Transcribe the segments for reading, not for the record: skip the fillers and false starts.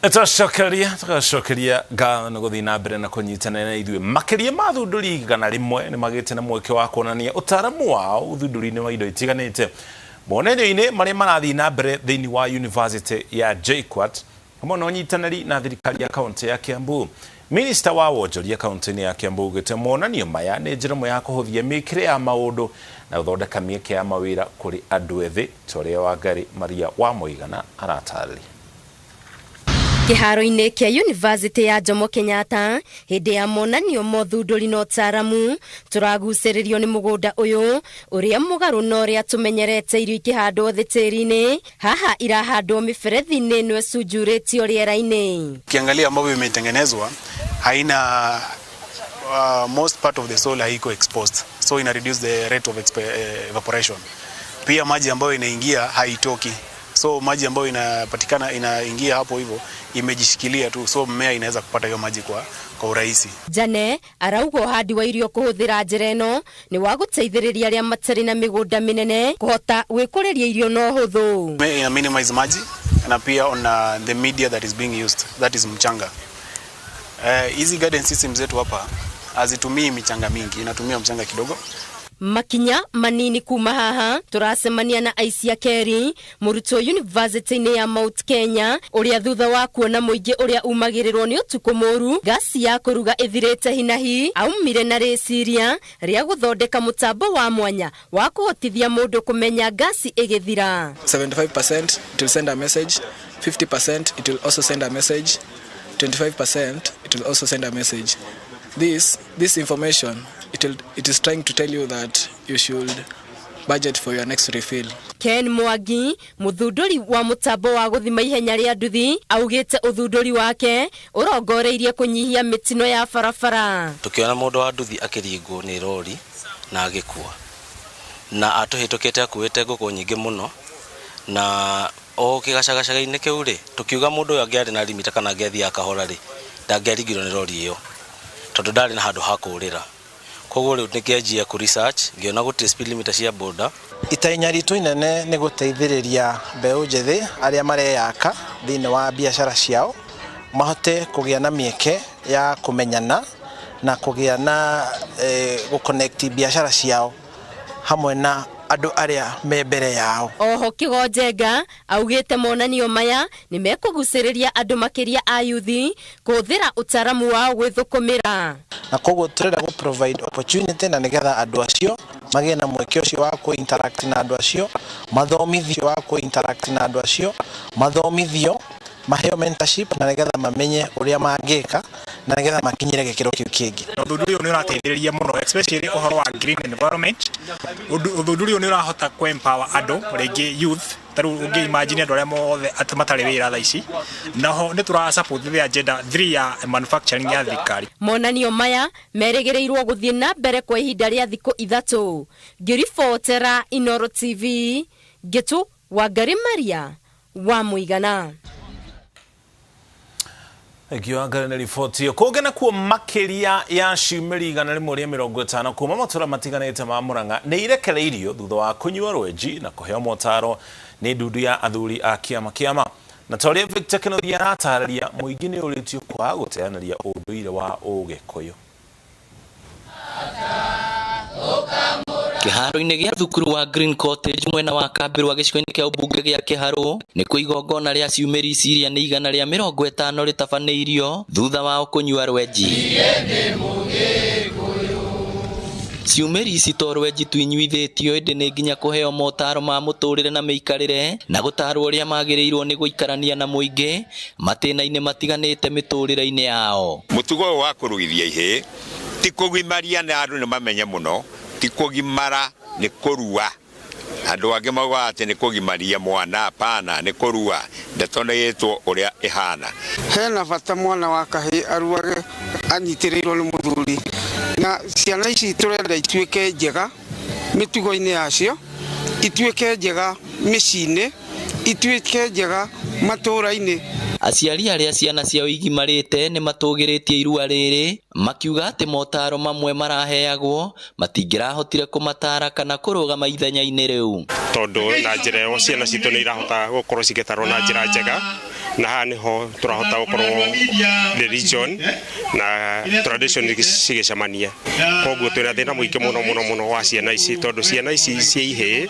Tũgacokeria ngano gũthiĩ na mbere na kũnyitana na ithuĩ makĩria ma thundũri igana rĩmwe nĩ magĩte na mweke wa kuonania ũtaaramu wao ũthundũri-inĩ wa indo itiganĩte monanio-inĩ marĩa marathiĩ na mbere thĩinĩ wa University ya JKUAT hamwe na ũnyitanĩri na thirikari ya kaunti ya Kiambu. Minista wa wonjoria kaunti-inĩ ya Kiambu augĩte monanio maya nĩ njĩra ĩmwe ya kũhũthia mĩkĩre ya maũndũ na gũthondeka mĩeke ya mawĩra kũrĩ andũ ethĩ ta ũrĩa Wangari Maria wa Mũigana aratarĩria. Kĩharo-inĩ kĩa University ya Jomo Kenyatta hĩndĩ ya monanio mothundũri na ũtaaramu tũragucĩrĩrio nĩ mũgũnda ũyũ ũrĩa mũgarũ na ũrĩa tũmenyerete irio ikĩhandwo thĩ tĩri-inĩ, haha irahandwo mĩberethi-inĩ ĩno ĩcunjurĩtio rĩera-inĩ. Ukiangalia ambavyo imetengenezwa haina most part of the soil haiko exposed, so ina reduce the rate of evaporation. Pia maji ambayo inaingia haitoki, so maji ambayo inapatikana inaingia hapo hivyo imejishikilia tu, so mmea inaweza kupata hiyo maji kwa urahisi. Jane arauga uhandi wa irio kuhuthira njĩra ĩno ni wa gũteithĩrĩria arĩa matarĩ na mĩgũnda mĩnene kuhota gwĩkũrĩria irio na ũhũthũ. Ina minimize maji na pia on the media that is being used, that is mchanga. Hizi garden systems zetu hapa hazitumii michanga mingi, inatumia mchanga kidogo. Makinya manini kuma haha tũracemania na Aisia Kerry mũrutwo University-inĩ ya Mount Kenya ũrĩa thutha wa kuona mũingĩ ũrĩa umagĩrĩrwo nĩ ũtukũ mũru gasi ya kũruga ĩthirĩte hinahi aumire na rĩciria rĩa gũthondeka mũtambo wa mwanya wa kũhotithia mũndũ kũmenya gasi ĩgĩthira. 75% it will send a message, 50% it will also send a message, 25% it will also send a message. This information it is trying to tell you that you should budget for your next refill. Ken Mwangi muthundũri wa mũtambo wa gũthima ihenya rĩa nduthi augĩte ũthundũri wake ũrongoreirie kũnyihia mĩtino ya barabara. Tukiona mũndũ wa nduthi akĩringwo nĩ rori na agĩkua na atũhĩtũkĩte akuĩte ngũkũ nyingĩ mũno na o kĩgacagacaga-inĩ kĩu rĩ tukiuga mũndũ ũyũ angĩarĩ na limit kana angĩathia akahora rĩ ndangĩaringirwo nĩ rori ĩyo tondũ ndarĩ na handũ ha kũũrĩra. Koguo rĩu nĩkĩanjia kũ research ngĩona gũtirĩ speed limiter cia boda. Itanya ritũ inene nĩ gũteithĩrĩria mbeũ njĩthĩ arĩa mareyaka thĩinĩ wa biacara ciao mahote kũgĩa na mĩeke ya kũmenyana na kũgĩa na gũconnect biacara ciao hamwe na andũ arĩa me mbere yao. Oho Kigonjenga augĩte monanio maya nĩ mekũgucĩrĩria andũ makĩria a yuthi kũhũthĩra ũtaaramu wao gwĩthũkũmĩra. Na koguo tũrenda gũ provide opportunity na nĩgetha andũ acio magĩe na mweke ũcio wa ku interact na andũ acio, mathomithio wa ku interact na andũ acio, mathomithio maheo mentorship na nĩgetha mamenye ũrĩa mangĩka na nĩgetha makinyire gĩkĩro kĩu kĩngĩ. Ũthundũri ũyũ nĩ ũrateithĩrĩria mũno especially ũhoro wa green environment. Ũthundũri ũyũ nĩ ũrahota ku empower andũ rĩngĩ youth tarũ ũngĩ imagine andũ arĩa mothe matarĩ wĩra thaa ici. Naho nĩ tũra support the agenda 3 ya manufacturing ya thirikari. Monanio maya merĩgĩrĩirwo gũthiĩ na mbere kwa ihinda rĩa thikũ 3. Ngĩribotera Inooro TV Getu Wangari Maria wa Mũigana. Ekiwangari na riboti kũgena kuo makĩria ya ciumĩri 150 kuma matũra matiganĩte ma Murang'a nĩ irekereirio thutha wa kũnyua rwenji na kũheo motaro nĩ ndundu ya athuri a kĩama na ta ũrĩa Victor Kĩnũthia aratarĩria mũingĩ nĩ ũrĩtio kwa gũteanĩria ũndũire wa Ũgĩkũyũ. Kĩharo-inĩ gĩa thukuru wa Green Cottage mwena wa Kambĩrwa gĩcigo-inĩ kĩa ũmbunge gĩa Kĩharũ nĩkuo igongona rĩa ciumĩri iria nĩ 150 rĩtabanĩirio thutha wao kũnyua rwenji. Ciumĩri ici to rwenji tu inyuithĩtio ĩndĩ nĩ nginya kũheo motaro ma mũtũrĩre na mĩikarĩre na gũtarwo ũrĩa magĩrĩirwo nĩ gũikarania na mũingĩ matĩna-inĩ matiganĩte mĩtũrĩre-inĩ yao. Mũtugo ũyũ wa kũrugithia ihĩ ti kũgimaria na andũ nĩ mamenye mũno, ti kũgimara nĩ kũrua. Andũ angĩ mauga atĩ nĩ kũgimaria mwana, hapana, nĩ kũrua. Ndeto nĩ ĩtwo ũrĩa ĩhana. Hena bata mwana wa kahĩĩ aruage anyitĩrĩirwo nĩ mũthuri na ciana ici tũrenda ituĩke njega mĩtugo-inĩ yacio, ituĩke njega mĩciĩ-inĩ, ituĩke njega matũũra-inĩ. Aciari arĩa ciana ciao igimarĩte nĩ matũgĩrĩtie irua rĩrĩ makiuga atĩ motaro mamwe maraheagwo matingĩrahotire kũmatara kana kũrũgama ithenya-inĩ rĩu. Tondũ na njĩra ĩyo ciana citũ nĩ irahota gũkorwo cigĩtarwo na njĩra njega na hani ho turahota gukorwo religion na tradition igicemania koguo twina thina muingi muno wa ciana ici tondu ciana ici ciihe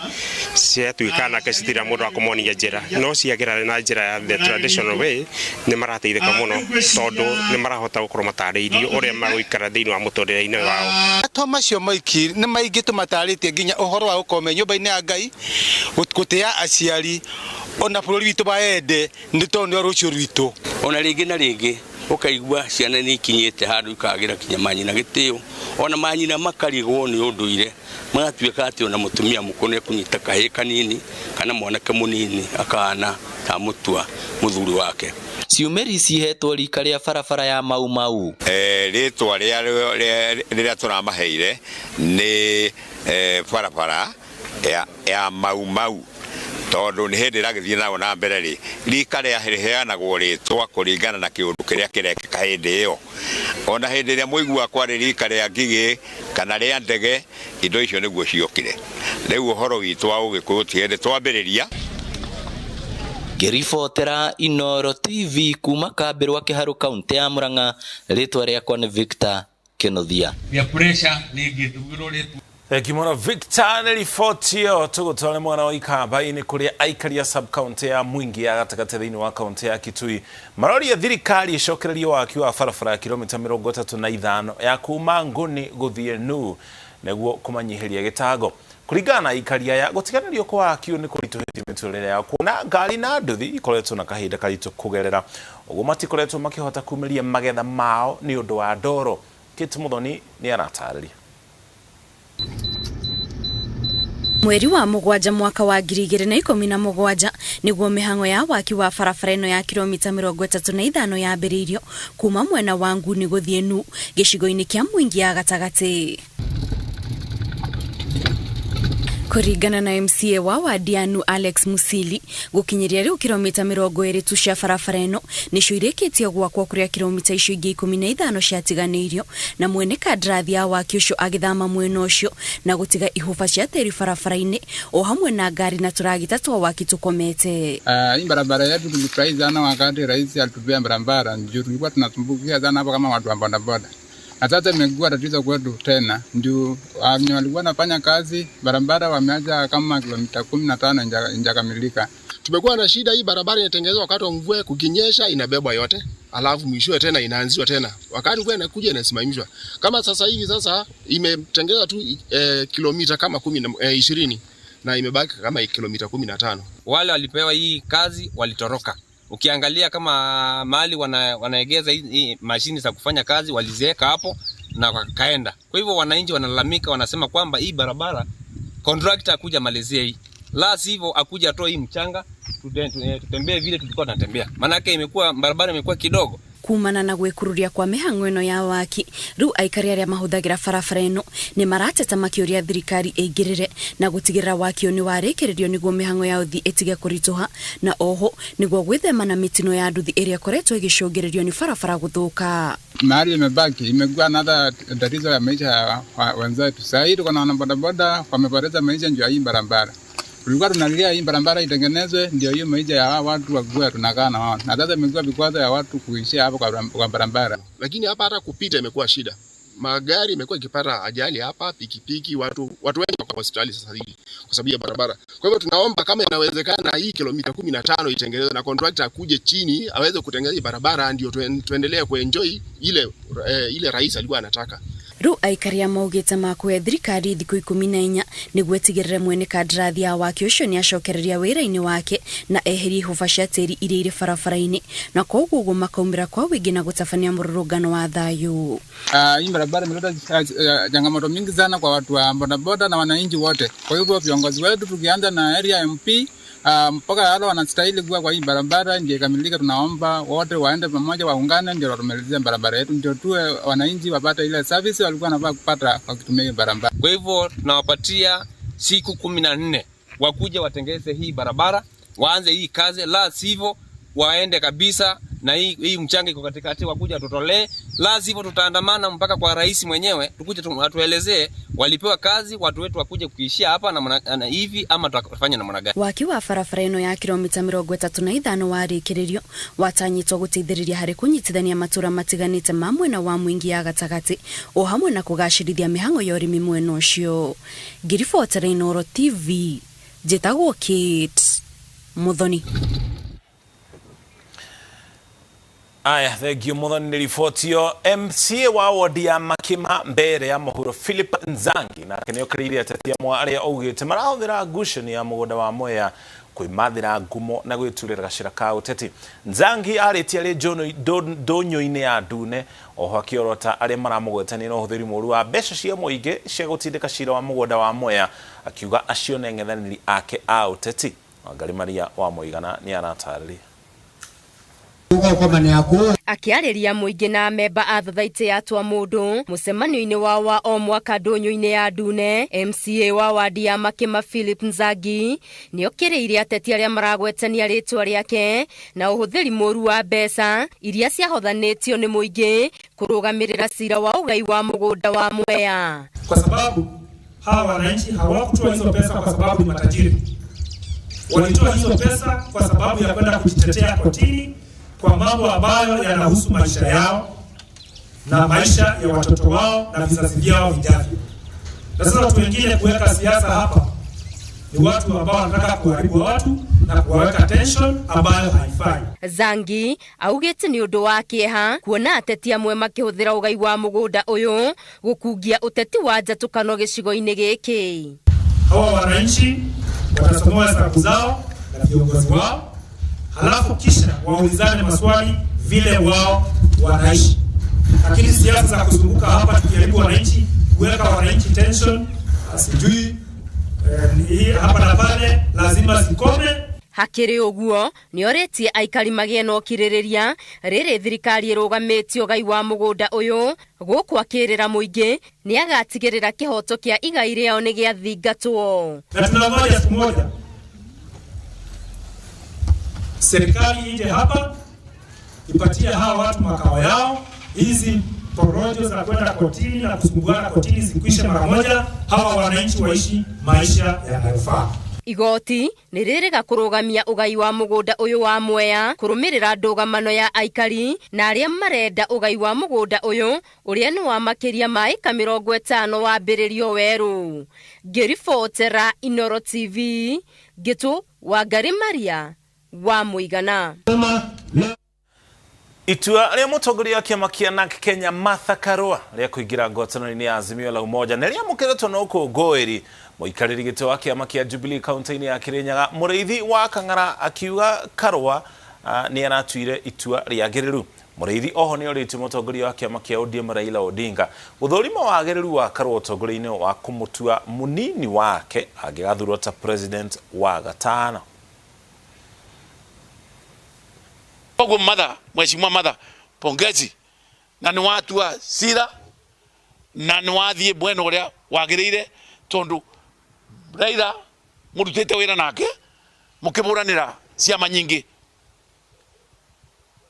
ciatuikana ke citira mundu akomonia njira no ciagira na njira ya the traditional way ni marateithika muno tondu ni marahota gukorwo matariirio uria maguikara thiini wa muturire-ini wao to macio maiki ni maingi tumataritie nginya uhoro wa ukome nyumba-ini ya Ngai gutia aciari ona bururi witu baende ni tondu rucio rwitu ona ringi na ringi ukaigua ciana ni ikinyite handu ikagira kinya manyina gitio ona manyina makarigwo ni unduire magatuika ati ona mutumia mukone kunyita kahe kanini kana mwanake munini akana ta mutua muthuri wake ciumeri cihetwo rika ria barabara ya Mau ritwa ria turamaheire ni barabara ya Mau tondu ni hindi ragithie nayo na mbere ri rika ria heanagwo ritwa kuringana na kiundu kiria kirekeka hindi iyo ona hindi ria muigua kwa rika ria ngigi kana ria ndege indo icio niguo ciokire riu uhoro witu wa ugikuyu tiende twambiriria Ngiribotera Inooro TV kuma Kambirwa Kiharu kaunti ya Murang'a ritwa riakwa ni Victor Kenothia Kimona Victor ni riboti yo tugutware mwana wa Ikamba-ini kuria aikaria sub county ya Mwingi ya gatagati thiini wa county ya Kitui maroria thirikari icokererio waki wa barabara ya kilomita 35 ya kuma Nguni guthie Nu neguo kumanyihiria gitago kuringana na ikaria ya gutiganirio kwa waki ni kurituhitie miturire ya kuona ngari na nduthi ikoretwo na kahinda karitu kugerera uguo matikoretwo makihota kumiria magetha mao ni undu wa ndoro Kit Muthoni ni aratariria Mweri wa Mugwanja mwaka wa 2017 niguo mihango ya waki wa barabara ino ya kilomita 35 yambiriirio kuma mwena wa Nguni guthie Nu gicigo-ini kia Mwingi ya gatagati. Kuringana na MCA wa wadi ya Nu Alex Musili gukinyiria riu kilomita 20 tu cia barabara ino nicio ireketie gwakwo kuria kilomita icio ingi 15 ciatiganiirio na mwene kandrathi ya waki ucio agithama mwena ucio na gutiga ihuba cia teri barabara-ini o hamwe na ngari na turagita twa waki tukomete. Hii barabara yetu tulifurahi sana wakati rais alitupea barabara, ndio tulikuwa tunasumbukia sana hapo kama watu wa bodaboda. Na sasa imekuwa tatizo kwetu tena, ndio walikuwa wanafanya kazi barabara wameacha kama kilomita 15 injakamilika. Tumekuwa na shida, hii barabara inatengenezwa wakati wa mvua, kukinyesha inabebwa yote, alafu mwishowe tena inaanziwa tena. Wakati mvua inakuja inasimamishwa. Kama sasa hivi sasa imetengenezwa tu kilomita kama 20 na imebaki kama kilomita 15. Wale walipewa hii kazi walitoroka. Ukiangalia kama mahali wanaegeza hii mashini za kufanya kazi waliziweka hapo na wakaenda. Kwa hivyo wananchi wanalalamika, wanasema kwamba hii barabara contractor akuja malizia hii. La sivyo akuja atoa hii mchanga tutembee vile tulikuwa tunatembea. Maana yake barabara imekuwa kidogo. Kumana na gwikururia kwa mihango ino ya waki riu aikari aria mahuthagira barabara ino ni marateta makiuria thirikari eigirire na gutigirira waki ni warekererio niguo mihango ya uthi etige kurituha na oho niguo gwithema na mitino ya nduthi iria koretwo igicungirerio ni barabara guthuka. Mahali imebaki imekuwa na tatizo ya maisha ya wenzetu. Sasa hivi tuko na bodaboda wamepoteza maisha ndio hii barabara. Tulikuwa tunalilia hii barabara itengenezwe ndio hiyo maisha ya watu wakuwa tunakaa na wao. Na sasa imekuwa vikwazo ya watu kuishia hapo kwa barabara. Lakini hapa hata kupita imekuwa shida. Magari imekuwa ikipata ajali hapa, pikipiki, watu wengi kwa hospitali sasa hivi kwa sababu ya barabara. Kwa hivyo tunaomba kama inawezekana hii kilomita 15 itengenezwe na contractor akuje chini aweze kutengeneza barabara ndio tuendelee kuenjoy ile rais alikuwa anataka. Ru aikaria maugite makwe thirikari thiku 14 niguo tigirire mwene kandrathi ya waki ucio ni acokereria wira-ini wake na eheri huba cia tiri iria iri barabara-ini na koguo makaumira kwa wingi na gutabania mururungano wa thayu. Hii barabara imeleta changamoto mingi sana kwa watu wa bodaboda na wananchi wote. Kwa hivyo viongozi wetu tukianza na area MP mpaka wale wanastahili kuwa kwa hii barabara ndio ikamilike, tunaomba wote waende pamoja waungane ndio tumalizie barabara yetu ndio tuwe wananchi wapate ile service walikuwa wanafaa kupata wakitumia barabara. Kwa hivyo tunawapatia siku 14 wakuja watengeze hii barabara, waanze hii kazi, la sivyo waende kabisa na hii mchanga iko katikati, wakuja tutolee. Lazima tutaandamana mpaka kwa rais mwenyewe, tukuje atuelezee walipewa kazi watu wetu wakuje kuishia hapa na hivi ama tutafanya namna gani. Wakiwa barabara ino ya kilomita 35 warikiririo watanyitwo guteithiriria hari kunyitithania matura matiganite mamwe na wa mwingi ya gatagati o hamwe na kugacirithia mihango ya urimi mwena ucio. Ngiribotera Inooro TV, njitagwo Kate Muthoni. Aya, thank you Muthoni ni ripoti yo. MCA wa wodi ya Makima mbere ya Mohuro Philip Nzangi na keneo kiriri atetia mwa aria augite marahũthĩra ngucanio ya mũgũnda wa Mwea kwĩmathĩra ngumo na gwĩturĩra gacĩra ka ũteti. Nzangi arĩtie arĩ ndũnyũ-inĩ ya ndune oho akĩorota arĩa maramũgwetania na ũhũthĩri mũũru wa mbeca cia mũingĩ cia gũtindĩka cira wa mũgũnda wa Mwea, akiuga acio nĩ ang'ethanĩri ake a ũteti. Wangari Maria wa Mũigana nĩ aratarĩria. Akiarĩria mũingĩ na memba a thathaitĩ ya twa mũndũ mũcemanio-inĩ wa o mwaka ndũnyũ-inĩ ya ndune, MCA wa wadi ya Makima Philip Nzangi nĩ okĩrĩire ateti arĩa maragwetania rĩtwa rĩake na ũhũthĩri mũũru wa mbeca iria ciahothanĩtio nĩ mũingĩ kũrũgamĩrĩra cira wa ũgai wa mũgũnda wa Mwea, kwa sababu hawa wananchi hawakutoa hizo pesa kwa sababu ni matajiri. Walitoa hizo pesa kwa sababu ya kwenda kujitetea kotini kwa mambo ambayo yanahusu maisha yao na maisha ya watoto wao na vizazi vyao vijavyo. Na sasa watu wengine kuweka siasa hapa ni watu ambao wanataka kuharibu watu na kuwaweka tension ambayo haifai. Zangi augĩte nĩ ũndũ wa kĩeha kuona ateti amwe makĩhũthĩra ũgai wa mũgũnda ũyũ gũkungia ũteti wa njatũkano gĩcigo-inĩ gĩkĩ. Hawa wananchi watasomoa hesabu zao na viongozi wao, halafu kisha waulizane maswali vile wao wanaishi. Lakini siasa za kuzunguka hapa tukijaribu wananchi, kuweka wananchi tension, asijui hapa na pale, lazima zikome. Hakĩrĩ ũguo nĩ oretie aikari magĩe na ũkirĩrĩria rĩrĩ thirikari ĩrũgamĩtie ũgai wa mũgũnda ũyũ gũkũ akĩrĩra mũingĩ nĩ agatigĩrĩra kĩhoto kĩa igai rĩao nĩ gĩathingatwo. Na tunangoja siku moja serikali ije hapa ipatie hawa watu makao yao, hizi porojo za kwenda kotini na kusumbuana kotini zikwishe mara moja, hawa wananchi waishi maisha yanayofaa. Igoti nĩ rĩrĩga kũrũgamia ũgai wa mũgũnda ũyũ wa Mwea kũrũmĩrĩra ndũgamano ya aikari na arĩa marenda ũgai wa mũgũnda ũyũ ũrĩa nĩ wa makĩria ma ĩka 50 wambĩrĩrio werũ. Ngĩribotera Inooro TV, Gĩtũ Wangari Maria wa Mũigana. Itua rĩa mũtongoria wa kĩama kĩa NARC Kenya Martha Karua rĩa kũingĩra ngwatanĩro-inĩ ya Azimio la Umoja nĩ rĩamũkĩrĩtwo na ũkũngũĩri. Mũikarĩri gĩtĩ wa kĩama kĩa Jubilee kaunti-inĩ ya Kirinyaga mũrĩithi wa Kang'ara akiuga Karua nĩ aratuire itua rĩagĩrĩru. Mũrĩithi oho nĩ orĩtie mũtongoria wa kĩama kĩa ODM Raila Odinga gũthũrima wagĩrĩru wa Karua ũtongoria-inĩ wa kũmũtua mũnini wake angĩgathurwo ta president wa gatano. Ogo mother, mheshimiwa mother, pongezi na ni watu wa sira na ni wathie bwena uria wagirire tondu Raila murutete wira nake mukiburanira ciama nyingi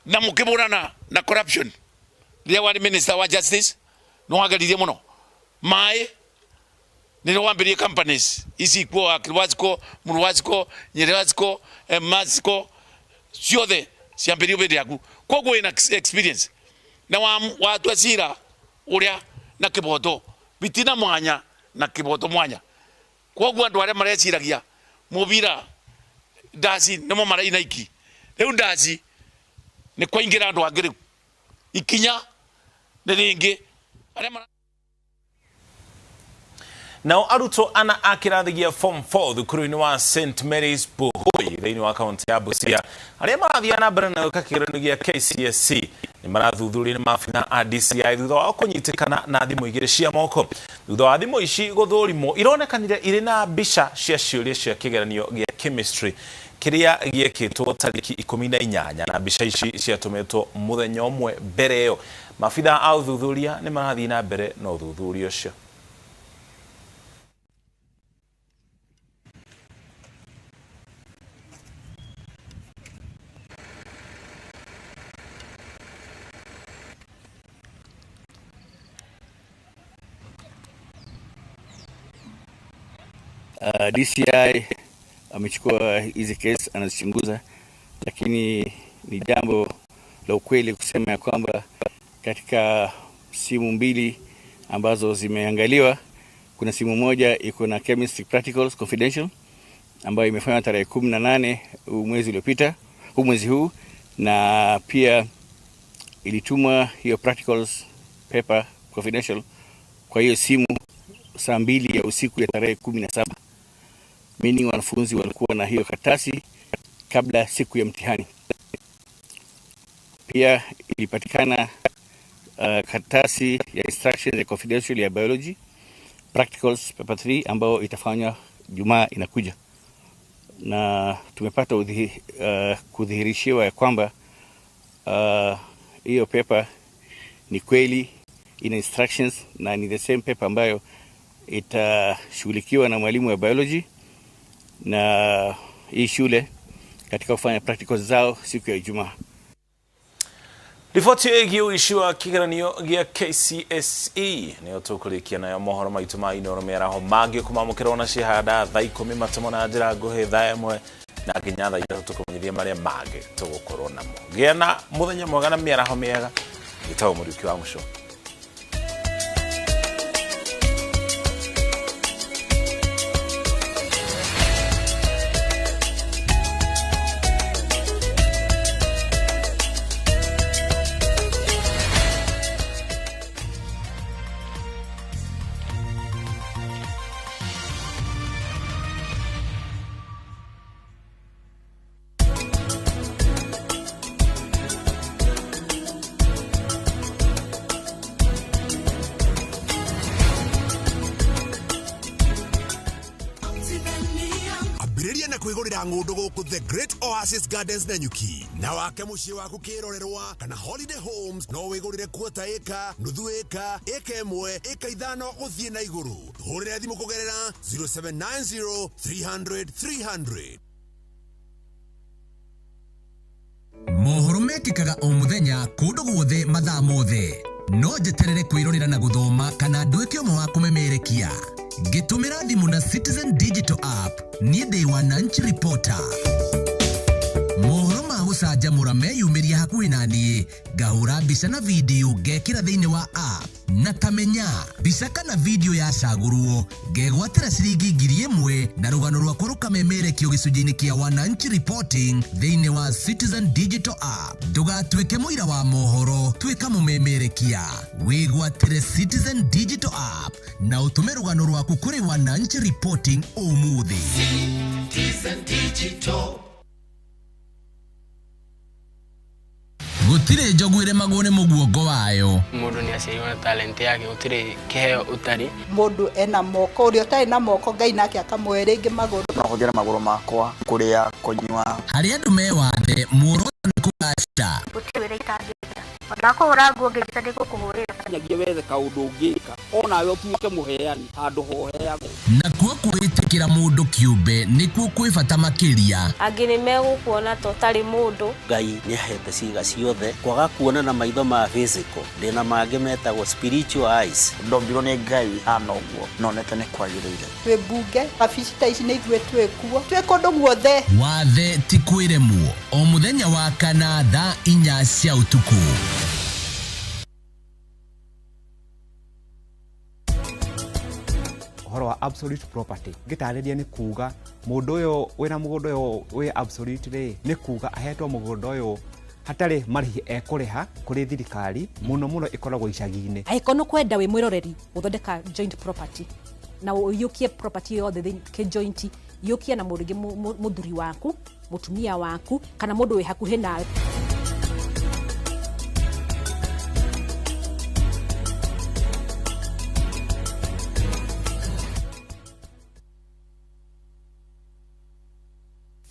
na mukiburana na corruption. Ria wari minister wa justice no wagiririe muno mai ni wambirie companies isi kwa Akriwaziko, Muruwaziko, Nyerewaziko, Maziko ciothe ciambirio bidi yaku koguo ina experience na watu asira uria na kiboto bitina mwanya na kiboto mwanya koguo andu aria mareciragia mubira ndaci nimo maraina iki riu ndaci ni kwaingira andu angiri ikinya ni ringi aria Nao arutwo ana a kĩrathi gĩa form 4 thukuru-inĩ wa St Mary's Buhui thĩinĩ wa kaunti ya Busia arĩa marathiĩ na mbere na gwĩka kĩgeranio gĩa KCSE nĩ marathuthurio nĩ maabitha a DCI thutha wa kũnyitĩkana na thimũ igĩrĩ cia moko. Thutha wa thimũ ici gũthũrimwo ironekanire irĩ na mbica cia ciũria cia kĩgeranio gĩa chemistry kĩrĩa gĩekĩtwo tarĩki 18 na mbica ici ciatũmĩtwo mũthenya ũmwe mbere ĩyo. Maabitha a ũthuthuria nĩ marathiĩ na mbere na ũthuthuria ũcio. DCI amechukua hizi kesi anazichunguza, lakini ni jambo la ukweli kusema ya kwamba katika simu mbili ambazo zimeangaliwa, kuna simu moja iko na chemistry practicals confidential ambayo imefanywa tarehe 18 mwezi uliopita, mwezi huu, na pia ilitumwa hiyo practicals paper confidential kwa hiyo simu saa 2 ya usiku ya tarehe 17, meaning wanafunzi walikuwa na hiyo karatasi kabla siku ya mtihani. Pia ilipatikana karatasi ya instructions ya confidential ya biology practicals paper 3 ambao itafanywa Jumaa inakuja, na tumepata kudhihirishiwa ya kwamba hiyo paper ni kweli ina instructions na ni the same paper ambayo itashughulikiwa na mwalimu wa biology na hii shule katika kufanya practicals zao siku ya Ijumaa. Riboti ĩgiĩ ũici wa kĩgeranio gĩa KCSE nĩyo tũkũrĩkia nayo mohoro maitũ ma Inooro Miaraho mangĩ kũmamũkĩrwo na cihanda thaa 10 matomo na njĩra nguhĩ thaa 1 na nginya thaa 3 tũkũmenyithia marĩa mangĩ tũgũkorwo namo. Gĩa na mũthenya mwega na mĩaraho mĩega. Gĩtagwo Mũriũki wa Mũco. The Great Oasis Gardens Nanyuki na wake muciĩ waku kĩrorerwa kana Holiday Homes no wĩgũrĩre kuota ĩka, nuthu ĩka, ĩka ĩmwe, ĩka ithano gũthiĩ na igũrũ. Hũrĩra thimũ kũgerera 0790 300 300. Mohoro mekĩkaga o mũthenya kũndũ guothe mathaa mothe. No njeterere kwĩrorera na gũthoma kana nduĩke ũmwe wa kũmemerekia. Gĩtũmĩra thimũ na Citizen Digital App, niĩ ndĩ wananchi reporter. Mohoro ma gũcanjamũra meyumĩria hakuhĩ na niĩ, ngahũra mbica na video ngekĩra thĩinĩ wa app. Na tamenya, mbica kana video yacagũrwo, ngegwatĩra ciringi 1000 na rũgano rwakwa rũkamemerekio gĩcunjĩ-inĩ kĩa wananchi reporting thĩinĩ wa Citizen Digital App. Ndũgatuĩke mũira wa mohoro, tuĩka mũmemerekia. Wĩgwatĩre Citizen Digital App na ũtũme rũgano rwaku kũrĩ wananchi reporting ũmũthĩ. Citizen Digital. Gutire njogu ire magone muguongo wayo. Mundu ni aciairwo na talent yake, gutire kiheo utari. Mundu ena moko, uri utari na moko Ngai nake akamuhe ringi maguru. Nahuthira maguru makwa kuria kunywa. Hari andu me wathe muoroto ni kugaca. Gutire itangika. Onakũhũra nguo ngĩgĩta ndĩgũkũhũrĩra. Nyagia wethe kaũndũ ũngĩka, onawe ũtuĩke mũheani handũ hoheagwo. Nakuo kwĩtĩkĩra mũndũ kĩũmbe nĩkuo kwĩ bata makĩria. Angĩ nĩmegũkuona ta ũtarĩ mũndũ. Ngai nĩahete ciĩga ciothe, kwaga kuona na maitho ma physical, ndĩna mangĩ metagwo spiritual eyes. Ndombirwo nĩ Ngai hana ũguo, nonete nĩ kwagĩrĩire. Twĩ mbunge, wabici ta ici nĩ ithuĩ twĩ kuo, twĩ kũndũ guothe. Wathe ti kwĩremwo, o mũthenya wa kana thaa 4 cia ũtukũ. Horo wa absolute property ngitarĩria nĩ kuga mũndũ ũyũ wĩna mũgũnda ũyũ wĩ absolute rĩ, nĩ kuga ahetwo mũgũnda ũyũ hatarĩ marĩhi ekũrĩha kũrĩ thirikari, mũno mũno ikoragwo icagi-inĩ. Angĩkorwo nĩ kwenda wĩ mwĩroreri gũthondeka joint property na ũiyũkie property yothe kĩ joint, iyũkie na mũndũ ũngĩ, mũthuri waku, mũtumia waku, kana mũndũ wĩ hakuhĩ nawe.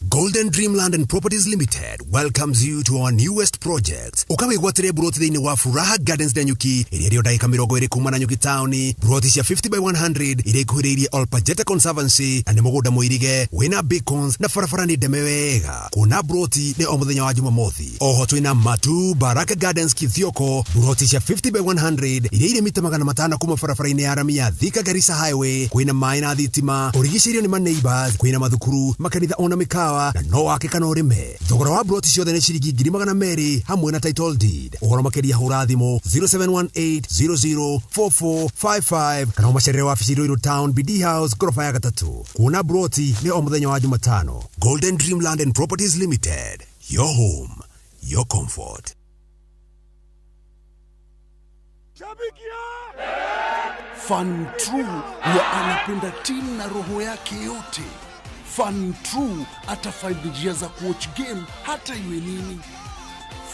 Go Golden Dreamland and Properties Limited welcomes you to our newest project. Ukawe gwatire broti thini wa Furaha Gardens Nanyuki, iriyo daika mirongo iri kuma Nanyuki Towni, broti cia 50 by 100 iri kuhiririe Olpajeta Conservancy, na ni mugunda muirige wina beacons na farafara ni demewega. Kuna broti ni o muthenya wa Jumamothi. Oho twina Matu Baraka Gardens Kithioko, broti cia 50 by 100 iri mita 500 kuma farafara-ini ya rami ya Thika Garissa Highway, kwina mai na thitima, urigicirio ni ma-neighbors, kwina mathukuru, makanitha ona mikawa, na no wake kana urime. Thogora wa broti ciothe ni ciringi 200,000 hamwe na title deed. Uhoro makiria hura thimu 0718004455 kana umacerere wabici Ruiru Town BD House gorofa ya 3. Kuna broti ni o muthenya wa Jumatano. Golden Dreamland and Properties Limited, your home, your comfort. Fan True huwa anapenda timu na roho yake yote. Fan True atafind njia za kuwatch game hata iwe nini.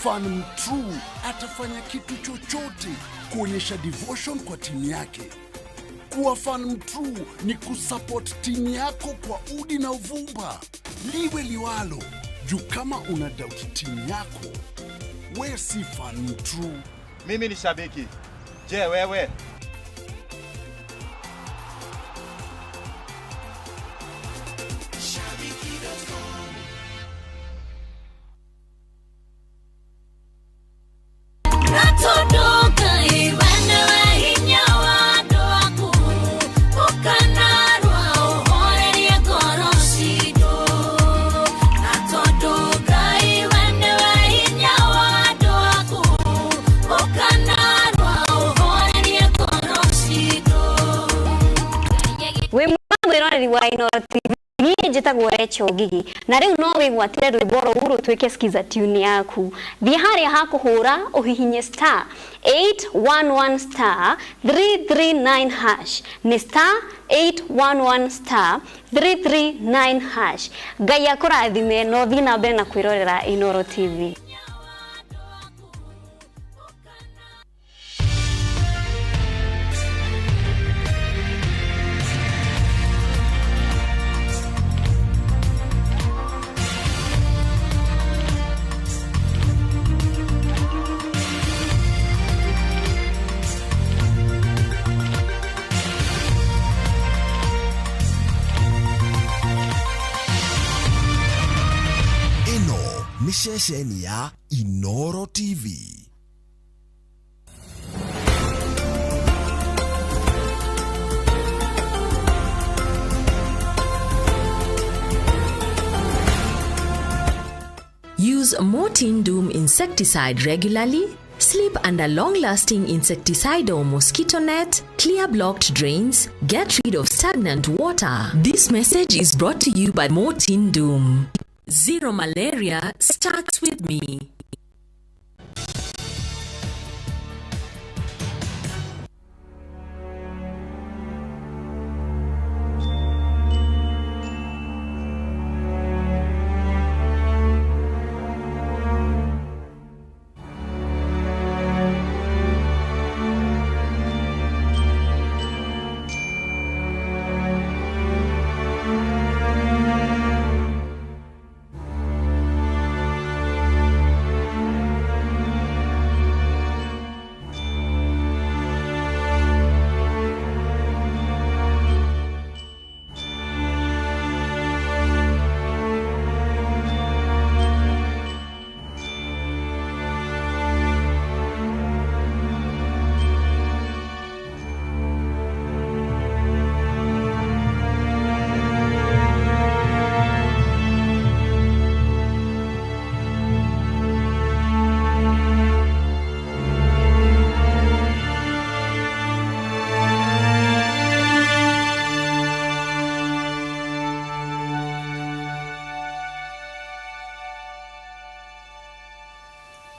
Fan True atafanya kitu chochote kuonyesha devotion kwa timu yake. Kuwa Fan True ni kusupport timu yako kwa udi na uvumba. Liwe liwalo, juu kama una doubt timu yako, we si Fan True. Mimi ni shabiki. Je, wewe? wa Inooro TV ni njitagwo Recho Gigi na riu no wigwatire rwimbo ruru twike skiza tune yaku thi haria hakuhura uhihinye star 811 star 339 hash ni star 811 star 339 hash Ngai akurathime no thi na mbere na kwirorera Inooro TV. Ni shesheni ya Inooro TV. Use Mortin Doom insecticide regularly. Sleep under long-lasting insecticide or mosquito net. Clear blocked drains. Get rid of stagnant water. This message is brought to you by Mortin Doom. Zero malaria starts with me.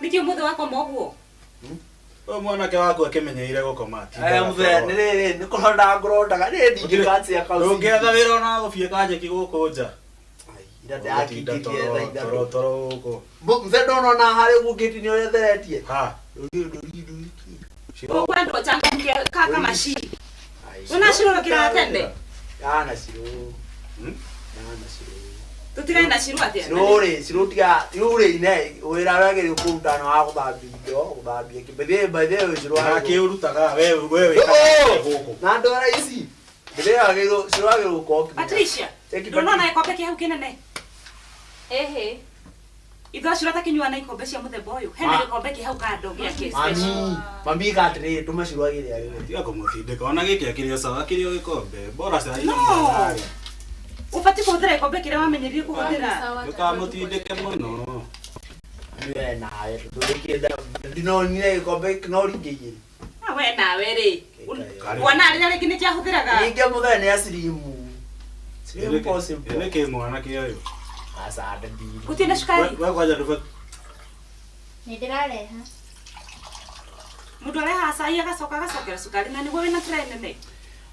Niki muthe wako moguo. Mwanake wako akemenyeire gukoma. Muthe ni riri ni kuronda ngorondaga ni ndingikatsi ya kausi. Ungetha wira ona gufie kanje kiguku nja. Ira ndakikikie thaida toro uko. Muthe ndona na hari gukiti ni uretheretie. Ha. Ukwendo changamke kaka mashi. Unashirora kila tende. Yana siro. Yana siro. Tutigai na ciru atia. Ciru tiga tiure ine wira wage ri kurutana wa guthambia kibethe bethe ciru wa kiurutaga wewe huko. Na ndora ici. Bethe wage ciru wage guko. Patricia. Ndono na ikombe kia ukinene. Ehe. Itho cirata kinyua na ikombe cia muthemba uyu. Hena gikombe ki hau kando gia ke special. Mami gatire tuma ciru wage ri ari. Tiga kumutindika ona giki akirio sawa akirio gikombe. Bora sai na. Ufati kuthira ikombe kiria wamenyerie kuhuthira. Ndukamutindike muno. Niwe nawe tulikida ndino nile ikombe knori ngigiri. We nawe ri. Wana ari ari kini kia huthiraga. Ingia muthenya ni asirimu. Sirimu possible. Neke mwana kiyo. Asa ndi. Kutina shukari. Wewe kwaja ndufa. Nidirareha. Mundu areha acai agacokera cukari na niguo wina tray nene.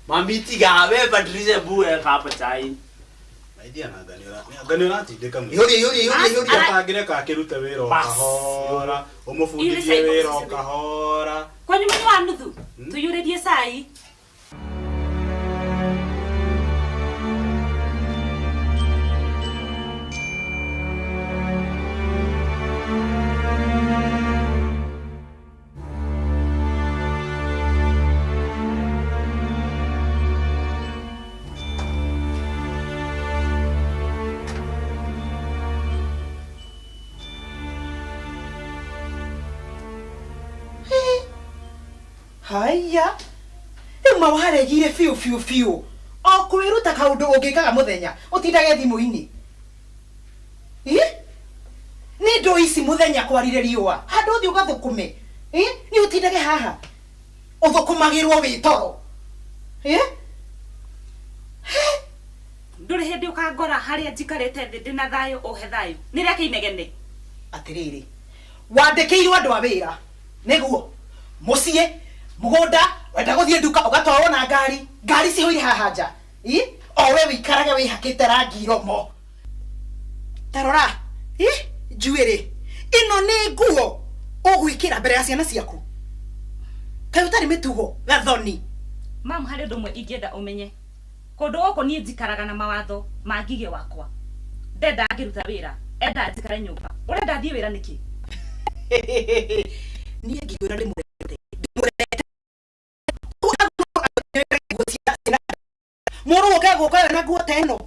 Mami tiga we Patricia buwe kapa chai. Idea na ganira tindika mu. Yuri atangire ka kirute wira okahora umufundithie wira okahora. Kwanyu mwenye wa nuthu tuyurerie cai. Haya. Uma waregire fiu. O kwiruta kaundu ungikaga muthenya utindage thimu-ini. Ni ndo ici muthenya kwarire riua. Handu uthi ugathukume. Ni utindage haha. Uthukumagirwo wi toro. Nduri hindi ukangora haria njikarite thi ndina thayo uhe thayo. Ni ria kinegene. Atiriri. Wandikirwo andu a wira. Niguo. Mucie mugunda wenda guthie nduka ugatwarwo na ngari cihoire haha nja o we wikarage wihakite rangi romo tarora njuiri ino ni nguo ugwikira mbere ya ciana ciaku kai utari mitugo gathoni mam hari undu mwe ingienda umenye kundu guku nie njikaraga na mawatho ma ngige wakwa ndenda ngiruta wira enda njikare nyumba urenda thie wira niki nie ngigwira ndi muru uke guka na guo teno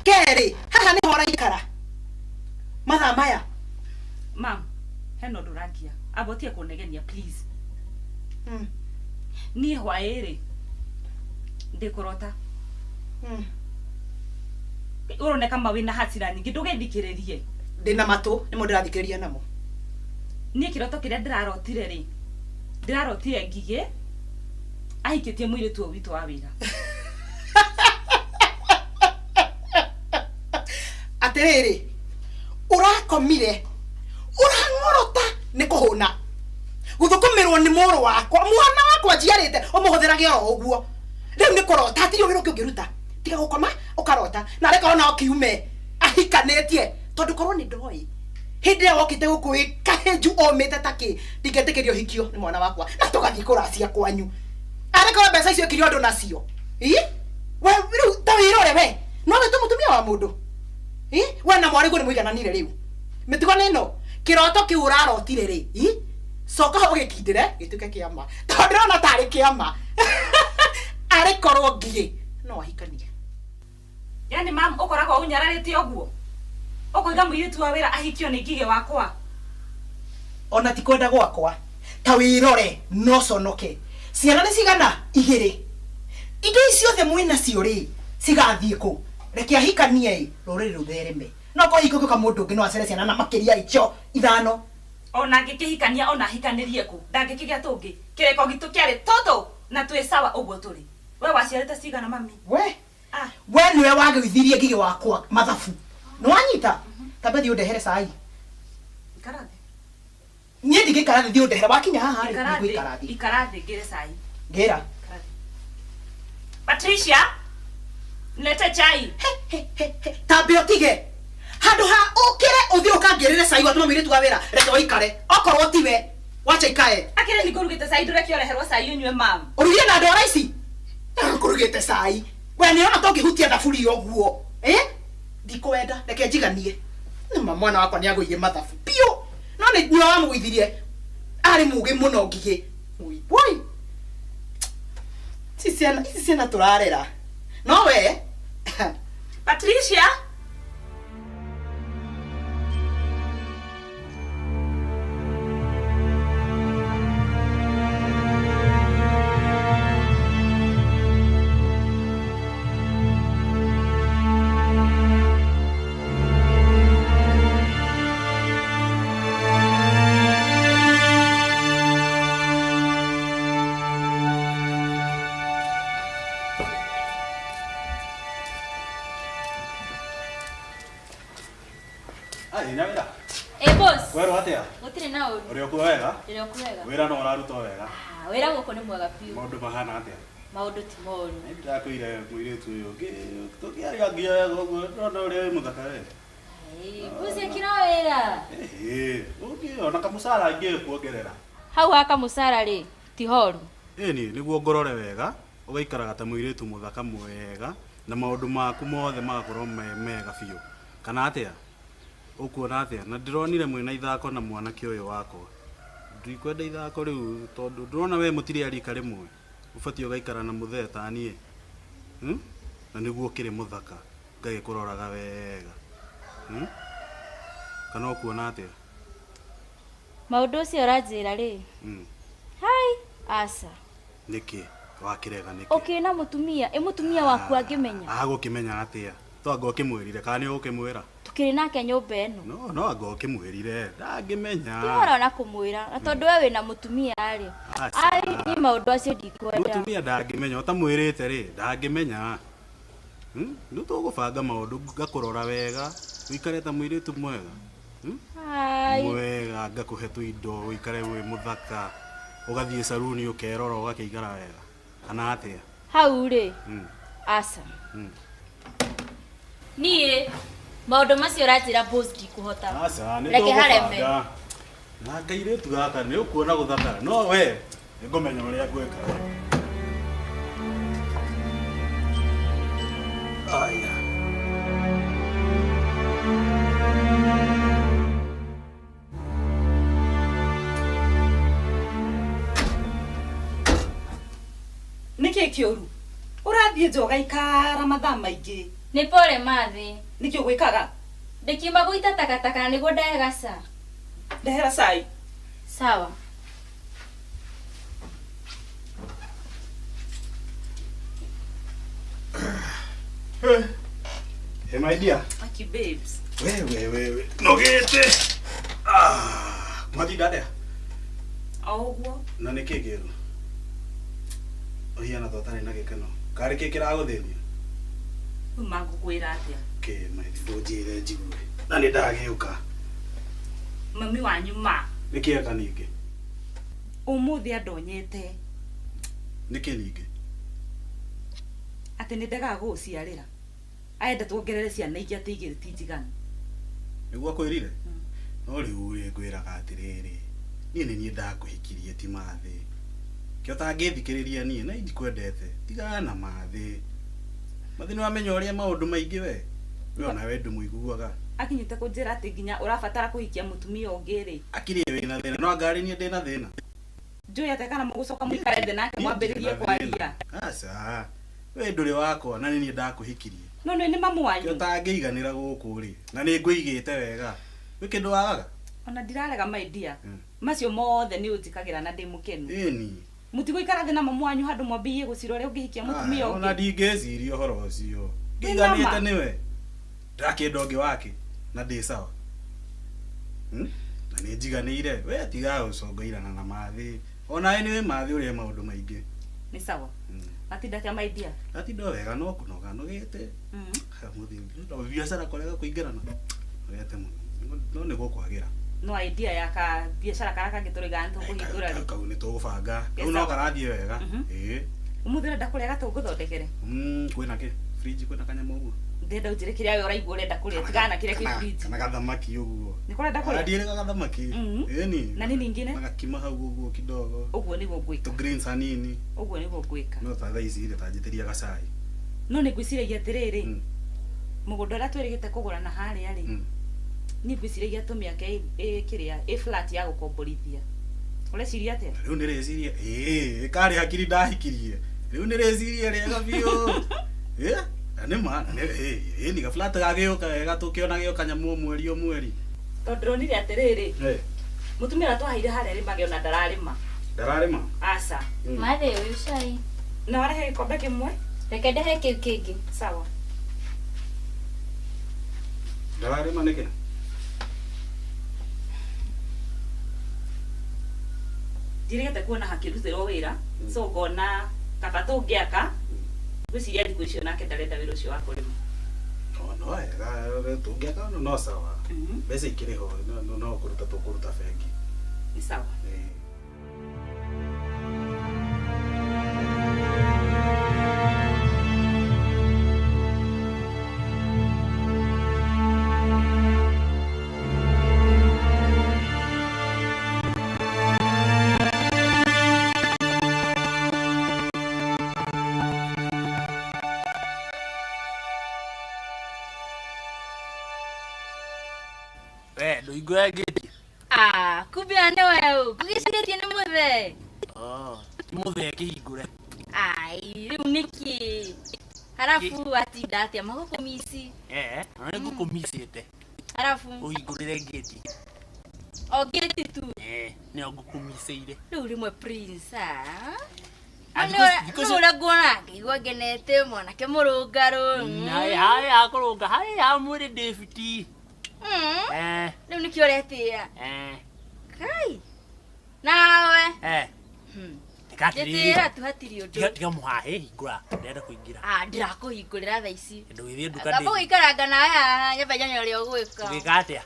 keri haha ni hora ikara matha maya mam heno nduragia abotie kunegenia please ni hwairi ndikurota uroneka mawina hasira nyingi ndugethikiririe ndina matu ni mundu rathikiriria namo ni kiroto kiria ndirarotire ri ndirarotire ngige ahikitie mwire tu witu wa wira atiriri urakomire urangorota ni kuhuna guthukumirwo ni muru wakwa mwana wakwa njiarite umuhuthirage oro uguo riu ni kurota atiri wira ungiruta tiga gukoma ukarota na reka ona okiume ahikanetie tondu korwo ni ndoi hindi ya wokite guku kahenju omete taki ndingetekerio hikio ni mwana wakwa na tugathie kuracia kwanyu areka mbeca icio kirio ndo nacio we riu ta wirore we no we tumutumia wa mundu we na mwarigu ni muigananire riu mitugo nino kiroto ki urarotire ri soka ho gikindire gituke kiama tondu ona tari kiama ari korwo ngie no ahikanie yani mam ukoragwo unyararite oguo ukoiga muiritu wa wira ahikio ni ngige wakwa ona tikwenda gwakwa ta wirore no conoke ciana ni cigana igiri indo icio the mwina cio ri cigathie ku reke ahikanie ruriri ruthereme no ko hiko ka mundu ngi no acere ciana na makiria icho ithano ona ngikihikania ona hikanirie ku ndangikigia tungi kireko gitu kiari toto na twi sawa uguo turi we waciarite cigana mami we niwe wagwithirie ngige wakwa mathabu no anyita tabethi undehere cai ikarathi nie ndigikarathi thi undehere wakinya haha ikarathi ngire cai ngira Patricia nete chai tabe otige handu ha ukire uthi ukangirire cai watuma miritu wa wira reke oikare okorwo tiwe wacha ikae akire hingurugite cai ndureke oreherwo cai unywe mam urugie na ndora ici ngurugite cai we ni ona tongihutia thaburi oguo Ndikwenda reke njiganie. Nima mwana wakwa ni agũire mathabu pio. No nĩ nyua wa mũgũithirie. Arĩ muge mũno ngigĩ. Ui boy. Ici ciana tũrarera. No we Patricia. Nyawira. Boss. Wero atia? Gutire na uri. Uri okuwega? Uri okuwega. Wira no uraruta wega. Wira guko ni mwega piu. Maundu mahana atia? Maundu ti moru. Ndakwire muiretu uyu. Tukiari agia gogo no uri muthaka we. Kuze kira wira. Ona kamusara ngie kuongerera. Hau haka musara ri ti horu. Ni niguo ngorore wega. Ugaikaraga ta muiretu muthaka mwega na maundu maku mothe magakorwo mega biu. Kana atia? Ukuona atia na ndironire mwina ithako na mwanake uyu wakwa ndikwenda ithako riu tondu ndurona we mutiri arika rimwe ubatio gaikara na mutheta nie na niguo kiri muthaka ngai kuroraga wega kana ukuona atia maundu ucio uranjira ri hai asa niki wakirega niki ukina mutumia mutumia waku angimenya agukimenya atia twango kimwirire kana ni ukimwira tukiri nake nyumba eno no ango kimwirire ndangimenya tiora na kumwira na tondu we wina mutumia ari ni maundu acio ndikwenda mutumia ndangimenya utamwirite ri ndangimenya nitugubanga maundu ngakurora wega wikare ta mwiritu mwega mwega ngakuhe tuindo wikare wi muthaka ugathie saruni ukerora ugakeigara wega kana atia hau ri asa nie maundu macio uranjira boss ndikuhota asa ni reke na ngairetu gaka ni ukuona guthaka no we ngomenya uria gweka aya niki kioru urathie njoga ikara mathaa maingi ni pole mathi niki ugwikaga ndikiuma guita takataka niguo ndehera ca ndehera cai sawa hey my dear aki babes wewe nogete mati dada auguo na niki giru ohiana thotani na gikeno kari kikira guthithio magukwira atia ke mai ndojire njigue na ni ndagiuka mami wanyu ma nikieka ningi umuthi andonyete niki ningi ati ni ndaga guciarira aenda tuongerere ciana ingi ati igiri ti njiganu niguo kwirire no riu ri ngwiraga atiriri ni ndakuhikirie ti mathi kio tangithikiriria nie na indikwendete tigana na mathi mathi ni wamenya uria maundu maingi we ona we ndumuiguaga akinyite kunjira ati nginya urabatara kuhikia mutumia ungiri akiri wina thina no ngari nie ndina thina njui ate kana mugucoka muikare thĩ nake mwambĩrĩrie kwaria aca we ndũrĩ wakwa na nĩ ndakuhikirie no nĩ mamu wanyu ũtangĩiganĩra gũkũ rĩ na nĩ ngũigĩte wega wĩ kĩndũ wagaga ona ndirarega my dear macio mothe nĩ ũnjĩkagĩra na ndĩ mũkenu ĩni mũtigũikara thĩ na mamu wanyu handũ mwambĩie gũcira ũrĩa ũngĩhikia mũtumia ũngĩ ona ndingĩciria ũhoro ũcio ngĩiganĩte nĩwe ndakĩenda ũngĩ wake na ndĩ sawa na nĩ njiganĩire we tiga gũcongoirana na mathĩ ona nĩ mathĩ ũrĩa maũndũ maingĩ nĩ sawa atinda kĩa my dear atinda wega no kũnoga nogete mũthĩ ndo biacara kũrega kũingĩrana nogete no nĩ gũkwagĩra no idea ya ka biacara karaka gĩtũrĩga nĩtũkũhingũra rĩ kau nĩ tũgũbanga kau no karathiĩ wega ũmũthĩ ũrenda kũrĩa gatũngũthondekere kwĩna kĩ fridge kwĩna kanyamũ ũguo ndenda ũnjĩre kĩrĩa we ũraigua ũrenda kũrĩa tigana na kĩrĩa kĩ fridge kana gathamaki ũguo nĩ kũrenda kũrĩa ndiĩrĩga gathamaki ĩni na nini ingine magakima hau ũguo kidogo ũguo nĩguo ngwĩka to greens hanini ũguo nĩguo ngwĩka no ta thaa ici ile tanjĩtĩria gacai no nĩ ngwĩciragia atĩrĩrĩ mugundo ra twirigite kugura na hari ari ni ngwiciria tumiake kiria flat ya gukomborithia ureciria atia riu ni reciria kari hakiri ndahikirie riu ni reciria rega biu ni ma ni ga flat gagioka wega tukiona gioka nyamu mweri tondronire atiriri mutumira twahaire haria ri magiona ndararima asa mathe uyu cai na warehe gikombe kimwe reke ndehe kiu kingi sawa ndararima niki dirigete kuona hakirutiro wira so ngona kaba tungiaka gwiciria thiku icio nake ndarenda wira ucio wa kurima no wega tungiaka no sawa mbeca ikiriho no kuruta bengi ni sawa Nduigua ngiti kumbe ane wewe kugiciritie ni muthe muthe kihingure ai riu niki harafu atinda atia magukumisi none ngukumicite harafu uhingurire ngiti o ngiti tu ni ngukumiceire riu rimwe prince Nura guona ngigua ngenete mwanake murungaru hai akurunga hai amwire David riu niki uretia kai nawe ndetira tuhatiri undu tiga muhahe hingura ndenda kuingira ndirakuhingurira thaa ici ndu githie nduka ndi abo ikaranga nawe nyamba nyonya uri ogwika ngikatia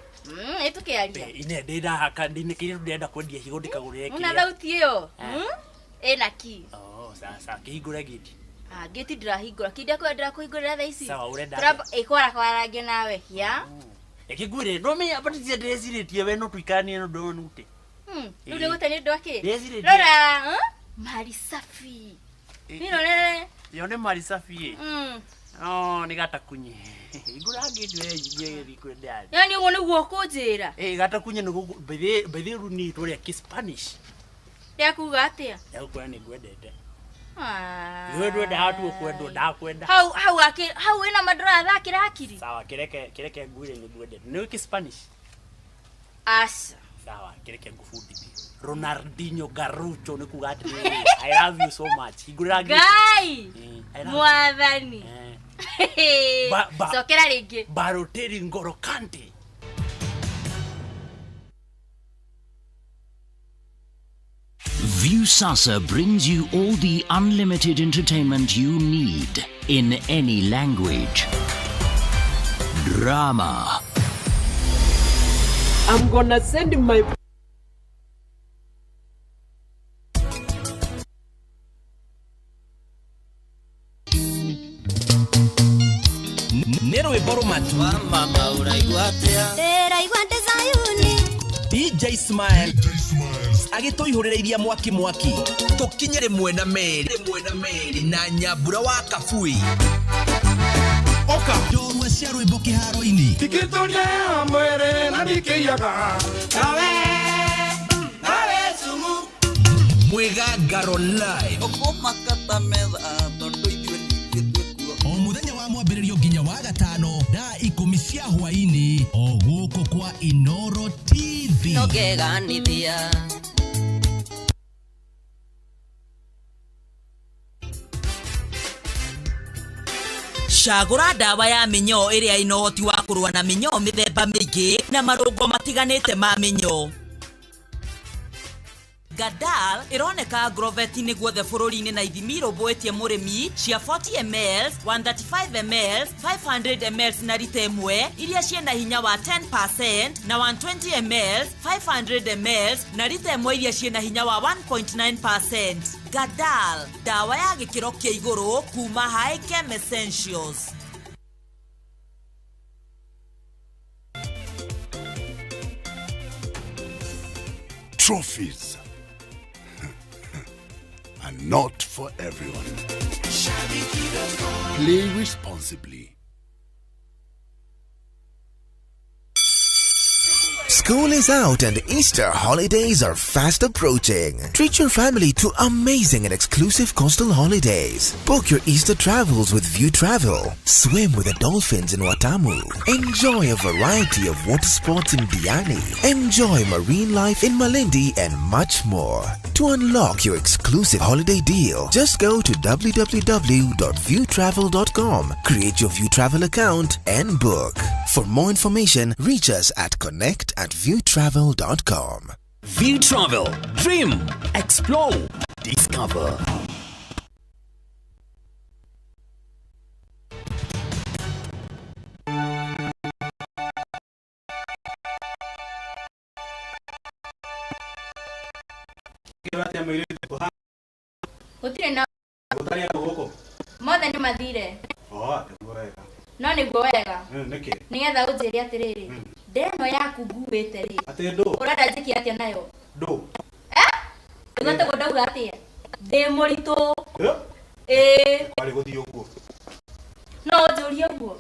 itukiaria ine ndenda haka ndinekire ndenda kwendia higo ndikagurire kile una thauti iyo ena ki sasa kihingure giti giti ndirahingura kindia kwendera kuhingurira thaa ici sawa urenda ikwara kwarange nawe ya ekigwire ndome apatithia ndeciritie we no tuikanie no ndona ute riu ni gutani ndu aki ndeciritie rora mali safi yone mali safi ni gata kunye igura ngitwe yeye rikwenda yani ugo niguo kunjira gata kunye no bethe runi tore ki Spanish ya kuga atia ya kwa ni gwendete wewe ndio hatu kwenda ndakwenda hau ina madora thakira akiri sawa kireke ngwire ni gwendete ni ki Spanish asa sawa kireke ngufundi Ronaldinho Garucho ni kuga ati I love you so much igura gai mwathani sokera ringi Balotelli Ngolo Kante Viusasa brings you all the unlimited entertainment you need in any language. Drama. I'm gonna send my Nero eboro matu mama uraigua atia iraigua Sayuni DJ Smile agitoihurireiria mwaki tukinyere mwena meri na nyambura wa kabui oka jorwe cia rwimbo kiharo-ini tikitoria mwere na dikiyaga nawe sumu mwigangaro live okomakata metha tondu ithuĩ o muthenya wa mwambĩrĩrio nginya wa gatano thaa 10 cia hwaini o gũkũ kwa Inooro TV nogeganithia Cagũra ndawa ya mĩnyoo ĩrĩa ĩna ũhoti wa kũrũa na mĩnyoo mĩthemba mĩingĩ na marũngo matiganĩte ma mĩnyoo. Gadal ironeka Grovet-inĩ guothe bũrũri-inĩ na ithimi irũmbũĩtie mũrĩmi cia 40 ml, 135 ml, 500 ml na rita ĩmwe iria ciĩna hinya wa 10% na 120 ml, 500 ml na rita ĩmwe iria ciĩna hinya wa 1.9%. Gadal, dawa ya gĩkĩro kĩa igũrũ kuma High-Chem Essentials. Trophies are not for everyone. Play responsibly. School is out and Easter holidays are fast approaching. Treat your family to amazing and exclusive coastal holidays. Book your Easter travels with View Travel. Swim with the dolphins in Watamu. Enjoy a variety of water sports in Diani. Enjoy marine life in Malindi and much more. To unlock your exclusive holiday deal, just go to www.viewtravel.com, create your View Travel account and book. For more information, reach us at connect@viewtravel.com. View Travel. Dream. Explore. Discover. Gutire na mothe nĩ mathire no nĩguo wega nĩgetha ũnjĩre atĩrĩrĩ ndeno yaku nguĩte rĩ ũrenda njĩke atĩa nayo ũgote gũndauga atĩa ndĩ mũritũ warĩ gũthiĩ ũguo no ũnjũrie ũguo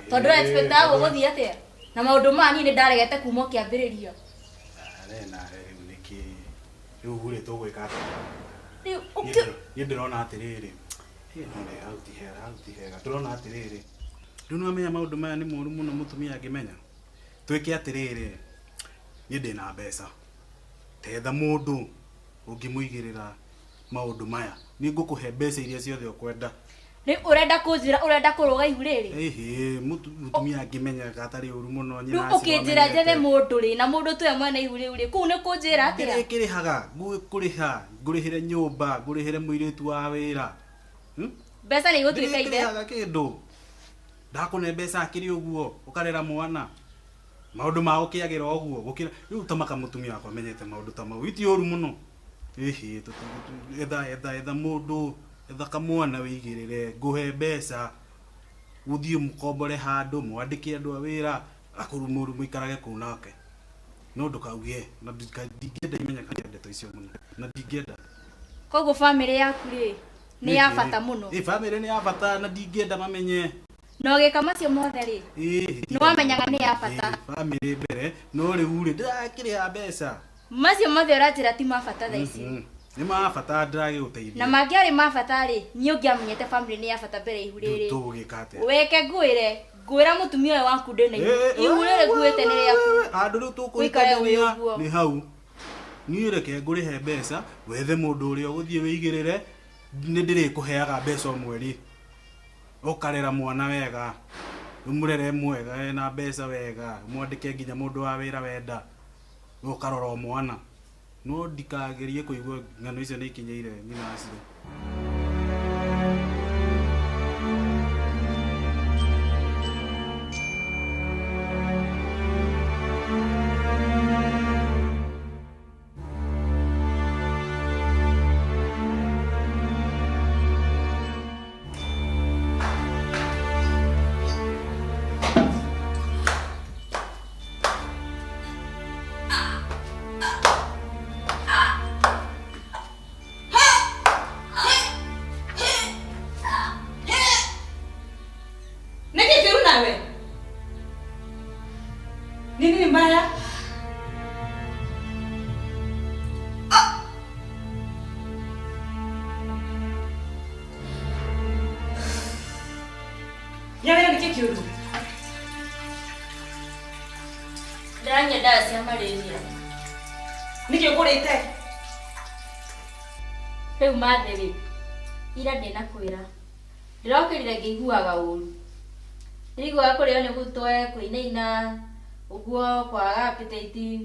tondũ expectaga gũthiĩ atĩa na maũndũ maya niĩ nĩ ndaregete kuma kĩambĩrĩria rĩu rĩ tũgwĩka atĩa niĩ ndĩrona atĩrĩrĩ hega ndĩrona atĩrĩrĩ rĩu nĩwamenya maũndũ maya nĩ moru mũno mũtumia angĩmenya twĩke atĩrĩrĩ niĩ ndĩna mbeca tetha mũndũ ũngĩmũigĩrĩra maũndũ maya niĩ ngũkũhe mbeca iria ciothe ũkwenda nĩ ũrenda kũnjĩra ũrenda kũrũga ihu rĩrĩ mũtumia angĩmenya gatarĩ ũru mũno nyina acio ũkĩnjĩra njethe mũndũ rĩ na mũndũ tuwe mwene ihu rĩu rĩ kũu nĩ kũnjĩra atĩa kĩrĩhaga ngũrĩhĩre nyũmba ngũrĩhĩre mũirĩtu wa wĩra mbeca nĩ igũtuĩka ithe kĩrĩhaga kĩndũ ndakũne mbeca akĩrĩ ũguo ũkarera mwana maũndũ ma ũkĩagĩra ũguo gũkĩra rĩu tamaka mũtumia wakwa amenyete maũndũ ta mau iti ũru mũno etha mũndũ etha kamwana wĩigĩrĩre ngũhe mbeca gũthiĩ mũkombore handũ mwandĩke andũ a wĩra akũrumũru mũikarage kũu nake no ndũkauge na ndingĩenda imenyekane ndeto icio mũno na ndingĩenda koguo family yaku rĩ nĩ ya bata mũno family nĩ ya bata na ndingĩenda mamenye no gĩka macio mothe rĩ nĩ wamenyaga nĩ ya bata family mbere no rĩu rĩ ndakĩrĩha mbeca macio mothe ũranjĩra ti ma bata thaa ici nĩ ma bata ndagĩgũteithia na mangĩarĩ ma bata rĩ niĩ ũngĩamenyete family nĩ ya bata mbere ihu rĩrĩ tũgĩka atĩa weke ngwĩra mũtumia ũyũ waku ndĩna ihu rĩrĩ nguĩte nĩ rĩaku handũ rĩu tũkũikania nĩ hau niĩ reke ngũrĩhe mbeca wethe mũndũ ũrĩa ũgũthiĩ wĩigĩrĩre nĩ ndĩrĩkũheaga mbeca mweri ũkarera mwana wega ũmũrere mwega na mbeca wega mwandĩke nginya mũndũ wa wĩra wenda ũkarora mwana no ndikagerie kũigua ng'ano icio nĩ ikinyĩire nyina acio Nini mbaya? Nyamira niki kiuru? Ndanya ndawa cia malaria. Niki ũkũrĩte? Rĩu mathĩrĩ ira ndĩnakwĩra ndĩrokĩrire ngĩiguaga ũru ndĩriguaga kũrĩo nĩ gũtwe kũinaina uguo kwaga appetite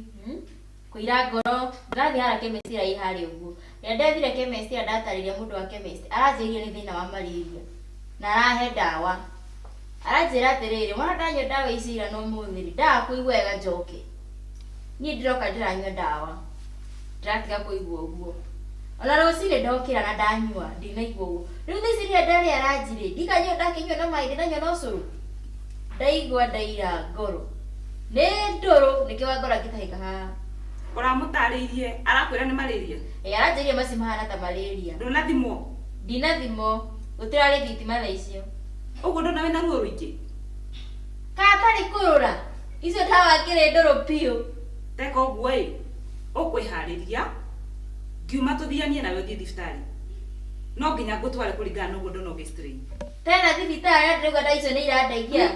kuira ngoro ndathi hara chemist rai hari uguo ya ndathire chemist ndatarĩria mũndũ wa chemist aranjĩria nĩ thĩna wa malaria na arahe ndawa aranjĩra atĩrĩrĩ mwana ndanyua ndawa ici ira no mũthiri ndakũigua wega njoke niĩ ndiroka ndĩranyua ndawa ndatiga kũigua ũguo ona rũcinĩ ndokĩra na ndanyua ndinaigua ũguo rĩu thaa ici rĩrĩa ndarĩ aranjĩrĩ ndikanyua ndakinyua na maĩ ndinanyua na ũcũrũ ndaigua ndaira ngoro nĩ ndũrũ nĩkĩo wangora ngĩtahĩka haha ũramũtarĩirie arakwĩra nĩ malaria aranjĩria maci mahana ta malaria ndũnathimwo ndinathimwo gũtirarĩ thitima thaa icio ũguo ndũna wĩna ruo rũingĩ katarĩ kũrũra Icio tawa kire ndoro pio. Teka uguo ĩ, ũkwĩharĩria ngiuma tũthianie nawe ũthiĩ thibitarĩ. No nginya ngũtware kũringana na ũguo ndona ũgĩstrain. Tena thibitarĩ ndĩrauga nda icio nĩ irandeithia.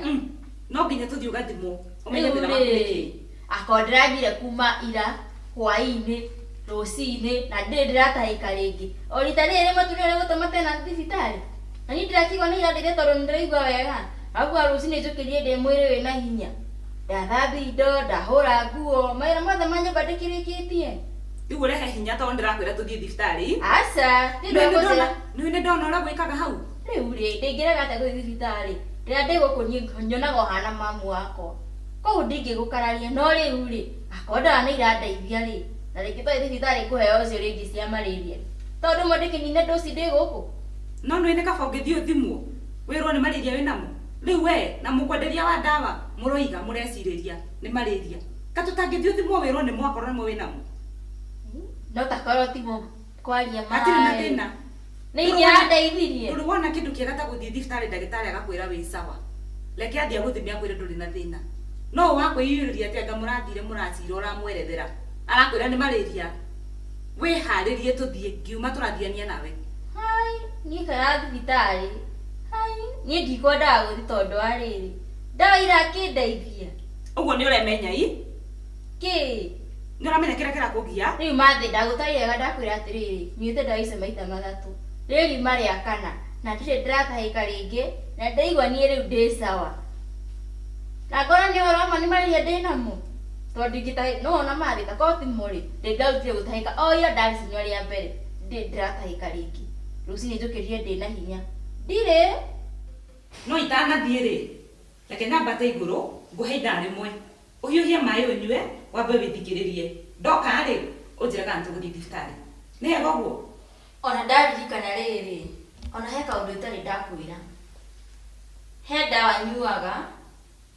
No nginya tũthiĩ ũgathimwo ũmenye thĩna waku nĩ kĩĩ. Akondĩragire kuma ira hwaĩ-inĩ rũcinĩ na ndĩrĩ ndĩratahĩka rĩngĩ. O rita rĩrĩ matunĩ ũrĩa gũtũma tena thibitarĩ. Na niĩ ndĩrakigua nĩ irandeithia tondũ nĩ ndĩraigua wega. Agua rũcinĩ njũkĩrie ndĩ mwĩrĩ wĩna hinya. Ndathambi indo, ndahũra nguo, mawĩra mothe ma nyũmba ndĩkĩrĩkĩtie. Rĩu ũrehe hinya tondũ ndĩrakwĩra tũthiĩ thibitarĩ. Aca, nĩ ndona ũrĩa gwĩkaga hau. Rĩu rĩ, ndĩngĩrega atĩa gũthiĩ thibitarĩ. Rĩrĩa ndĩ gũkũ nyonaga ũhana mamu wakwa. Koguo ndingĩgũkararia, no rĩu rĩ, akondaga nĩ irandeithia rĩ. Na rĩngĩ twathi thibitarĩ kũheo ũcio rĩngĩ cia malaria. Tondũ mwandĩkĩnine ndũci ndĩ gũkũ. No nĩ kaba ũngĩthiĩ ũthimwo, wĩrwo nĩ malaria wĩnamo. Rĩu we na mũkwenderia wa ndawa mũroiga mũrecirĩria nĩ malaria. Katũtangĩthiĩ ũthimwo wĩrwo nĩ mwakorwo nĩmo wĩnamo. No takorwo timo kwaria mai. Hatirĩ na thĩna. Nĩ ingĩrandeithirie. Ndũrĩ wona kĩndũ kĩega ta gũthiĩ thibitarĩ ndagĩtarĩ agakwĩra wĩ sawa. Reke athiĩ agũthimia akwĩre ndũrĩ na thĩna. No wakwĩyũrĩria atĩ anga mũrathire mũracira ũramwerethera. Arakwĩra nĩ malaria. Wĩharĩrie tũthiĩ ngiuma tũrathiania nawe. Hai, niĩ kana thibitarĩ. Hai, niĩ ndikwendaga gũthiĩ tondũ wa rĩrĩ. Ndawa irakĩndeithia. Ũguo nĩ ũremenya i? Kĩ? Nĩ ũramenya kĩrĩa kĩrakũgia? Rĩu mathĩ ndagũtarĩ wega ndakwĩra atĩrĩrĩ, nyuĩte ndawa icio maita matatũ. Rĩu riuma rĩa kana, na ndirĩ ndĩratahĩka rĩngĩ, na ndaigua niĩ rĩu ndĩ sawa. Na ngona nĩ ũhoro wa nĩ malaria ndĩ namo. Tondũ ndingĩtahĩka, no ona mathĩ takorwo ti mũrĩ, ndĩngarutire gũtahĩka. O ira ndacinyua rĩa mbere, ndĩ ndĩratahĩka rĩngĩ. Rũcinĩ njũkĩrire ndĩ na hinya. Ndirĩ. No itanathiĩ rĩ, reke nyambate igũrũ, ngũhe ithaa rĩmwe. Ũhiũhie maĩ ũnyue, wambe wĩthikĩrĩrie. Ndoka rĩ, ũnjĩre kana tũgũthiĩ thibitarĩ. Nĩ hega ũguo? Ona ndaririkana rĩrĩ, ona he kaũndũ itarĩ ndakwĩra. He ndawa nyuaga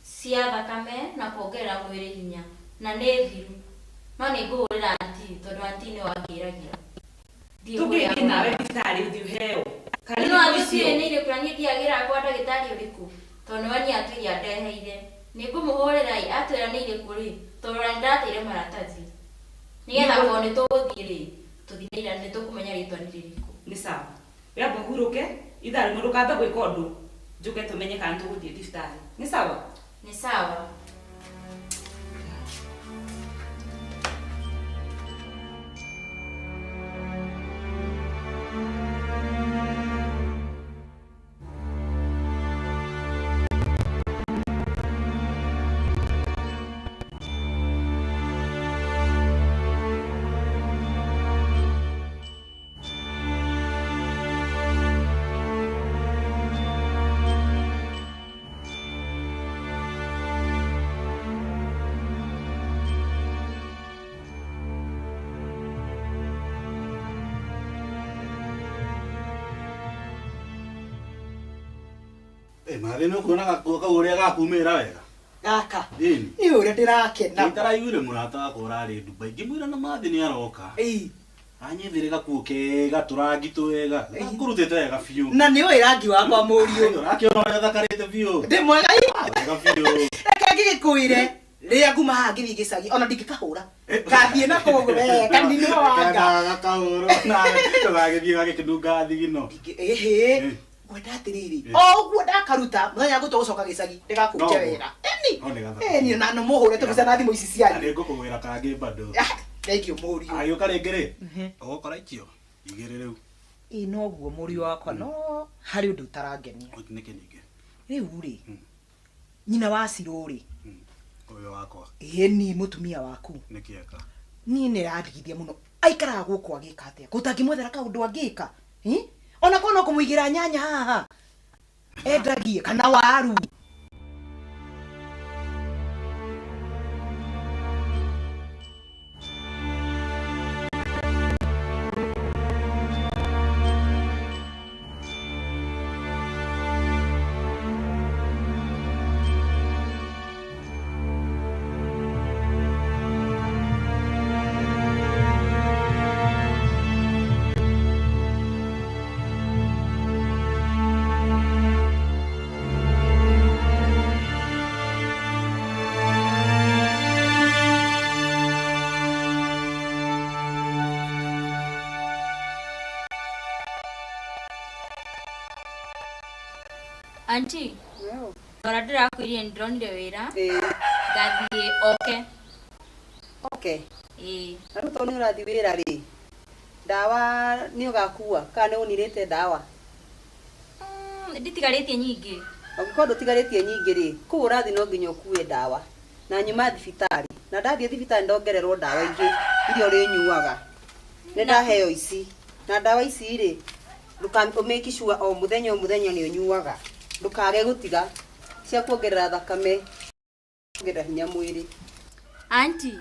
cia thakame na kuongerera mwĩrĩ hinya, na nĩ thiru. No nĩ ngũhũrĩra anti tondũ anti nĩ wangĩragira. Tũngĩthiĩ nawe thibitarĩ ũthiĩ ũheo. No athiĩ nĩ irĩkũ na niĩ ndiagĩra kwa ndagĩtarĩ ũrĩkũ. Tondũ nĩ wani atwĩria ndeheire. Nĩ ngũmũhũrĩra atwĩra nĩ irĩkũ rĩ, tondũ nĩ ndateire maratathi. Nĩgetha korwo nĩ tũgũthiĩ rĩ, tũthiĩra nĩ tũkũmenya rĩtwa nĩ rĩrĩkũ. Nĩ sawa. Wamba hurũke, ithaa rĩmwe ndũkambe gwĩka ũndũ. Njũke tũmenye kana tũgũthiĩ thibitarĩ. Nĩ sawa? Nĩ sawa. Mathĩ nĩ ũkuona gakuo kau ũrĩa gakumĩra wega. Gaka. Nĩ ũrĩa ndĩrakena. Nĩtaraiguire mũrata wakwa ũrarĩ Dubai. Ngĩmwĩra na Mathĩ nĩ aroka. Anyethire gakuo kega tũrangi twega. Ngũrutĩte wega biũ. Na nĩ ũĩ rangi wakwa mũriũ. Ũrakĩona ũrĩa thakarĩte biũ. Ndĩ mwega wega biũ. Reke ngĩgĩkwĩre. Rĩrĩa nguma haha ngĩthiĩ gĩcagi ona ndingĩkahũra. Ngathiĩ na kũgũ wega ndinĩ wanga. Gakahũrwo na tũgagĩthiĩ gagĩkĩnunga thigino. Ĩhĩ. Gwenda atĩrĩrĩ. O ũguo ndakaruta mũthenya gũtua gũcoka gĩcagi ndĩgakũnje wega. Eni na no mũhũre tũbica na thimũ ici cianyu. Nĩ ngũkũgwĩra kangĩ bado. Thengiũ mũriũ. Agĩũka rĩngĩ rĩ. Ũgũkora ikio. Igĩrĩ rĩu. Ĩ noguo mũriũ wakwa no harĩ ũndũ ũtarangenia. Nĩkĩ ningĩ. Rĩu rĩ. Nyina wa Cirũ rĩ. Ũyũ wakwa. Ĩni mũtumia waku. Nĩkĩ eka. Niĩ nĩ randigithia mũno. Aikaraga gũkũ agĩka atĩa? Gũtangĩmwethera kaũndũ angĩka. Ona kono kumuigira nyanya haha endagie kana waru. Auntie. Ora ndirakwĩrire ndĩronire wĩra. Ngathiĩ Okay. Na rĩu tondũ nĩ ũrathiĩ wĩra rĩ, ndawa nĩ ũgakua kana nĩ ũnirĩte ndawa? Nditigarĩtie nyingĩ. Angĩkorwo ndũtigarĩtie nyingĩ rĩ, kũu ũrathiĩ no nginya ũkue ndawa na nyuma thibitarĩ, na ndathiĩ thibitarĩ ndongererwo ndawa ingĩ iria ũrĩnyuaga. Nĩ ndaheo ici na ndawa ici rĩ, make sure o mũthenya nĩ ũnyuaga, ndũkage gũtiga cia kuongerera thakame, kuongerera hinya mwĩrĩ. Auntie.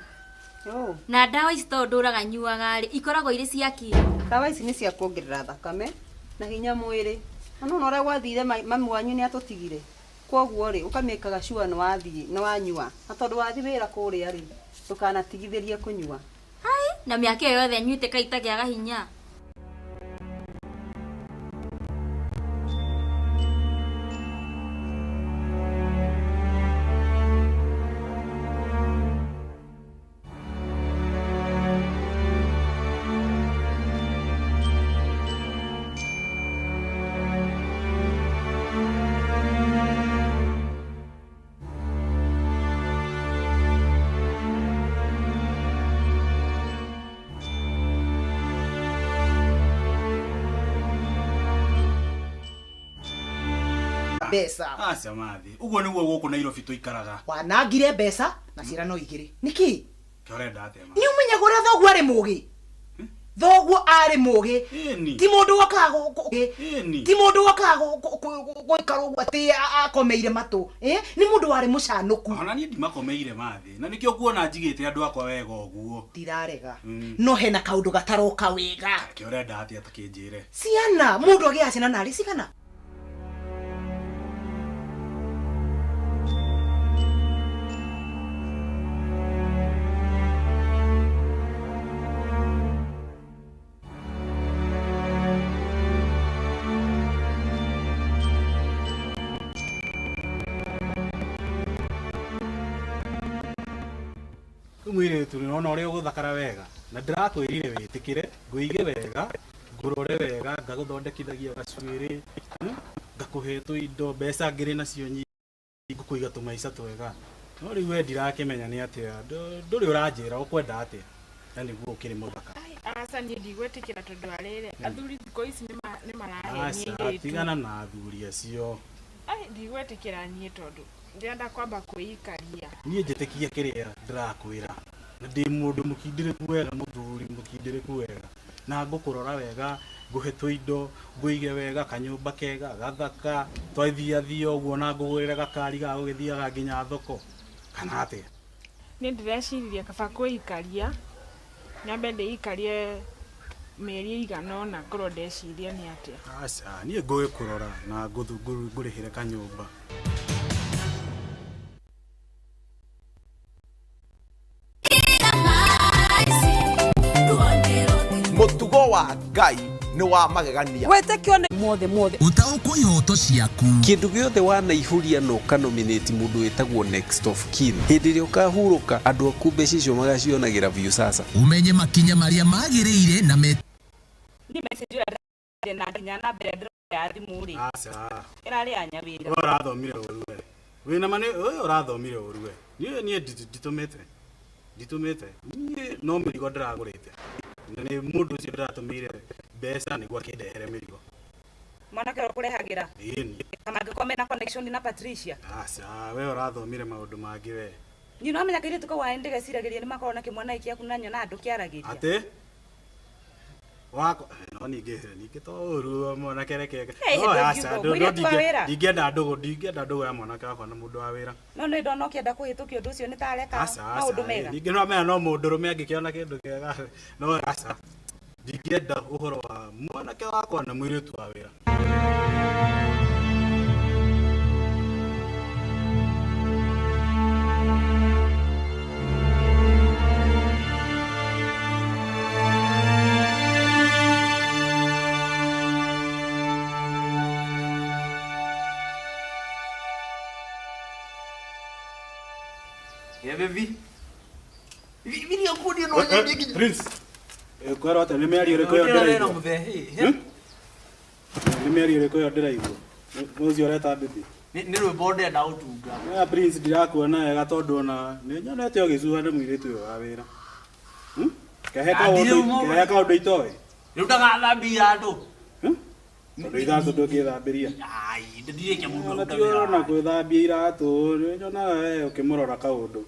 Na ndawa ici to ndũraga nyuaga rĩ, ikoragwo irĩ cia kĩ? Ndawa ici nĩ cia kuongerera thakame na hinya mwĩrĩ. Na no ũrĩa gwathire mami wanyu nĩ atũtigire. Kwoguo rĩ, ũkamĩkaga sure nĩ wathiĩ, nĩ wanyua. Na tondũ wathiĩ wĩra kũrĩa rĩ, ndũkanatigithĩrie kũnyua. Hai, na mĩaka ĩyo yothe nyuĩte kaita kĩaga hinya. Besa. Aca mathi. Uguo niguo guku Nairobi tuikaraga. Wanangire besa na cirano igiri. Niki? Kiorenda atema. Ni umenya gore thoguo ari mugi. Thoguo ari mugi. Ti mundu wakaga ti mundu wakaga goikara uguo ati akomeire matu. Ni mundu wari mucanuku. Ona ni ndimakomeire mathi. Na nikio kuona njigite andu akwa wega uguo. Ndirarega. No hena kaundu gataroka wega. Kiorenda ati atakinjire. Ciana mundu agia ciana nari cigana. Mwire tu nona uri uguthakara wega na ndirakwirire witikire nguige wega ngurore wega ngaguthondekithagia gacuiri ngakuhe tu indo mbeca ngiri nacio nyingi ngukuiga tumaica twega no riu we ndirakimenya ni atia nduri uranjira ukwenda atia na niguo ukiri muthaka asa ni ndigwetikira tondu arire athuri thiko ici ni marahenia tigana na athuri acio ndigwetikira nie tondu ndienda kwamba kuikaria nie njitikia kiria ndirakwira na ndi mundu mukindireku wega muthuri mukindireku wega na ngukurora wega nguhe tu indo nguige wega kanyumba kega gathaka twithia uguo na ngugurira gakari ga gugithiaga nginya thoko kana atia ni ndireciria kaba kuikaria nyambe ndiikarie meri igana na ngoro ndeciria ni atia aca nie ngugikurora na ngurihire kanyumba mutugo wa Ngai ni wa magegania wetekio ni mothe utaukwo ihoto ciaku kindu giothe wanaihuria no kanominate mundu wetagwo next of kin hindi ria ukahuruka andu aku mbeca icio magacionagira view sasa umenye makinya maria magiriire na ni message ya na nginya na mbere ndiro ya thimu ri aca irari anyabira urathomire uruwe wina mane uyu urathomire uruwe nie nditumite nie no mirigo ndiragurite na ni mundu ucio ndiratumire mbeca niguo akindehere mirigo mwanake ukurehagira ini kama ngikome na connection na Patricia aca we urathomire maundu mangi we ni no menya kiri tuko waende gaciragiria ni makoro na kimwana iki akunanyo na andu kiaragiria ate wako no ningi toru mwana kerekeke no aca ndingenda ndugu ya mwana kakwa na mundu wa wira no ni ndo no kienda kuhitukio ndu ucio ni tareka maundu mega ningi no mena no mundu rume angikiona kindu kega no aca ndingenda uhoro wa mwana ke wakwa na mwiritu wa wira baby. Vini okudi no nyingi. Prince. Kwaro ata nimeari reko ya ndira. Nimeari reko ya ndira igo. Muzi oreta bibi. Ni rwimbo ndenda utunga. Ya Prince ndirakuona wega tondu ona ni nyonete ugicuha ni muiritu uyu wa wira. Keheka undu itoe. Riu ndagathambia andu. Tondu iratu ndungithambiria. Ai, ndithire ke mundu Ona tioro na gwithambia iratu, ni nyona we ukimurora kaundu.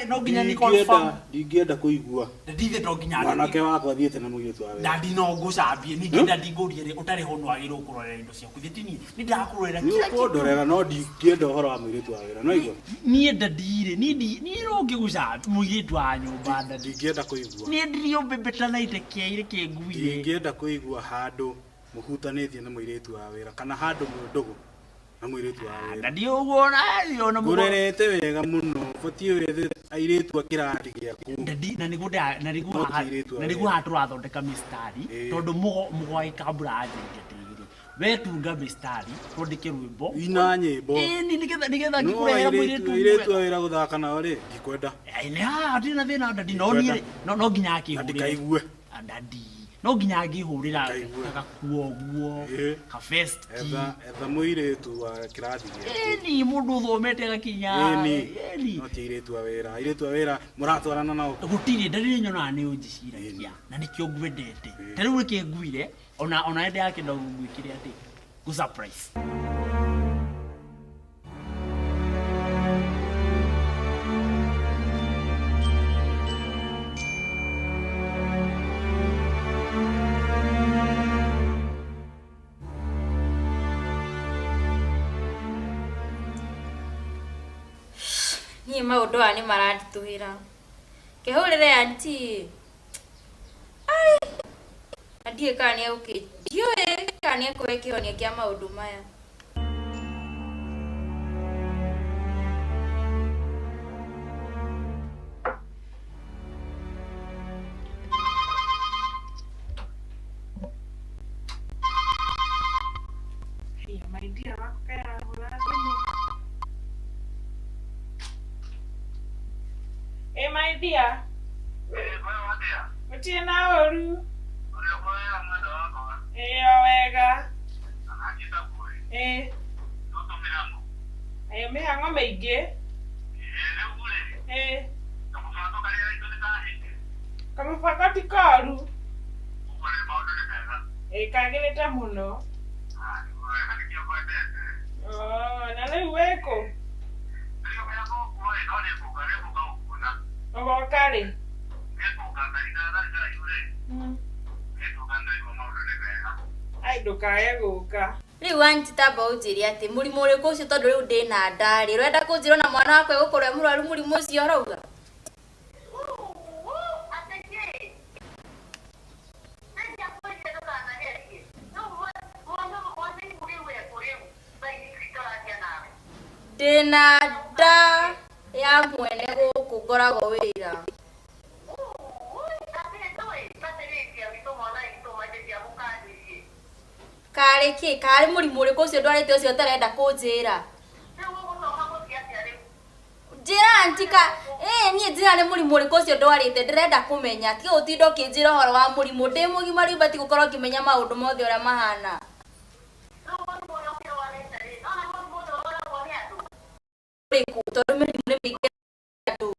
No nginya ni confirm. Ndingĩenda kũigua. Ndithire to nginya. Mwanake wakwa thiĩte na mũirĩtu wa wĩra. Ndandi no ngucambie ningĩ ndingũrie ri ũtarĩ ho no agĩrwo kũrorera indo ciaku thĩtini ni ndakurorera kila kitu. Ndorera no ndingĩenda ũhoro wa mũirĩtu wa wĩra no igua. Niĩ ndandire ni no ngĩgucambia mũirĩtu wa nyũmba ndingĩenda kũigua. Niĩ ndirio mbembetanaite kĩaire kĩnguire. Ndingĩenda kũigua handũ mũhutanĩtie na mũirĩtu wa wĩra kana handũ mũndũgũ na mũirĩtu wa wĩra. Ndio uguona ona ngurerete wega mũno batiĩ wethe airĩtu a kĩrathi gĩaku. Na nĩguo hatũrathondeka mĩstari tondũ mũgwai kambura anjĩngetĩire wetunga mĩstari twandĩke rwĩmbo ina nyĩmbo nĩgetha ngĩkũrehera mũirĩtu wa wĩra gũthaka nao rĩ ndikwenda. Nĩ haha ndĩ na thĩna ndandi no niĩ no nginya akĩhũrĩre ndikaigue ndandi no nginya angĩhũrĩra gakuo guo ka first etha mũirĩtu wa kĩrathi gĩaku. Ni mũndũ ũthomete gakinya no ti airĩtu wa wĩra. Airĩtu wa wĩra mũratwarana nao gũtirĩ ndarĩ nyonaga nĩ ũnjiciragia na nĩkĩo ngwendete ta rĩu nĩkĩ nguire ona hĩndĩ yake no gwĩkire atĩ gu surprise. Niĩ maũndũ aya nĩ maranditũhĩra. Kĩhũrĩre anti. Ai. Na ndiũĩ kana nĩegũkĩ. Ndiũĩ kana nĩekũhe kĩhonia kĩa maũndũ maya. My dear, wakaya huratimu. Hey, my dear. Mutie na oru. Wega. Ayo mihango meingĩ. Kamũbango ti koru. Kagĩrĩte mũno. Na rĩu wĩkũ? Ũgoka rĩ? Ai ndũkae gũka. Rĩu anti tamba ũnjĩre atĩ mũrimũ ũrĩkũ ũcio tondũ rĩu ndĩna nda rĩ ũrenda kũnjĩra na mwana wakwa egũkorwo mũrwaru mũrimũ ũcio ũrauga? Ndĩna nda ya mwene gũkũ ngoragwo wĩra. Karĩ kĩ? Karĩ mũrimũ ũrĩkũ ũcio ndwarĩte ũcio ũtarenda kũnjĩra? Njĩra anti niĩ njĩra nĩ mũrimũ ũrĩkũ ũcio ndwarĩte ndĩrenda kũmenya. Tiga ũtinda ũkĩnjĩra ũhoro wa mũrimũ. Ndĩ mũgima rĩu bati gũkorwo ngĩmenya maũndũ mothe ũrĩa mahana. Tondũ mĩrimũ nĩ mĩingĩ andũ.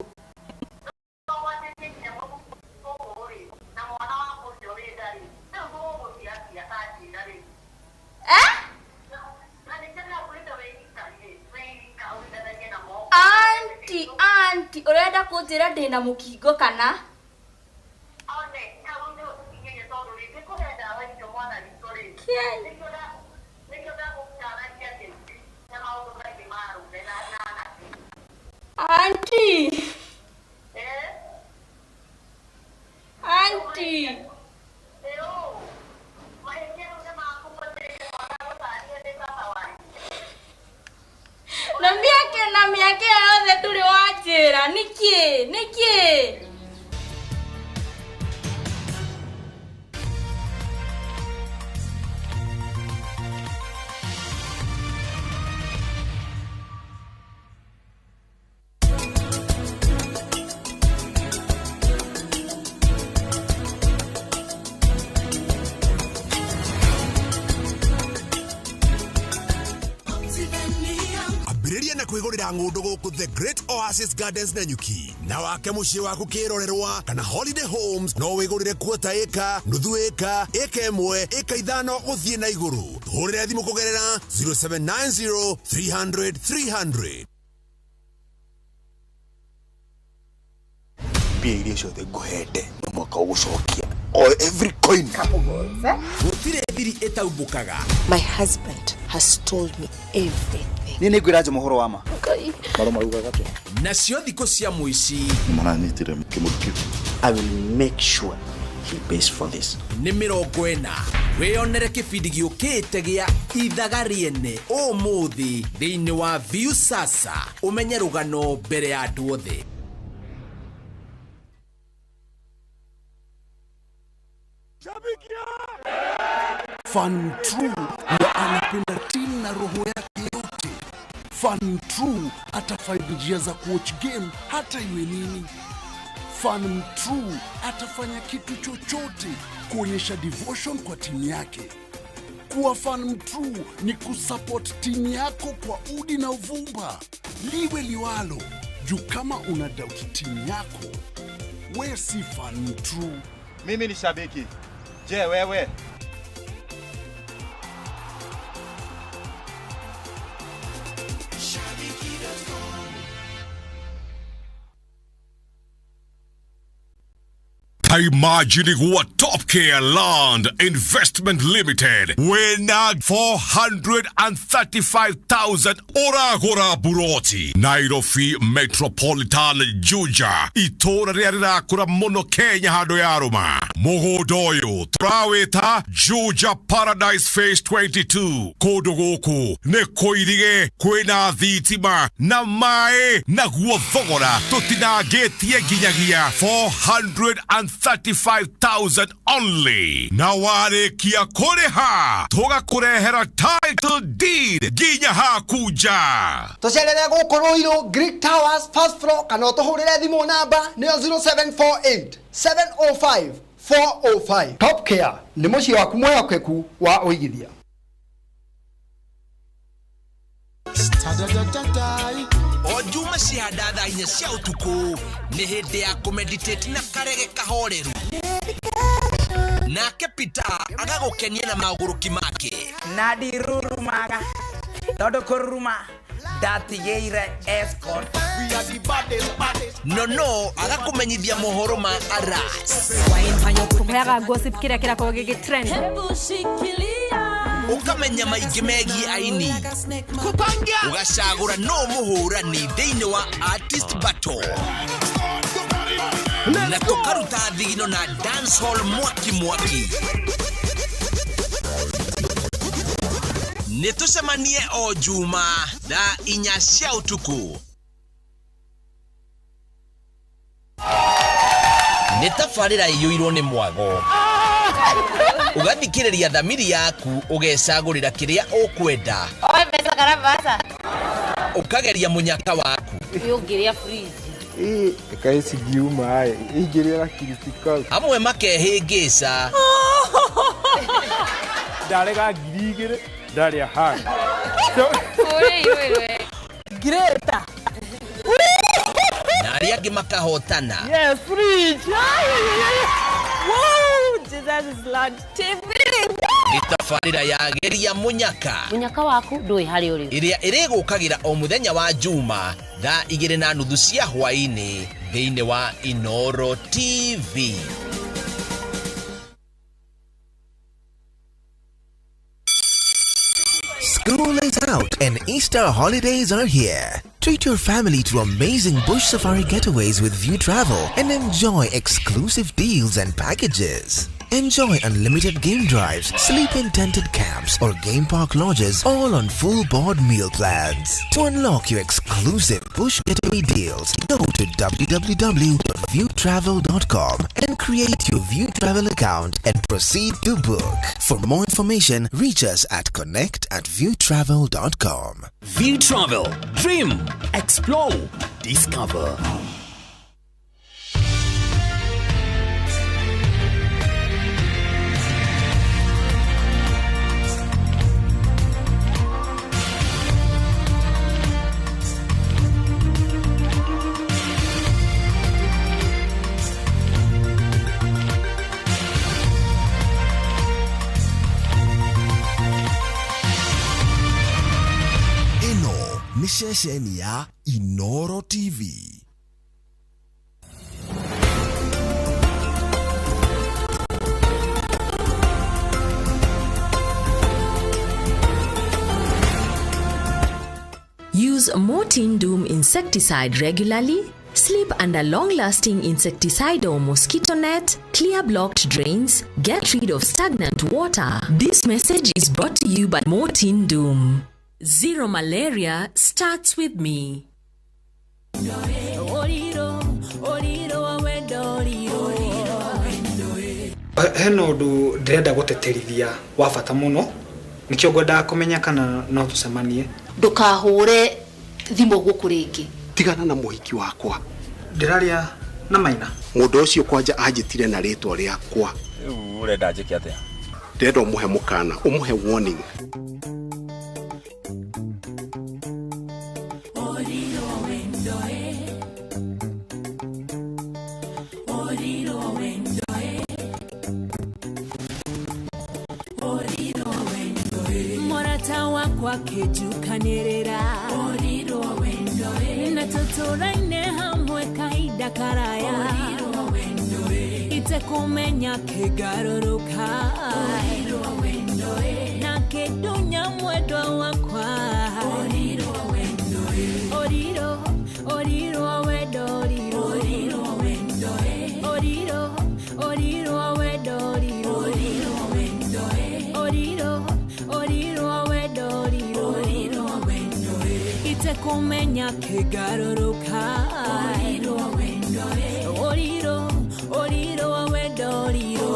Anti, ũrenda kũnjĩra ndĩna mũkingo kana? Auntie. Na miaka yothe tũrĩ wanjĩra nĩkĩ? kwigurira ngundu guku The Great Oasis Gardens Nanyuki na wake muciĩ waku kĩrorerwa kana Holiday Homes no wigurire kuota ĩka nuthu ĩka ĩka ĩmwe ĩka ithano gũthiĩ na igũrũ hũrĩra thimũ kũgerera 0790 300 300 mbia iria ciothe ngũhete no mwaka ũgũcokia every coin gũtirĩ thiri ĩtaumbukaga. My husband has told me everything. Nini ngwĩra mohoro wa ma Maro marugaga tu nacio thikũ cia mũici maranyitire kĩmũrũkĩ. I will make sure he pays for this. nĩ 40 wĩonere kĩbindi gĩũkĩte gĩa ithaga rĩene ũmũthĩ thĩinĩ wa View Sasa ũmenye rũgano mbere ya andũ othe. Fan True huwa anapenda timu na roho yake yote. Fan True atafaidi njia za kuwatch game hata iwe nini. Fan True atafanya kitu chochote kuonyesha devotion kwa timu yake. Kuwa Fan True ni kusupport timu yako kwa udi na uvumba, liwe liwalo. Juu kama una doubt timu yako, we si Fan True. Mimi ni shabiki. Je, wewe? Imagine what Top Care Land Investment Limited wena 435,000 oragora buroti Nairobi Metropolitan Juja itora rĩarĩra kũra mũno Kenya handũ ya Roma mũgũnda ũyũ tũrawĩta Juja Paradise Phase 22 kũndũ gũkũ nĩ kũirige kwĩna thitima na maĩ naguo thogora tũtinangĩtie nginyagia 435,000 only. Na warĩkia kũrĩha tũgakũrehera title deed nginya hakuja. Tũcerere gũkũ Ruiru Greek Towers first floor kana ũtũhũrĩre thimũ namba nĩyo 0748 705 405. Top Care nĩ mũciĩ waku mwĩhokeku wa ũigithia. O juma cianda thaa 4 cia ũtukũ nĩ hĩndĩ ya kũmeditate na karege kahoreru. Nake Peter agagũkenia na magũrũki make. Na ndirurumaga tondũ kũruruma ndatigĩire escort. No agakũmenyithia mohoro ma Aras. Kuheaga gossip kĩrĩa kĩrakorwo gĩgĩtrend. Ukamenya maingĩ megiĩ aini. Ugacagũra no mũhũrani thĩinĩ wa artist battle. Na tũkaruta thigino na dancehall mwaki. Nĩtũcemanie o juma thaa 4 cia ũtukũ. Nĩ tabarĩra ĩiyũirwo nĩ mwago. Ugathikĩrĩria thamiri yaku ũgecagũrĩra kĩrĩa ũkwenda. Oe pesa karabasa. Ukageria mũnyaka waku. Ũngĩrĩa fridge. Kaisi giuma ingĩrĩra kiristikal. Amwe makehĩngĩca. Ndarega 2,000 ndarĩa hang. Oi. Greta. Na arĩa angĩ makahotana. Yes, fridge. Wow, Jesus is Lord TV. Nĩ tabarĩra ya geria mũnyaka. Mũnyaka waku ndũĩ harĩ ũrĩ. Ĩrĩa ĩrĩgũkagĩra o mũthenya wa juma thaa 2:30 cia hwaĩ-inĩ thĩinĩ wa Inooro TV. School is out and Easter holidays are here. Treat your family to amazing bush safari getaways with View Travel and enjoy exclusive deals and packages. Enjoy unlimited game drives, sleep in tented camps or game park lodges, all on full board meal plans. To unlock your exclusive bush getaway deals, go to www.viewtravel.com and create your View Travel account and proceed to book. For more information, reach us at connect@viewtravel.com. View Travel. Dream. Explore. Discover. nĩ ceceni ya Inooro TV. Use Mortin Doom insecticide regularly. Sleep under long-lasting insecticide or mosquito net. Clear blocked drains. Get rid of stagnant water. This message is brought to you by Mortin Doom. Zero malaria starts with me. Heno ndu ndirenda guteterithia wa bata muno nikio ngwenda kumenya kana no tucemanie ndukahure thimu guku ringi tigana na muhiki wakwa ndiraria na Maina mundu ucio kwanja anjitire na ritwa riakwa urenda njiki atia ndendo muhe mukana umuhe warning Wakejukanirira oriro wendoe na tuturaine hamwe kaida karaya oriro wendoe itekumenya kigaruruka oriro wendoe na kedunya mwedwa wakwa oriro wendoe oriro wedo oriro wendoe oriro wedo oriro wendoe oriro wedo kumenya kigaruruka oriro wendoe oriro wedo oriro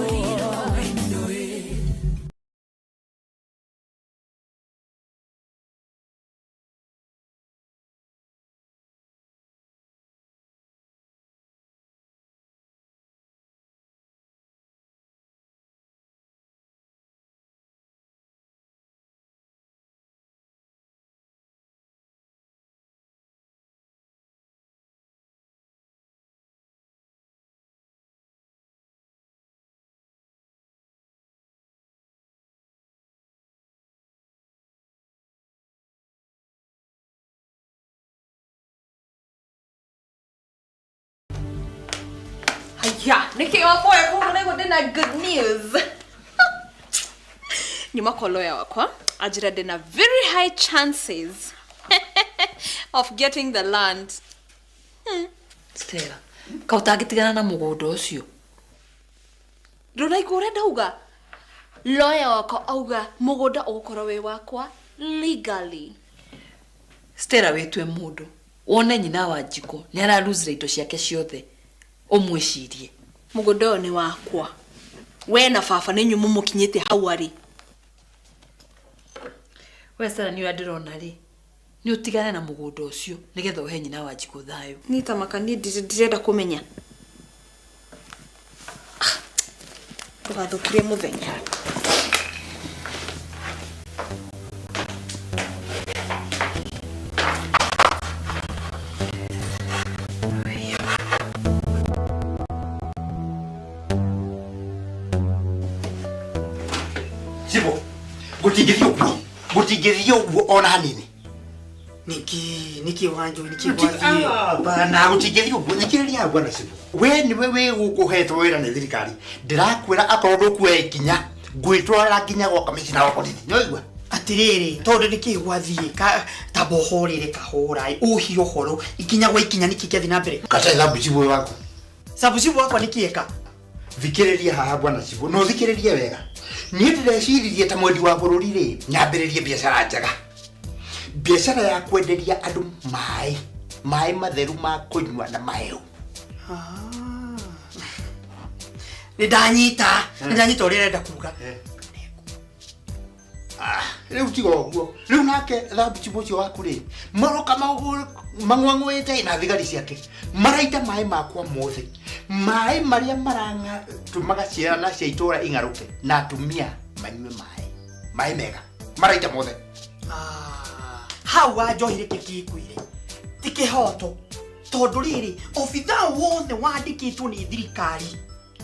wendoe Yeah, Nikki wako yako leo dina good news. Nyuma kwa lawyer wako ajira dina very high chances of getting the land. Stella, kautagitigana na mugondo ucio. Ndona igurenda uga lawyer wako auga mugondo ukora we wakwa legally. Stella wetwe mundu. Wone nyina wa Njiko ni araruzira indo ciake ciothe. Omweshirie mugondo ni wakwa we na baba ni nyumu mukinyete hau ari we Stella ni wadirona ri ni utigane na mugondo ucio nigetha uhe nyina wa Njiko thayo ni tamakani ndirenda kumenya tugathukire muthenya Gutigithio guo ona hanini niki wanjo niki wathi bana gutigithio guo nikiria bwana sibu we ni wewe gukuhetwo wira ni thirikari ndirakwira akorwo kuwe kinya gwitwara kinya gwa kamishina wa polisi nyoigwa atiriri tondu niki wathie ka tabohorire kahora uhio horo ikinya gwa ikinya niki kiathi na mbere kata thabu sibu wako sabu sibu wako nikieka thikiriria haha bwana sibu no thikiriria wega ni ndireciria ta mwendi wa bururi ri nyambiririe biashara njega biashara ya kwenderia andu mai matheru ma kunywa na mayo ndanyita uri renda kuga riu tigo guo riu nake thabu chibocio waku ri maroka mangwangwete na thigari ciake maraita mai makwa mothe mai maria maranga tumaga ciana cia itura ingaruke na tumia manywe mai mega maraita mothe hau wanjohire kikikwire tikihoto tondu riri obitha wothe wandikitwo ni thirikari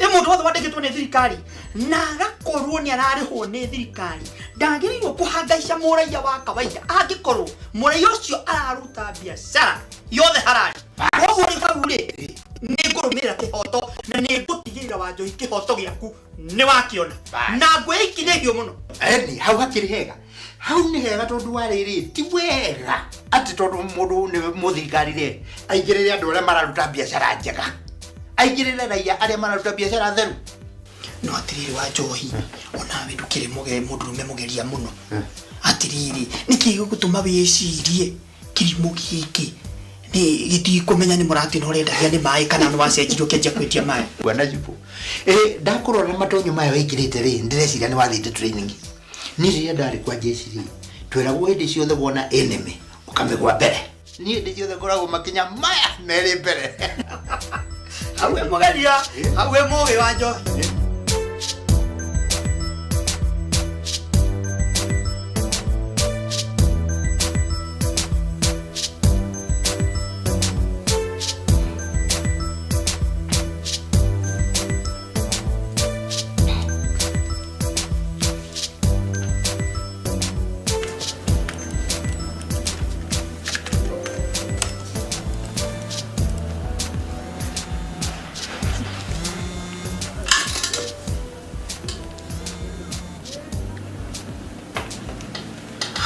mundu wothe wandikitwo ni thirikari na agakorwo ni ararihwo ni thirikari ndagĩrĩirwo kũhangaica mũraiya wa kawaida angĩkorwo mũraiya ũcio araruta biacara yothe harari koguo rĩ hau rĩ nĩ ngũrũmĩrĩra kĩhoto na nĩ ngũtigĩrĩra Wanjohi kĩhoto gĩaku nĩ wakiona na ngwĩya ikinĩgio mũno eni hau hakĩrĩ hega hau nĩ hega tondũ wa rĩrĩ ti wega atĩ tondũ mũndũ nĩ mũthirikari rĩ aingĩrĩre andũ arĩa mararuta biacara njega aingĩrĩre raia arĩa mararuta biacara theru no atiriri Wanjohi onawe ndukĩrĩ mũndũrũme mũgeria mũno atiriri nĩkĩ gĩgũtũma wĩcirie kĩrimũ gĩkĩ nĩ gĩtikũmenya nĩ mũrati no rendagia nĩ maĩ kana nĩ wacenjirio kĩanjia kwendia maĩ bwana Jibo ndakorora matonyo maya wĩkĩrĩte rĩ ndĩreciria nĩ wathĩte training niĩ rĩrĩa ndarĩ kwa jeshi rĩ twĩragwo hĩndĩ ciothe wona enemy ũkamĩgwa mbere niĩ hĩndĩ ciothe ngoragwo makinya maya merĩ mbere hau mũgeria hau mũgĩ Wanjohi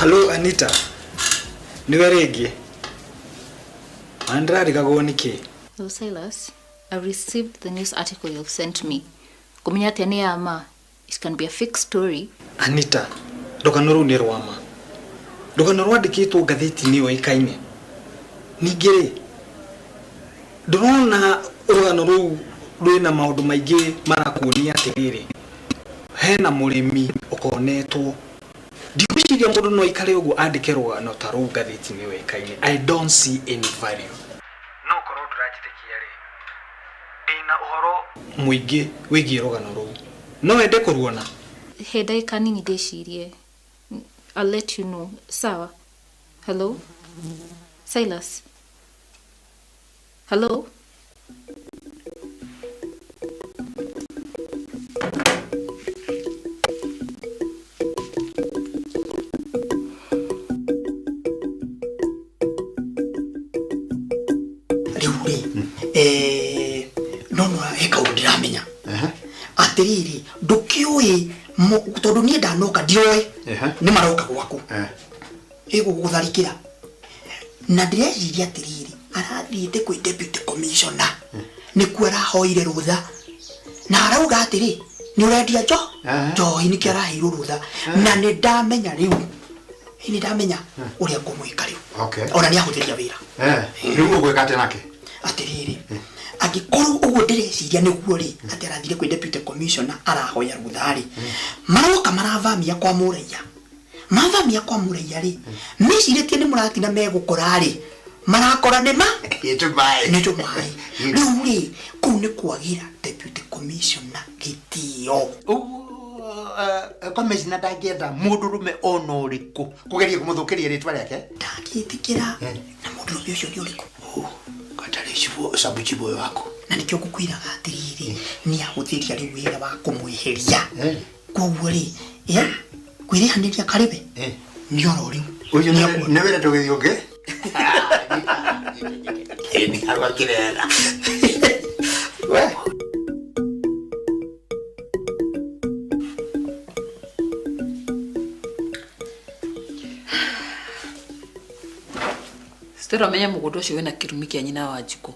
Hello Anita. Niwe rĩngĩ. Andrarigagwo nĩkĩ? So Silas, I've received the news article you've sent me. Kumenya atĩ nĩ ama. It can be a fake story. Anita, rũgano rũu nĩ rwama. Rũgano rwandĩkĩtwo ngathĩti-inĩ yoĩkaine. Ningĩ rĩ, ndĩrona rũgano rũu rwĩna maũndũ maingĩ marakuonia atĩrĩrĩ. Hena mũrĩmi ũkonetwo ndikuciria mũndũ no ikare ũguo andĩke rũgano ta rũu ngathĩti-inĩ yoĩkaine. I don't see any value. No korwo ndũranjĩtĩkia rĩ, ndĩna ũhoro mũingĩ wĩgiĩ rũgano rũu. No wende kũruona? He ndagĩka nini ndĩcirie. I'll let you know. Sawa. Hello? Silas? Hello? No eka ndiramenya atiriri ndukiui tondu nie ndanoka ndioe ni maroka gwaku igugutharikira na ndireciria atiriri arathiite kwi deputy commissioner ni kwera hoire rutha na arauga atiri ni urendia Njohi ni kĩara heirwo rutha na ni ndamenya riu ni ndamenya uria ngumwika riu ona ni ahuthiria wira riu ugwika atia nake atiriri agikorwo uguo ndireciria niguo ri ati arathire kwi deputy commissioner arahoya rutha ri maroka maravamia kwa muraiya mavamia kwa muraiya ri meciritie ni muratina megukora ri marakora nima nitumai riu ri kuu ni kwagira deputy commissioner gitio commissioner ndangĩenda mũndũrũme ona ũrĩkũ kũgeria kũmũthũkĩria rĩtwa rĩake ndangĩtĩkĩra na mũndũrũme ũcio nĩ ũrĩkũ katare cibo sabu cibo wako na nikyo kukwiraga atiriri ni ahuthiria ri wira wa kumweheria koguo ri kwirihanĩria karibe ni oro ri uyu ni wira tũgĩthiĩ ũngĩ ni arwakirera we Stera menya mũgũnda ũcio wĩna kĩrumi kĩa nyina wa Wanjikũ.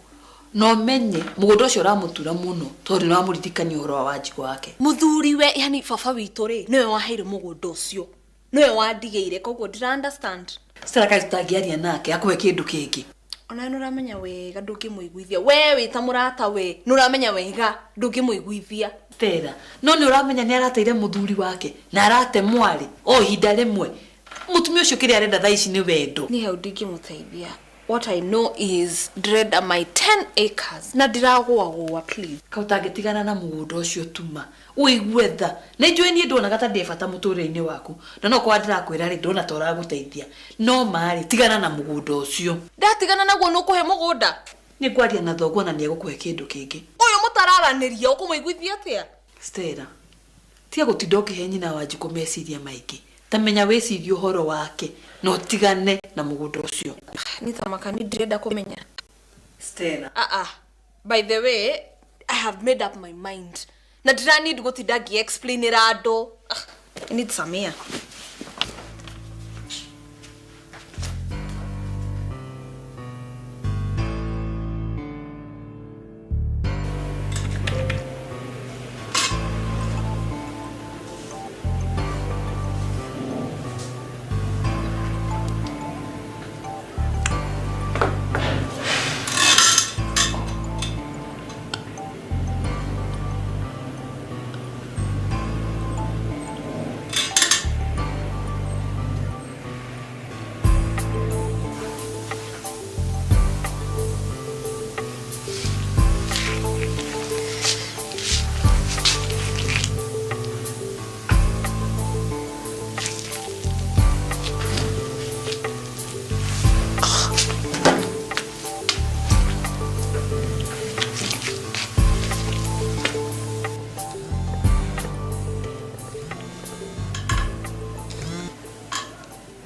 No menye mũgũnda ũcio ũramutura mũno tondũ nĩ wamũririkania ũhoro wa Wanjikũ wake. Muthuriwe yani baba witũ rĩ niwe waheire mũgũnda ũcio. Niwe wandigĩire koguo ndira understand. Stera kaĩ tũtangĩaria nake akũhe kĩndũ kĩngĩ. Ona nĩ ũramenya wega ndũngĩmũiguithia. We wĩ ta mũrata we nĩ ũramenya wega ndũngĩmũiguithia. Stera no nĩ ũramenya nĩ arateire mũthuri wake na arate mwari o ihinda rĩmwe. Mutumia ũcio kĩrĩa arenda thaa ici nĩ wendo. Niĩ hau ndingĩmũteithia. What I know is dread my 10 acres. Na ndiragũagũa please. Kautangĩtigana na mũgũnda ũcio tuma. Ũigue tha. Nĩ njũĩ niĩ ndonaga ta ndĩ bata mũtũrĩre-inĩ waku. Na no kwa ndĩrakwĩra rĩ ndona ta ũragũteithia. No marĩ tigana na mũgũnda ũcio. Ndatigana naguo nĩ ũkũhe mũgũnda. Nĩ ngwaria na thoguo na nĩ egũkũhe kĩndũ kĩngĩ. Ũyũ mũta mararaniria ukumuiguithia atia? Stella, tia gutinda ukihe nyina Wanjikũ meciria maingĩ. Tamenya wecirie uhoro wake no tigane na mugunda ucio. Ni tamakani ndirenda kumenya. Stella. By the way, I have made up my mind. Na ndira need gutinda explainira andu. I need Samia.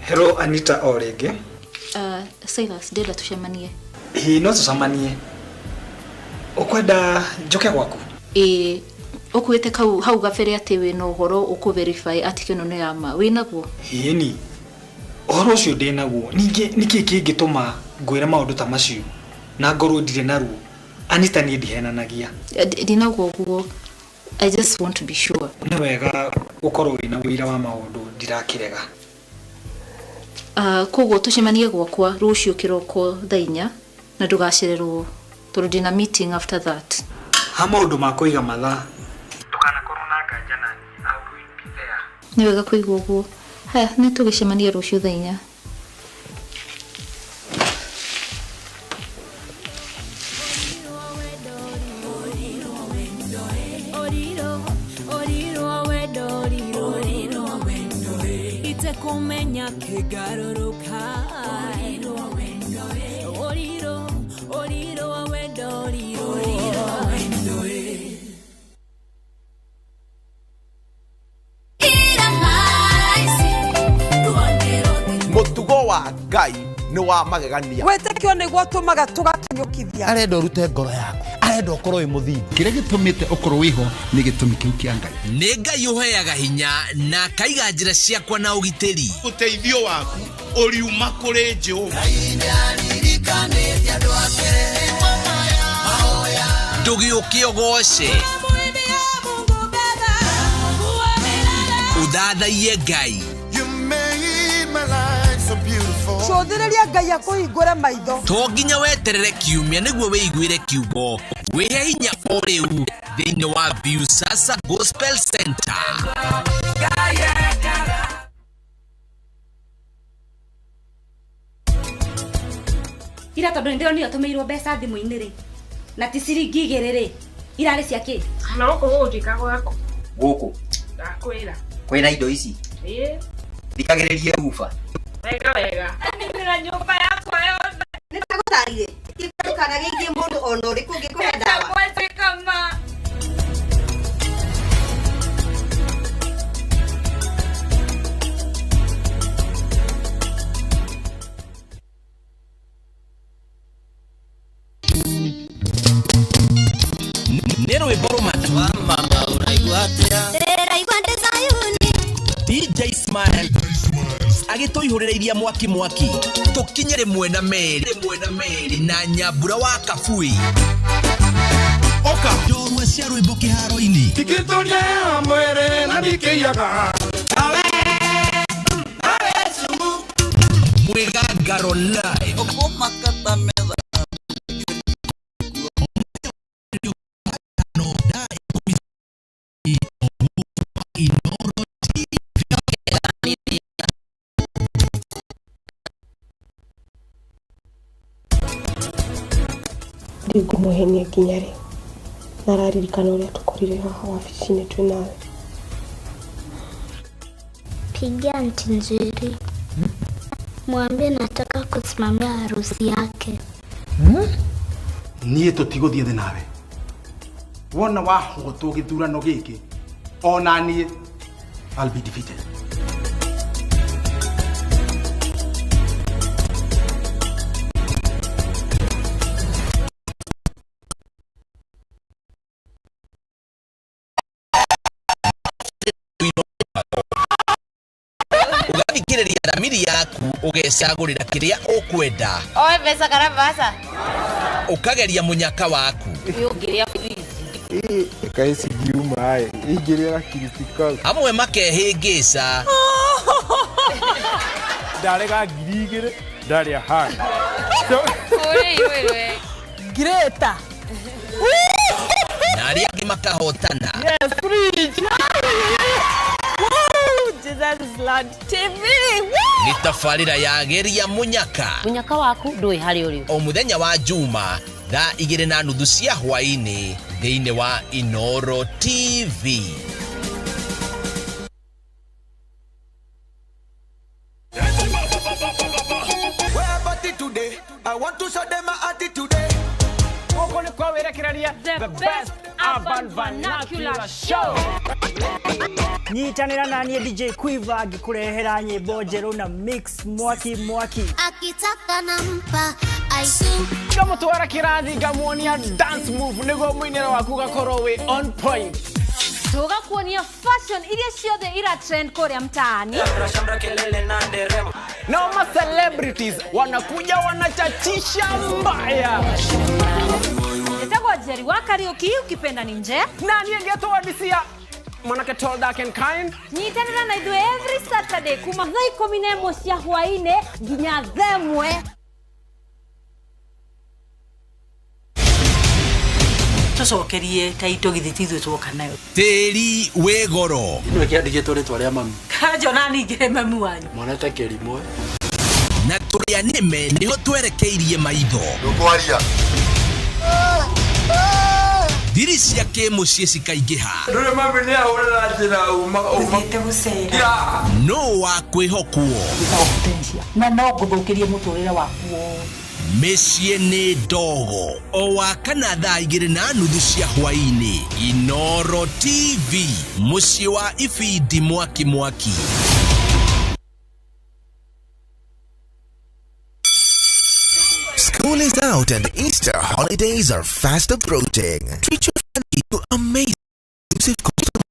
Hello Anita orege. Silas, ndenda tucemanie. No tucemanie. Ukwenda njoke gwaku? Ukuite hau gabere ati we no horo uku verify ati kino no yama. Winaguo? Ni. Horo ucio ndinaguo. Niki kingituma ngwira maundu ta macio. Na ngoro ndire naruo. Anita ni ndihenanagia. Ndinaguo guo. I just want to be sure. Ni wega ukorwo wina wira wa maundu ndirakirega. Koguo tucemanie gwakwa rucio kiroko thainya na ndugacirerwo tondu ndina meeting after that. Ha maundu ma kuiga matha tukana korwo na nganja nani I will be there. Ni wega kuigwa uguo. Haya, ni tugicemanie rucio thainya. Kumenya kigaruruka oriro wendo mutugo wa Ngai ni wa magegania. Wetekio niguo tumaga tugakinyukithia. Arenda urute ngoro yaku, arenda ukorwo wi muthini. Kire gitumite ukorwo wiho ni gitumi kiu kia Ngai. Nĩ Ngai ũheaga hinya na kaiga njĩra ciakwa na ũgitĩri. Ũteithio waku ũriuma kũrĩ Jehova. Ndũgĩũke ũgoce. Ũthathaiye Ngai. Cũthĩrĩria Ngai akũhingũre maitho. To nginya weterere kiumia nĩguo wĩiguĩre kiugo. Wĩhe hinya o rĩu thĩinĩ wa Viusasa Gospel Center. Ira tondu ndio atumirwo mbeca thimu-inĩ ri na ti ciringi 2 ri irarĩ ciake. No kũgũnjĩka gwako gũkũ ndakwĩra kwĩna indo ici thikagĩrĩrie ufa wega nĩmĩra nyũmba yakwa yothe nĩtagũtarire ikana gĩgie mũndũ ona ũrĩkũ ngĩkũhe ndawa kama Nero Boromatu mama unaigua atia ndĩraigua ndĩ Zayuni DJ Smile agĩtũihũrĩrĩiria mwaki tũkinye rĩmwe na merĩ na Nyambura wa Kabui oka njorua cia rwĩmbo kĩharo-inĩ tikĩtũria mwere na ndikĩiyaga Mwĩgangaro live makata metha Ndingũmũhenia nginya rĩ nararirikana ũrĩa tũkorire haha wabici-inĩ twĩ nawe. Pigia Aunty Njeri. Mwambie nataka kusimamia harusi yake. Niĩ tũtigũthiĩ thĩ nawe. wona wahotwo githurano giki ona nie I'll be defeated. Ugathikiriria thamiri yaku ugecagurira kiria ukwenda. Oe pesa karabasa. Ukageria munyaka waku. Ugiria friji. Kaisi giuma ai. Igiria kirifika. Amwe makehingica. Ndarega ngirigire ndari ahana. Oi. Greta. Na aria angi makahotana. Yes, friji. Jesus is Lord TV. Ni tafarira yageria munyaka. Munyaka waku ndui hari uri. O muthenya wa Juma thaa 2:30 cia hwaini thiini wa Inooro TV. I want to show them my attitude. The best urban vernacular show. Nyitanira na nie DJ Quiver agikurehera nyimbo njeru na mix mwaki akitaka nampa aisu kama twara kirathi gamuonia dance move nego mwinero waku gakorwo we on point Toga kuonia fashion iria ciothe ira trend korea mtaani. No ma celebrities wanakuja wanachachisha mbaya. Nitakuwa Jerry wa karaoke ukipenda ni nje. Nani angeto wadisia? Manake tall dark and kind. Nyitanira na idwe every Saturday kuma thaa 11 cia hwaine nginya themwe. Tucokerie kaito githitithwe twoka nayo. Teri wegoro. Ino kiandikitwo ritwa ria mami. Kajo nani ngire mami wanyu. Mwanete Kerimwe. Na turia nime niho twerekeirie maitho. Ndukwaria. Thiri cia kimucie cikaingĩha. Ndũrĩ mami nĩ ahũrĩra njĩra uma. No wa kwĩhokwo. Na no ngũthũkĩrie mũtũrĩre waku. Mĩciĩ nĩ ndogo. O wakana thaa 2:30 cia hwainĩ. Inooro TV. Mũciĩ wa ibindi mwaki. School is out and Easter holidays are fast approaching. Treat your family to amazing exclusive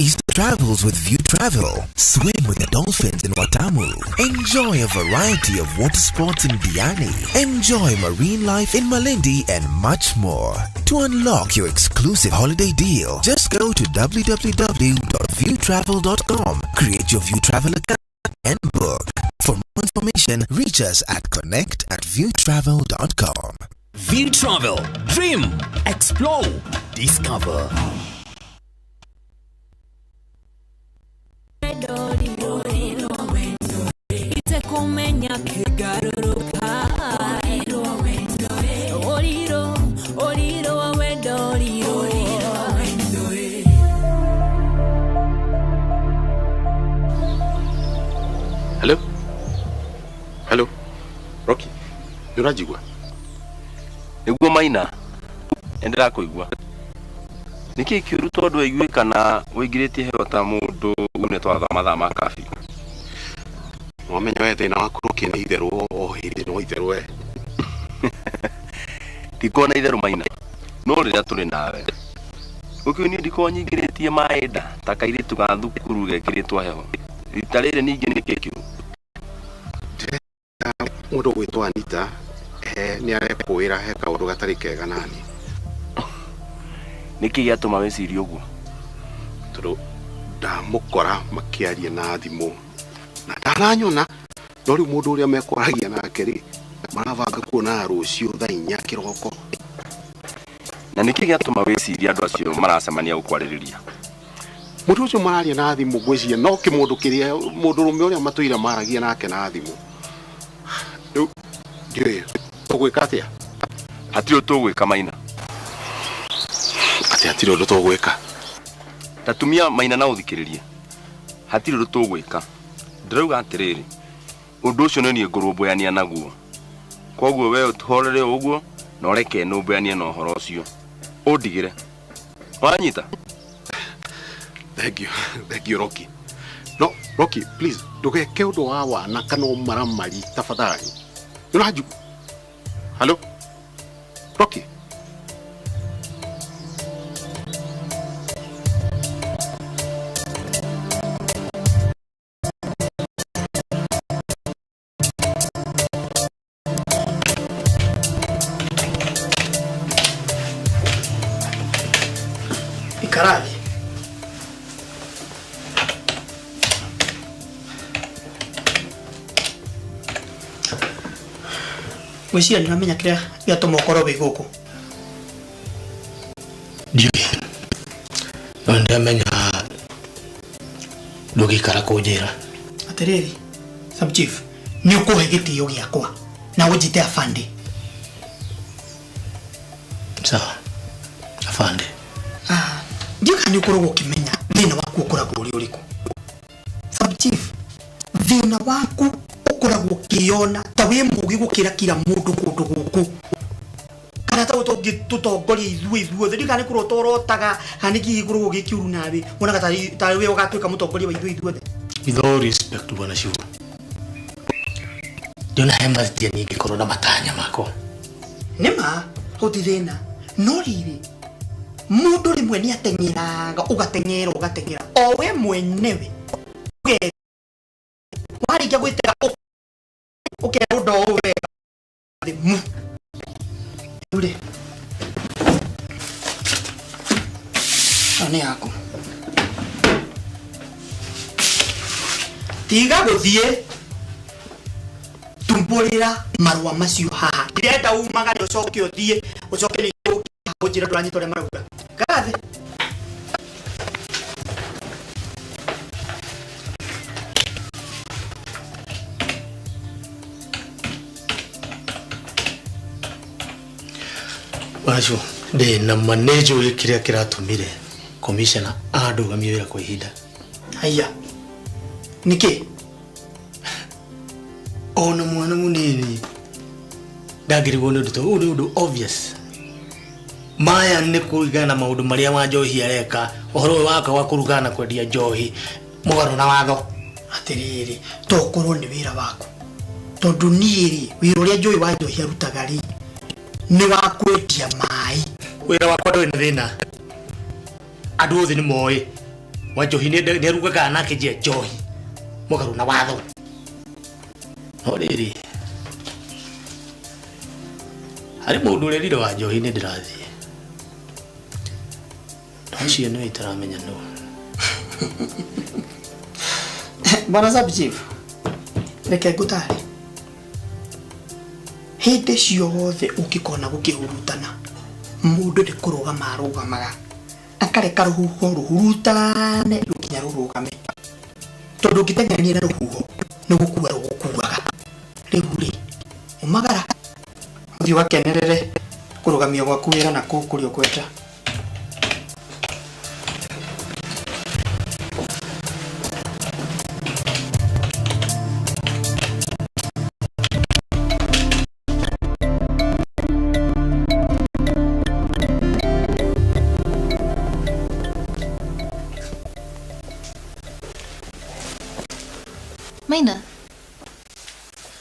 Easter travels with View Travel. Swim with the dolphins in Watamu. Enjoy a variety of water sports in Diani. Enjoy marine life in Malindi and much more. To unlock your exclusive holiday deal, just go to www.viewtravel.com. Create your View Travel account and book. For more information, reach us at connect@viewtravel.com. View Travel. Dream. Explore. Discover. Hello. Rocky. Nurajigwa. Niguo maina. Endera kuigwa. Niki kiuru tondu aigwe kana wingiritie hewa ta mundu une twatha mathaa ma kafi. Wamenya wete na wakuruki ni itheru o hindi no itheru we. Ndikona itheru maina. No rira turi nawe. Ukini ndiko nyingiritie maenda takaire tugathukuru gekiritwa heho. Ritarire ningi nikikiru. Mundu gwitwa Anita ni arekwira he kaundu gatari kega nani. Niki giatuma weciri uguo? Tondu ndamukora makiaria na thimu na ndananyona no riu mundu uria mekwaragia nake ri maravanga kuona rucio thaa 4 kiroko. Na niki giatuma weciri andu acio maracemania gukwariria? Mundu ucio mararia na thimu gwiciria no kimundu kiria mundu rume uria matuira maragia nake na thimu. Ndiyo, tugwika atia? Hatiro tugwika maina. Ati hatiro ndo tugwika. Tatumia maina na uthikiririe. Hatiro ndo tugwika. Ndirauga atiriri. Undu ucio nĩ ngurumbuania naguo. Koguo we uthorere uguo na ureke numbuania na uhoro ucio. Undigire. Wanyita? Thank you, Rocky. No, Rocky, please, ndugeke undu wa wana kana maramari tafadhali. Unaju. Hello? Rocky. Ikarabi. Wisia niramenya kiria giatuma ukoro wi guku. Ndiye. No ndamenya ndugikara kunjira. Atiriri, sub chief, ni ukuhe gitio giakwa na ujite afande. Sawa. Afande. Ndika ni ukoro ukimenya thina waku ukoragwo uri uriku. Sub chief, thina waku ukoragwo kiona ta wi mugi gukira kila mundu kundu guku. Kana ta tutongoria ithuothe ndika ni kurotorotaga haniki iguru gikiuru nawe wona ta wi ugatwika mutongoria wa ithuothe. With all respect bwana Shivu. Ndona hema tia nyingi korona matanya mako. Nima hotithina no riri mundu rimwe ni atengeraga ugatengera o we mwenewe wari kia gwitega undo we mu ule ane yako tiga guthie tumburira marwa macio haha ndenda umaga ndocoke uthie ucoke ni ujira ndwanyitore maruga gathe Basho de na manejo ikiria kiratumire commissioner adugamie wira kwa ihinda. Haya niki ona mwana munini ndagiri wona ndu obvious maya ne kuigana maundu maria ma Njohi areka ohoro waka wa kurugana kwendia Njohi mugaro na watho. Atiriri tokorwo ni wira waku tondu niiri wira uria Njohi wa Njohi arutaga ri ni wa kwendia mai. Wira wakwa ndwi na thina andu othe ni moe wa Njohi ni arugaga nake je Njohi mugaro na watho. No riri hari mundu urerire wa Njohi ni ndirathie ndio no itaramenya no. Bwana sub chief reke gutari hinde ciothe ukikona gukihurutana mundu ni kurugama arugamaga akareka ruhuho ruhurutane rukinya rurugame tondu ngiteng'erania na ruhuho ni gukua rugukuaga riu ri umagara uthii wakenerere kurugamia gwaku wira na kukurio kweta. Maina,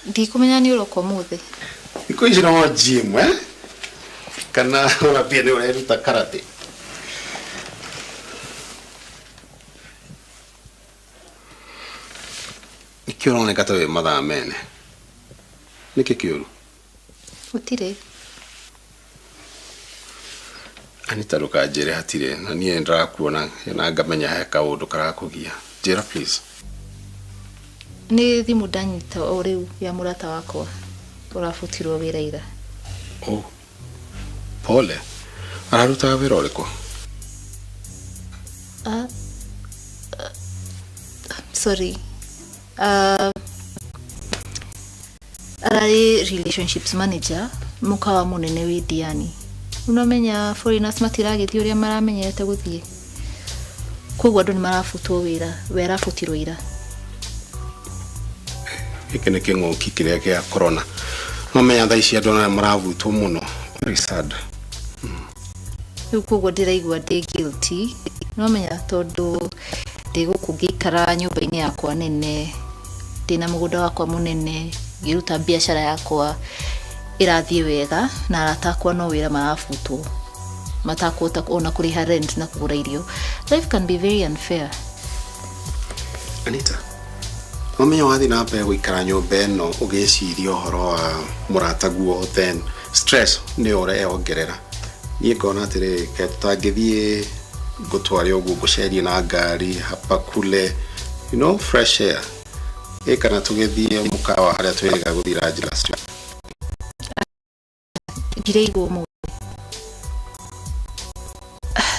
di kumenya ni uroko muthe. Iko ici no gym kana ora pia ni ureruta karate. Ikio roneka tawe mathaa mene. Niki kiuru? Utire. Anita rukajire hatire na nie ndirakuona na ngamenya he kaundu karakugia. Jira please. Ni thimu ndanyita o riu ya murata wakwa urafutirwo wira ira. Oh. Pole. Araruta wira uriko? Sorry. Arari relationships manager mukawa munene wi Diani. Unamenya foreigners matiragithii uria maramenyete guthie. Kogwa andu ni marafutwo wira, wera futirwo ira. Giki ni king'uki kiria kia corona. No menya thaa ici andu na maravutwo muno. Very sad. Riu koguo ndiraigua ndi guilty no menya tondu ndi guku ngikara nyumba-ini yakwa nene ndina mugunda wakwa munene ngiruta biashara yakwa irathie wega na aratakwa no wira marabutwo matakota ona kuriha rent na kugura irio. Life can be very unfair. Anita, omenya wathi na mbere guikara nyumba ino ugiciria uhoro wa murata guo, then stress ni ureongerera. Nie ngona atiri ke tutangithie gutware uguo gucerie na ngari hapa kule, fresh air. Kana tugithie mukawa haria twiriga guthira njira cio. Ndireigwo mu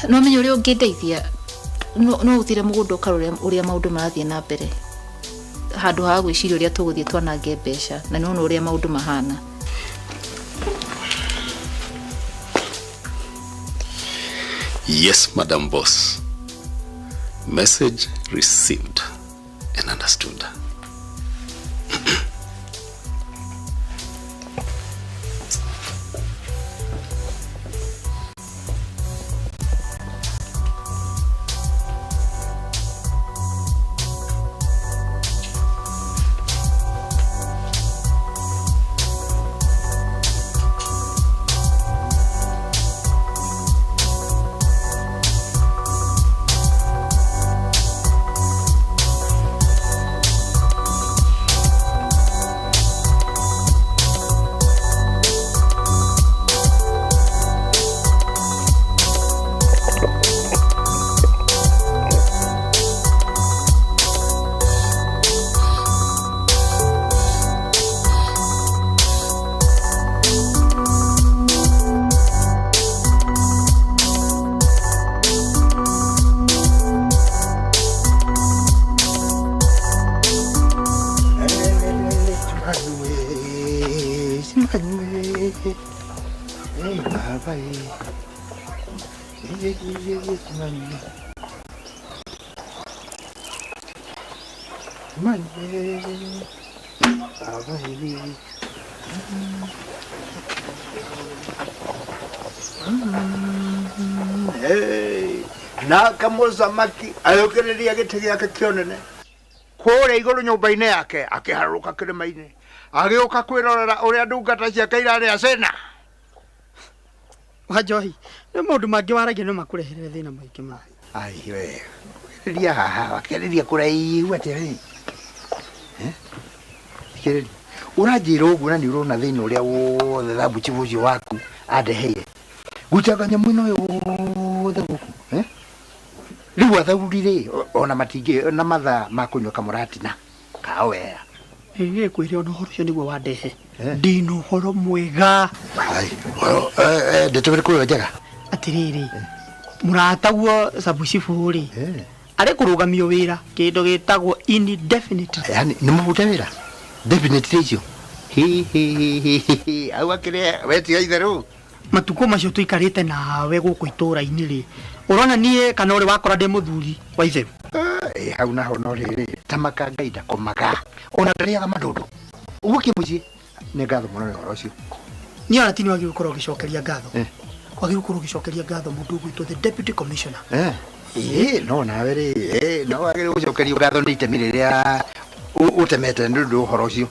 no menyo uri ungindeithia no uthire mugunda ukarore uria maundu marathie na mbere handu ha gwiciria uria tuguthie twanange mbeca na no uria maundu mahana. Yes, Madam Boss. Message received and understood. Na kamoza maki ayokereria gite giake kionene kore iguru nyumba-ini yake akiharuka kirima-ini agioka kwirorera uria ndungata ciake irari acena Wajohi ni maundu mangi waragia no makurehere thina maingi ma ai we ria haha wakereria kuraiwa tere kire urajira ugu na ni urona thina uria wothe thambu chibucio waku adeheire guchaganya mwino yo thabu riu athaurire ona matingi na matha makunywa kamuratina kawea kwire ona horo cio niguo wandehe ndino horo mwega ai ndetobere kuyo njega atiriri murataguo sabucibu ri ari kurugamio wira kindu gitagwo indefinite yani ni mubute wira definite icio au akire weti aitheru matuko macio tuikarite nawe guku itura-ini ri urona nie kana uri wakora ndi muthuri wa itheru hau naho no riri tamaka ngaida komaga ona ndariaga mandudu uguki muci ni ngatho muno ni horo cio ni ona tini wagi gukorwo gicokeria ngatho wagi gukorwo gicokeria ngatho mundu gwitwo the deputy commissioner no nawe ri no wagi gucokeria ngatho ni itemi riria utemete ndudu horo cio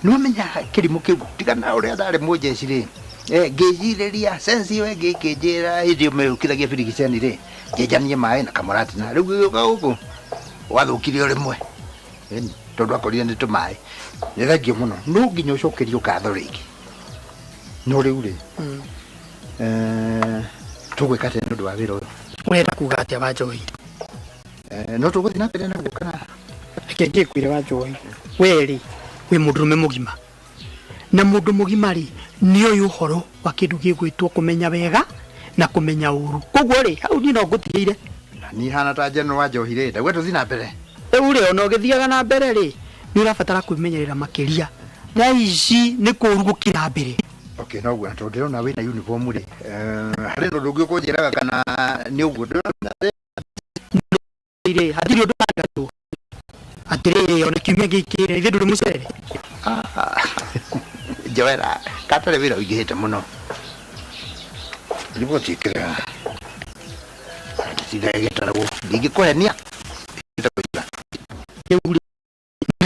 no menya kirimu kiu tigana uria ndari mujeci ri ngejiriria sense yo ngekejera idio meukithagia birigiceni ri ngejanie mai na kamuratina riu gioka guku wathukirio rimwe tondu akorire ni tumai ni thagio muno no nginya ucokerio ngatho ringi no riu ri tugwika tena ndu wa wira uyu urenda kuga atia Wajohi no tuguthi na mbere na gukana kenge kwire Wajohi weri wi mundurume mugima na mundu mugima ri ni uyu horo wa kindu gigwitwo kumenya wega na kumenya uru koguo ri hau ni no ngutiire ni hana ta General Wajohi ri ndagwe tuthi na mbere uri ona ugithiaga na mbere ri ni urabatara kwimenyerera makiria raici ni kurugukira mbere okay no gwa tondu na wina uniform ri hari no ndungi kunjiraga kana ni uguo ire hatiri undu ngatu atire ona kimya gikire ithe nduri mucere Joera katare wira ugihite muno riboti ikira sigagetarago ndingikuhenia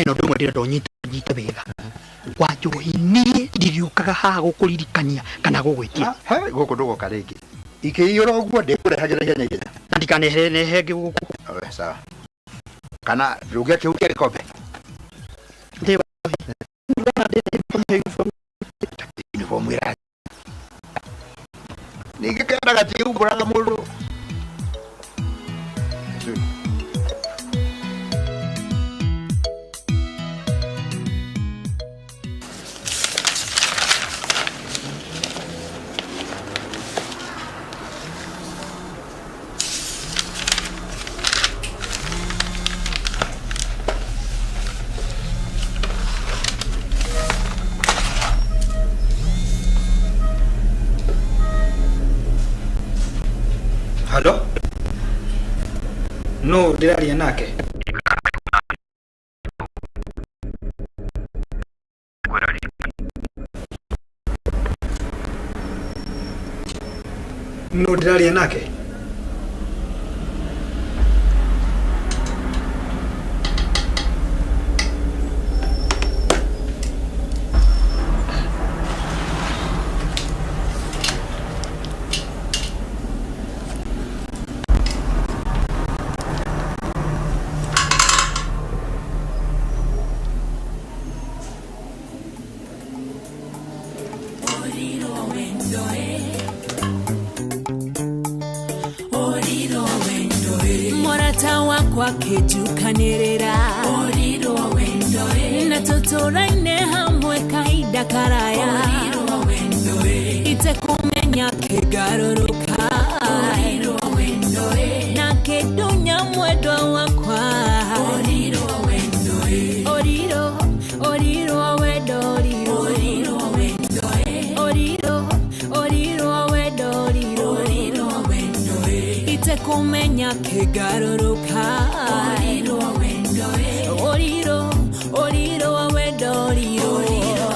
no ndumwe ndira ndonyita wega wa Njohi nie ndiriukaga haha gukuririkania kana gugwitia guku ndugoka ringi ikiiyura uguo ndikurehagira hinya hinya na ndikanehe guku sawa kana rugia kiu kia gikombe ndiba uniform ira ningikenda gatiu buraga mundu Hello? No, ndiraria nake. No, ndiraria nake. Wakejukanirira oriro wendoe na totoraine hamwe kaida karaya oriro wendoe itekumenya kegaruruka oriro wendoe na kedunya mwedo wakwa oriro wendoe oriro wedo oriro wendoe oriro wedo oriro wendoe itekumenya kegaruruka oriro wendoe oriro wedo oriro wendoe.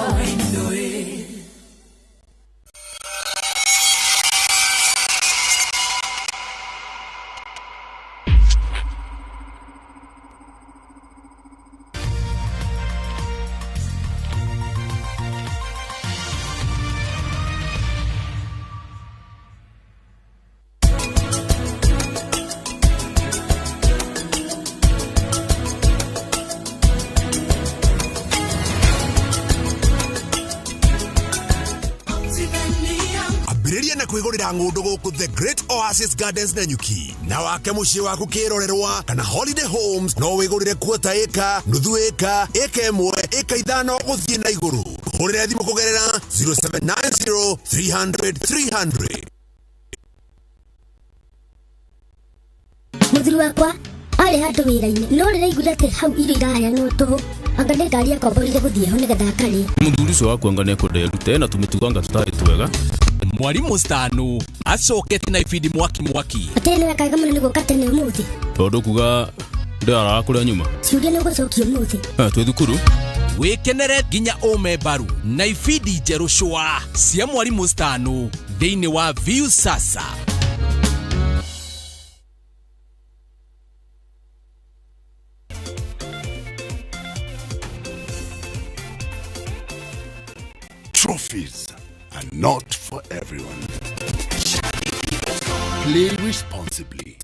kwigurira ngundu guku The Great Oasis Gardens Nanyuki na wake mucii waku kirorerwa kana Holiday Homes no wigurire kuota eka nuthu eka eka imwe eka ithano guthie na iguru urire thimu kugerera 0790 300 300 muthuri wakwa ari handu wira-ini no rire igura te hau iri iraya no to anga ne ngari akomborire guthie ho nigetha akari muthuri ucio waku anga ne kunderute na tumituganga tutari twega mwarimu stanu acokete na ibindi mwaki atene wakaga muno niguo katene umuthi tondu kuga ndara kuria nyuma ciuria ni gucokia umuthi twi thukuru wikenere ginya umembaru na ibindi njeru shwa cia mwarimu stanu thiini wa View Sasa. Trophies are not for everyone. Play responsibly.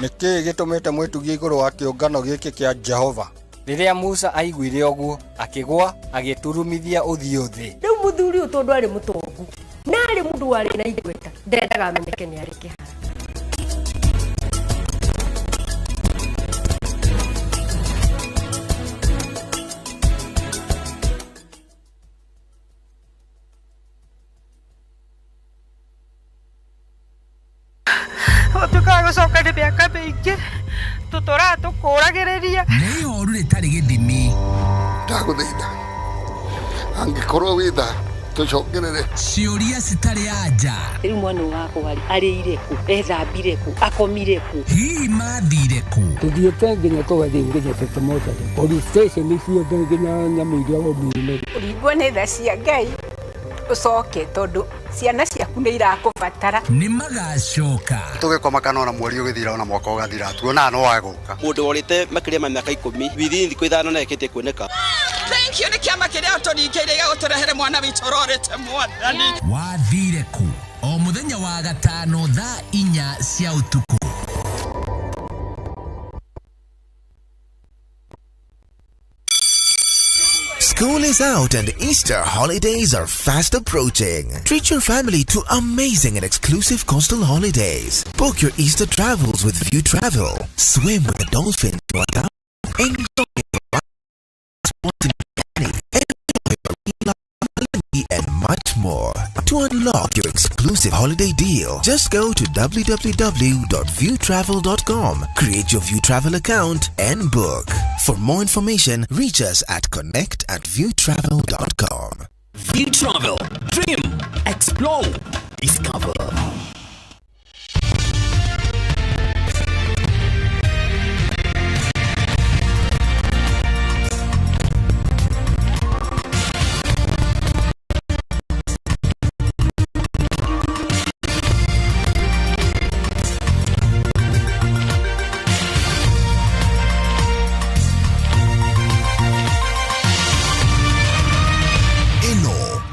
Niki gitumite mwitugie iguru wa kiungano giki kia Jehova riria Musa aiguire oguo akigwa agiturumithia uthio thi riu muthuri uyu tondu ari mutongu na ari mundu wari na igweta ndendaga amenyeke ni ari kihara tukagucoka ni miaka mingi tutura tukuragiriria ni oru ritari githimi ndaguthaitha angikorwo witha tucokerere ciũria citarĩ anja. Rĩu mwana wakwa arĩire kũ, ethambire kũ, akomire kũ, Hihi mathire kũ? Tuthiĩte nginya tũgathiĩ nginya Tetemotari, police station ciothe nginya nyamũ iria womire. ũringwo nĩ tha cia Ngai ũcoke tondũ ciana ciaku nĩ irakũbatara. Nĩ magacoka. Tũgĩkoma kana ona mweri ũgĩthira ona mwaka ũgathira tuonaga no wagũka. Mũndũ worĩte makĩria ma mĩaka 10 within thikũ ithano na ekĩtie kuoneka. Thank you nĩ kĩama kĩrĩa tũringĩire gĩgũtũrehere mwana witũ ũrorete mwathani. Wathire kũ? O mũthenya wa gatano thaa 4 cia ũtukũ. School is out and Easter holidays are fast approaching. Treat your family to amazing and exclusive coastal holidays. Book your Easter travels with View Travel. Swim with the dolphins. Enjoy and much more. To unlock your exclusive holiday deal, just go to www.viewtravel.com, create your View Travel account and book. For more information, reach us at connect@viewtravel.com. View Travel. Dream. Explore. Discover.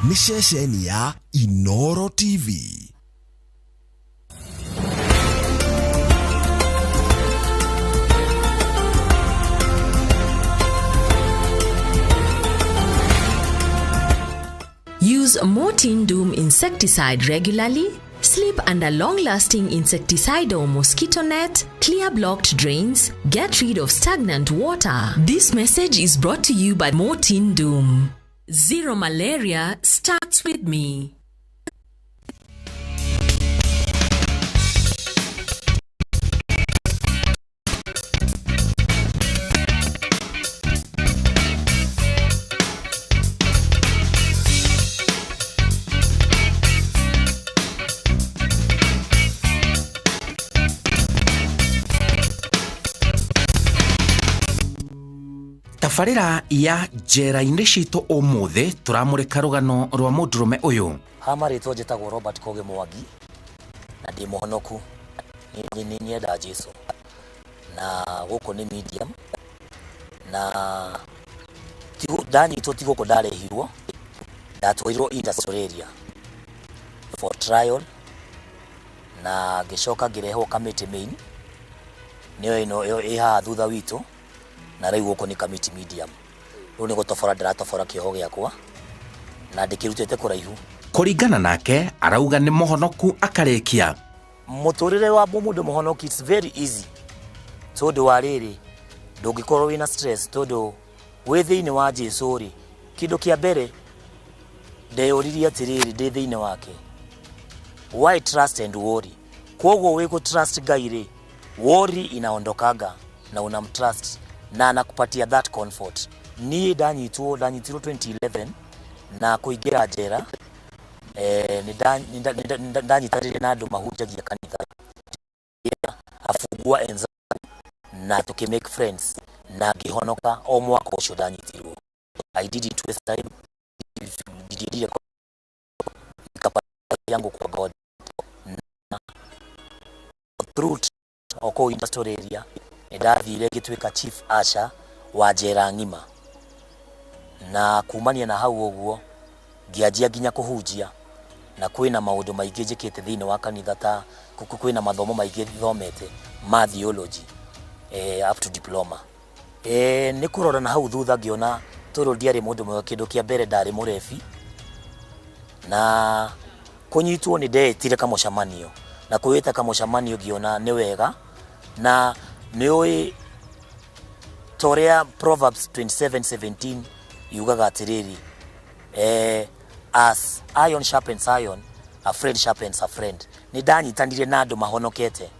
Nĩ ceceni ya Inooro TV. Use Mortin Doom insecticide regularly. Sleep under long-lasting insecticide or mosquito net. Clear blocked drains. Get rid of stagnant water. This message is brought to you by Mortin Doom. Zero malaria starts with me. Tabarĩra ya njera-inĩ citũ ũmũthĩ tũramũrĩka rũgano rwa mũndũrũme ũyũ. Hamarĩtwo njĩtagwo Robert Koge Mwangi na ndĩ mũhonoku nĩ nyenda Jesũ na gũkũ nĩ medium na ndanyitwo ti gũkũ ndarehirwo, ndatwarirwo industrial area for trial na ngĩcoka ngĩrehwo committee main nĩyo ĩno ĩ haha thutha witũ na rĩu gũkũ nĩ committee medium. Rĩu nĩ gũtobora ndĩratobora kĩoho gĩakwa na ndĩkĩrutĩte kũraihu. Kũringana nake arauga nĩ mũhonoku akarĩkia. Mũtũrĩre wa mũndũ mũhonoku it's very easy tondũ wa rĩrĩ ndũngĩkorwo wĩna stress tondũ wĩ thĩinĩ wa Jesũ rĩ, kĩndũ kĩa mbere ndeyũririe atĩrĩrĩ ndĩ thĩinĩ wake, why trust and worry? Koguo wĩ trust Ngai rĩ, worry inaondokanga na unamtrust na anakupatia that comfort. Niĩ ndanyitirwo 2011 na kũingĩra njera ndanyitanĩire na andũ mahunjagia kanitha afungua enza na tukimake friends na ngĩhonoka o mwaka ũcio ndanyitirwo. I did it with time, did yangu kwa God through oko industrial area ndathire gĩtuĩka chief usher wa njera ng'ima na kumania na hau ũguo ngĩanjia nginya kũhunjia na kwĩna maũndũ maingĩ njĩkĩte thĩinĩ wa kanitha ta kwĩna mathomo maingĩ thomete ma theology up to diploma. Nĩ kũrora na hau thutha ngĩona tondũ ndiarĩ mũndũ mwega, kĩndũ kĩa mbere ndarĩ mũrebi na kũnyitwo nĩ ndetire kamũcamanio na kwĩta kamũcamanio ngĩona nĩ wega na nĩoĩ toria Proverbs 27:17 yugaga atĩrĩrĩ as iron sharpens iron, a friend sharpens a friend. Nĩ ndanyitanire na andũ mahonokete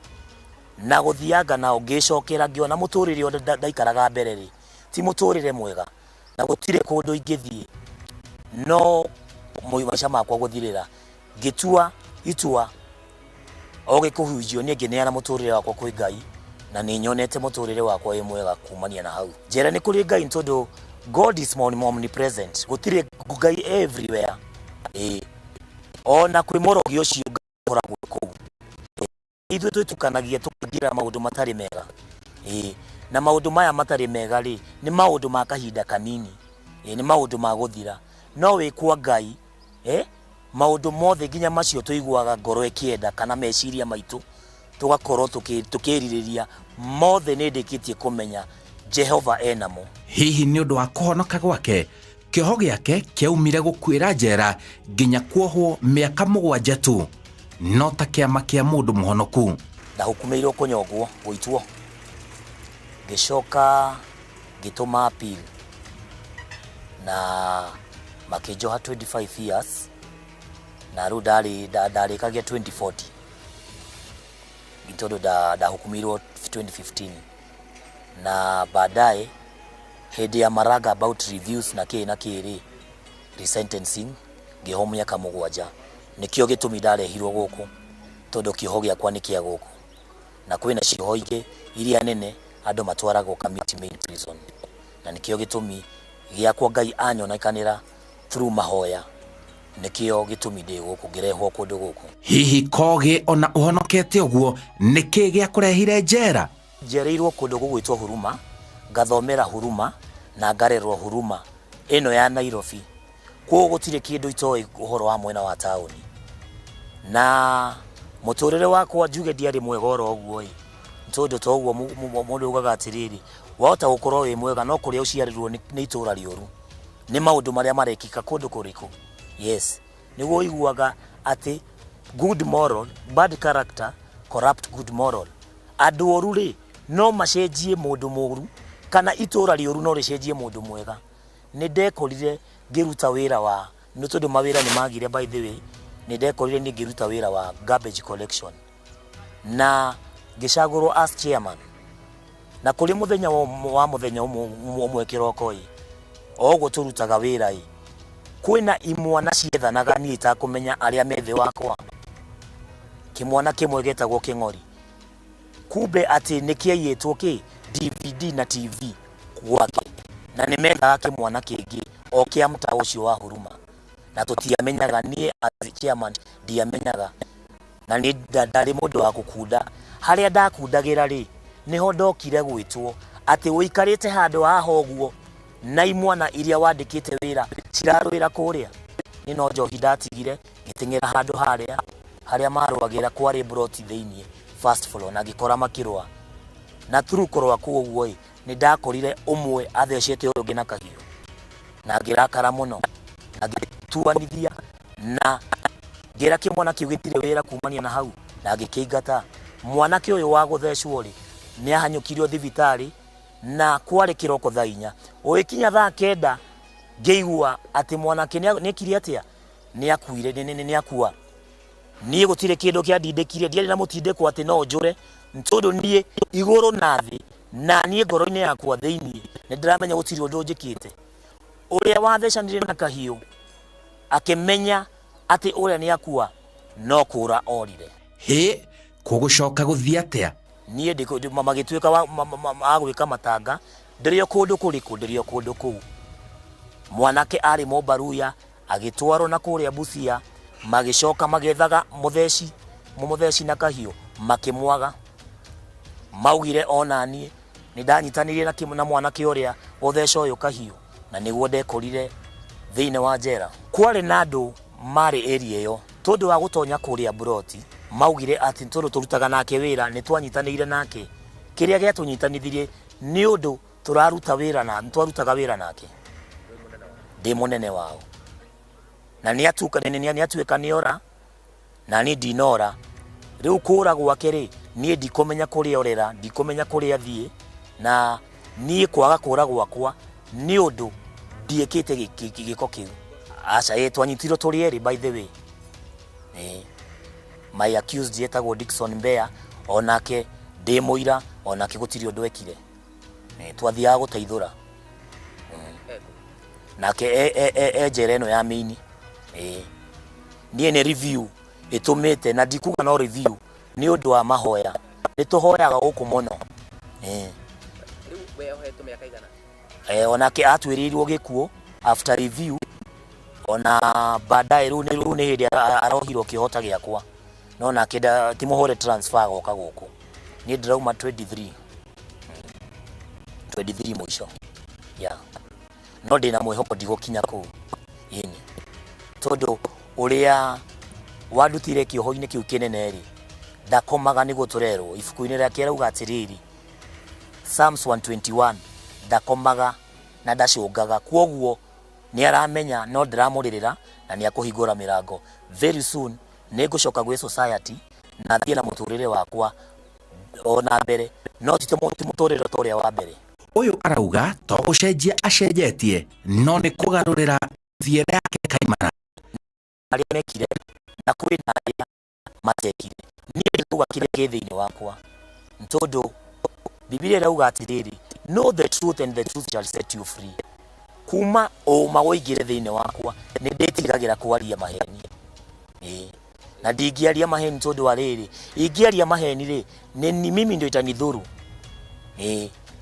na gũthianga nao ngĩcokera ngĩona mũtũrĩre ũrĩa ndaikaraga mbere rĩ ti mũtũrĩre mwega na gũtirĩ kũndũ ingĩthiĩ no maica makwa guthirira gitua itua oge kuhujio ni ngineana muturire wakwa kwi Ngai na ni nyonete muturire wakwa wi mwega kumania na hau njera ni kuri Ngai ntondo God is omnipresent gutire Ngai everywhere ona kwi morogi ucio ngoragwo kuu ithu tutukanagia tukagira maundu matari mega na maundu maya matari mega ri ni maundu ma kahinda kanini ni maundu ma guthira no wi kwa Ngai maundu mothe nginya macio tuiguaga ngoro ikienda kana meciria maitu tugakorwo tukiririria mothe ni ndikitie kumenya Jehova enamo hihi ni undu wa kuhonoka gwake kioho giake kiaumire gukwira njera nginya kuohwo miaka 7 tu no ta kiama kia mundu muhonoku ndahukumiirwo kunyongwo guitwo gicoka gituma appeal na makijoha 25 years na ru ndari kagia 2040 gitondo ndahukumiirwo 2015 na baadaye hedi ya maraga about reviews na kiri resentencing gihomu miaka 7 nikio gitumi ndarehirwo guku tondu kiho giakwa ni kia guku na kwina ciho ingi iria nene andu matwaragwo committee main prison na nikio gitumi giakwa Ngai anyonekanira through mahoya nikio gitumi ndi guku ngirehwo kundu guku hihi kogi ona uhonokete uguo niki gia kurehire njera njereirwo kundu gugwitwo Huruma ngathomera Huruma na ngarerwo Huruma ino ya Nairobi kwa gutire kindu itoi uhoro wa mwena wa tauni na muturire wakwa njuge ndiari mwega oro uguo ntondo to uguo mundu ugaga atiriri wahota gukorwo wi mwega no kuria uciarirwo ni itura rioru ni maundu maria marekika kundu kuriku yes niguo iguaga ati good moral bad character corrupt good moral andu oru ri no macenjie mundu muru kana itura rioru no ricenjie mundu mwega ni ndekorire ngiruta wira wa ntondo mawira ni magire by the way ni ndekorire ni ngiruta wira wa garbage collection na gicagurwo as chairman na kuri muthenya wa muthenya umwe kiroko ogo turutaga wira kwina imwana ciethanaga ni itakumenya aria methe wakwa kimwana kimwe getagwo King'ori kumbe ati nikiaiyetwo ki DVD na TV gwake na nimendaga kimwana kingi o kia mta ucio wa Huruma na tutiamenyaga nie as chairman ndiamenyaga na ni ndari mundu wa gukunda haria ndakundagira ri niho ndokire gwitwo ati uikarite handu haha uguo na imwana iria wandikite wira cirarwira kuria ni no njohi ndatigire gitingera handu haria marwagira kwari broti thiini first floor na gikora makirwa na through korwa ku uguo ni ndakorire umwe athecete uyu ngina kahiu na ngirakara muno na ngituanithia na ngira kimwana kiu gitire wira kumania na hau na ngikingata mwanake uyu wa guthecwo ri ni ahanyukirio thibitari na kwari kiroko thaa 4 uikinya thaa 9 ngeigua ati mwanake ni kiri atia ni akuire ni akua ni gutire kindu kia ndindikire ndiari na mutindeko ati no njure ntondo nie iguru na thi na nie ngoro-ini yakwa thiini ni ndiramenya gutiri undu njikite uria wathecanire na kahiu akimenya ati uria ni akua no kura orire kugucoka guthia atia nie ndiko magituika agwika matanga ndirio kundu kuriku ndirio kundu kuu mwanake ari Mobaruya agitwarwo na kuria Busia magicoka magethaga mutheci na kahiu makimwaga maugire onanie ni ndanyitanirie na mwanake uria utheca uyu kahiu na niguo ndekorire thiine wa njera kwari na andu mari area yo tondu wa gutonya kuria broti maugire ati tondu turutaga nake wira ni twanyitanire nake kiria gia tunyitanithirie ni undu turaruta wira na twarutaga wira nake ndi munene wao na ni atuika niora na ni dinora riu kura gwake ri ni ndikomenya kuria orera ndikomenya kuria thie na ni kwaga kura gwakwa ni undu ndiekite giko kiu aca twanyitirwo turi eri by the way my accused yetagwo Dickson Mbea onake ndi muira onake gutiri undu ekire twathiaga guteithura nake njera ino ya mini niĩ nĩ review ĩtũmĩte na ndikuga no review nĩ ũndũ wa mahoya nĩ tũhoyaga gũkũ mũno Rĩu we ohetwo mĩaka igana? Onake atuĩrĩirwo gĩkuũ after review ona baadaye rĩu nĩ hĩndĩ arohirwo kĩhota gĩakwa no nake timũhũre transfer goka gũkũ niĩ ndĩrauma 23 mũico no ndĩna mwĩhoko ndigũkinya kũu ĩni tondũ ũrĩa wandutire kĩoho-inĩ kĩu kĩnene rĩ ndakomaga nĩguo tũrerwo ibuku-inĩ rĩake rauga atĩrĩrĩ Psalms 121 ndakomaga na ndacũngaga kwoguo nĩ aramenya no ndĩramũrĩrĩra na nĩ akũhingũra mĩrango very soon nĩ ngũcoka gwĩ society na thiĩ na mũtũrĩre wakwa ona mbere no ti mũtũrĩre ũrĩa wa mbere ũyũ arauga to gũcenjia acenjetie no nĩ kũgarũrĩra thiĩra yake kaimana arĩa mekire na kwĩna arĩa matekire niĩ ndĩrauga kĩrĩa kĩ thĩinĩ wakwa tondũ Biblia ĩrauga atĩrĩrĩ know the truth and the truth shall set you free kuma ũma woingĩre thĩinĩ wakwa nĩ ndĩtigagĩra kwaria maheni na ndingĩaria maheni tondũ wa rĩrĩ ingĩaria maheni rĩ ni mimi ndio itanidhuru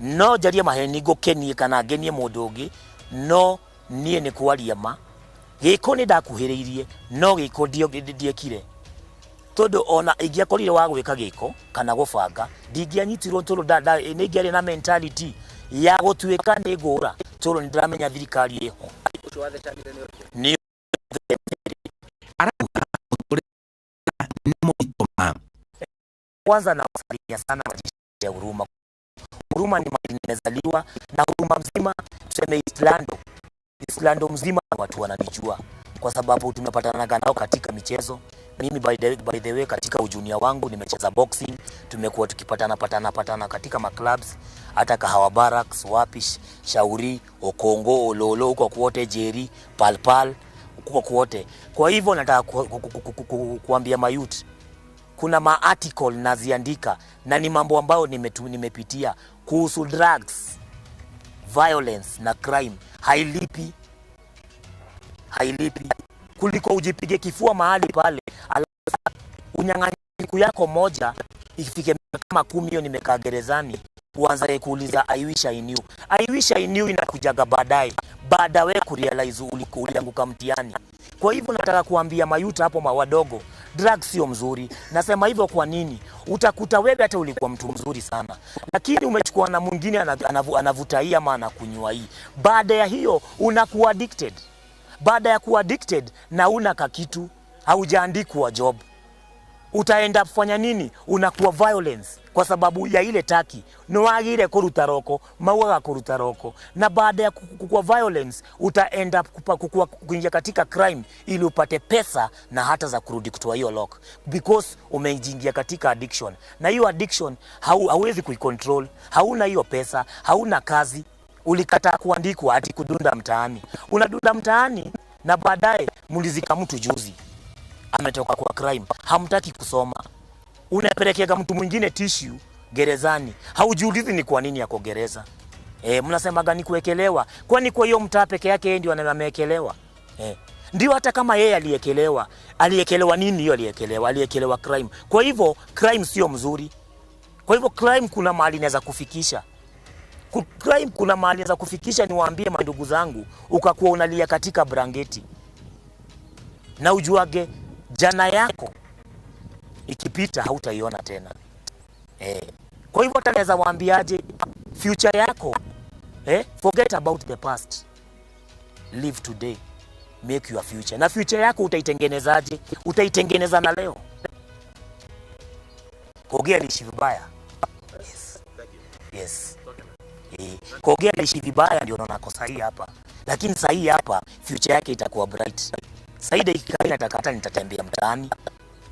no njarie maheni ngũkenie kana ngenie mũndũ ũngĩ no niĩ nĩ kwaria ma gĩko nĩ ndakuhĩrĩirie no gĩko ndiekire tondũ ona ingĩakorire wa gwĩka gĩko kana gũbanga ndingĩanyitirwo tondũ nĩ ingĩarĩ na mentality ya gũtuĩka nĩ ngũra tondũ nĩ ndĩramenya thirikari ĩho nĩ kwanza nawasalimia sana majeshi ya huruma. Huruma ni mahali nimezaliwa na huruma mzima tuseme Islando mzima watu wananijua kwa sababu tumepatana nao katika michezo. Mimi by the way katika ujunia wangu nimecheza boxing, tumekuwa tukipatana katika maclubs hata Kahawa Barracks, wapi Shauri, Okongo, Ololo huko kwote, Jeri, Palpal huko kwote. Kwa hivyo nataka kuambia mayouth kuna ma-article naziandika na ni mambo ambayo nimepitia kuhusu drugs, violence na crime. Hailipi kuliko ujipige kifua mahali pale unyang'anyi siku yako moja ifike kama 10 hiyo nimekaa gerezani uanze kuuliza I wish I knew inakujaga baada we kurealize ulianguka mtihani. Kwa hivyo nataka kuambia mayuta hapo mawadogo, drugs sio mzuri. Nasema hivyo kwa nini? Utakuta wewe hata ulikuwa mtu mzuri sana, lakini umechukua na mwingine anavuta hii ama anakunywa hii. Baada ya hiyo unakuwa addicted. Baada ya kuwa addicted na una kakitu, haujaandikwa job. Utaenda kufanya nini? Unakuwa violence kwa sababu ya ile taki. Nwagire kuruta roko, mauaga kuruta roko. Na baada ya kukuwa violence, utaenda kuingia katika crime ili upate pesa na hata za kurudi kutoa hiyo lock. Because umeingia katika addiction. Na hiyo addiction hauwezi kuicontrol. Hauna hiyo pesa, hauna kazi. Ulikataa kuandikwa ati kudunda mtaani. Unadunda mtaani na baadaye mulizika mtu juzi ametoka kwa crime, hamtaki kusoma. Unapelekea mtu mwingine tissue gerezani. Haujiulizi ni kwa nini yako gereza. Mnasema gani kuwekelewa? Kwani kwa hiyo mtaa peke yake yeye ndio anameekelewa? Ndio hata kama yeye aliyekelewa nini hiyo aliyekelewa crime. Kwa hivyo crime sio mzuri. Kwa hivyo crime kuna mahali inaweza kufikisha. Crime kuna mahali inaweza kufikisha, niwaambie mandugu zangu, ukakuwa unalia katika brangeti. Na ujuage jana yako ikipita hautaiona tena. Kwa hivyo tanaweza waambiaje future yako, forget about the past. Live today. Make your future. Na future yako utaitengenezaje? Utaitengeneza na leo. Kogea lishi vibaya. Yes. Kogea lishi vibaya ndio unaona kosa hii hapa. Lakini saa hii hapa future yake itakuwa bright. Saida ikikaa natakata nitatembea mtaani.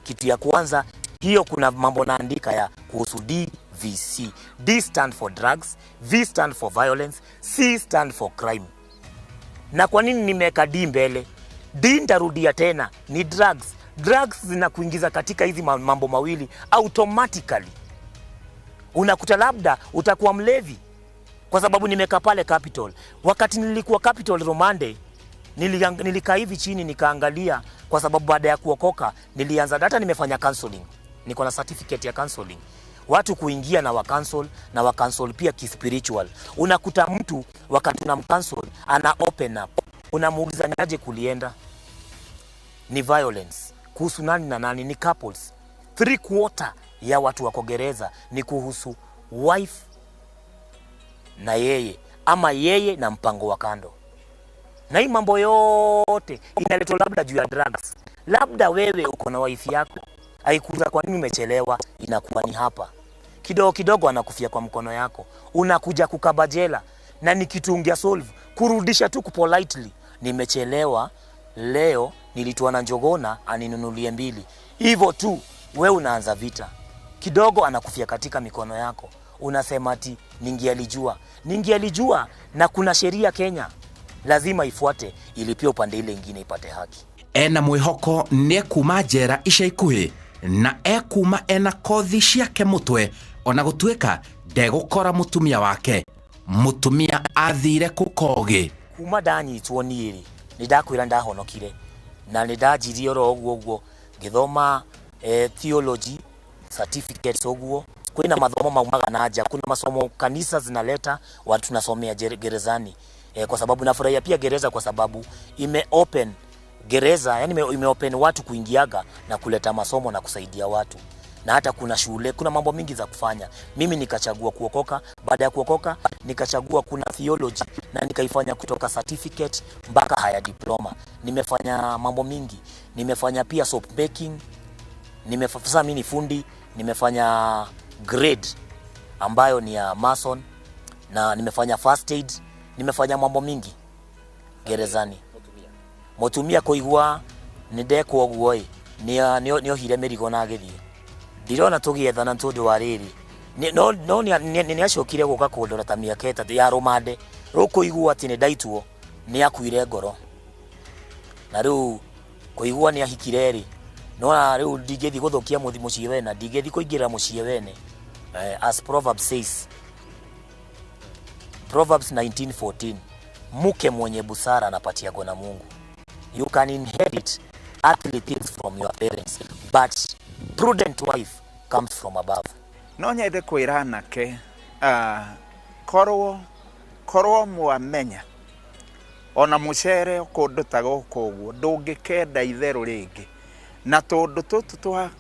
Kitu ya kwanza hiyo kuna mambo naandika ya kuhusu DVC. D stand for drugs, V stand for violence, C stand for crime. Na kwa nini nimeweka D mbele? D nitarudia tena ni drugs. Drugs zinakuingiza katika hizi mambo mawili automatically. Unakuta labda utakuwa mlevi kwa sababu nimeka pale Capital. Wakati nilikuwa Capital Romande Nilikaa hivi chini nikaangalia, kwa sababu baada ya kuokoka nilianza data, nimefanya counseling, niko na certificate ya counseling, watu kuingia na wa cancel pia kispiritual. Unakuta mtu wakati unamcancel ana open up, unamuuliza ni aje kulienda, ni violence kuhusu nani na nani, ni couples. 3/4 ya watu wako gereza ni kuhusu wife na yeye, ama yeye na mpango wa kando. Na hii mambo yote inaletwa labda juu ya drugs. Labda wewe uko na wife yako, haikuza kwa nini umechelewa, inakuwa ni hapa. Kidogo kidogo anakufia kwa mkono yako, unakuja kukabajela, na ni kitu ungia solve, kurudisha tu politely, nimechelewa leo, nilitoa na Njogona aninunulie 2. Hivyo tu wewe unaanza vita. Kidogo anakufia katika mikono yako, unasema ati ningialijua, na kuna sheria Kenya lazima ifuate ili pia upande ile ingine ipate haki. Ena mwihoko ne kuma jera ica ikuhi, na kuma ena kothi ciake mutwe, ona gutweka ndegukora mutumia wake. Mutumia athire kukogi kuma ndanyitwo niiri nindakwira ndahonokire, na nindajirie oro uguo ngithoma theology certificates uguo. Kuna mathomo maumaga na nja, kuna masomo kanisa zinaleta watu tunasomea gerezani, kwa sababu nafurahia pia gereza kwa sababu ime open gereza, yani ime open watu kuingiaga na kuleta masomo na kusaidia watu, na hata kuna shule, kuna mambo mingi za kufanya. Mimi nikachagua kuokoka, baada ya kuokoka nikachagua kuna theology na nikaifanya kutoka certificate mpaka higher diploma. Nimefanya mambo mingi, nimefanya pia soap making, nimefanya mimi ni fundi, nimefanya grade ambayo ni ya mason, na nimefanya first aid, nimefanya mambo mingi gerezani. Mutumia kuigua ndeko guoi ni ohire merigo na githie ndirona tugiethana ntundu wa riri no ni acokire guka kundora ta miaka 3 ya rumande rukuigua ati ni ndaituo ni akuire ngoro, na riu kuigua ni ahikire ri no riu ndingethi guthukia muciĩ wene, ndingethi kuingira muciĩ wene. As Proverbs says, Proverbs 19:14, mke mwenye busara anapatiwa na Mungu. You can inherit earthly things from your parents, but prudent wife comes from above. No nyende kwira nake korwo mwamenya ona mucere kundu ta guku uguo ndungikenda itheru ringi, na tondu tutu twa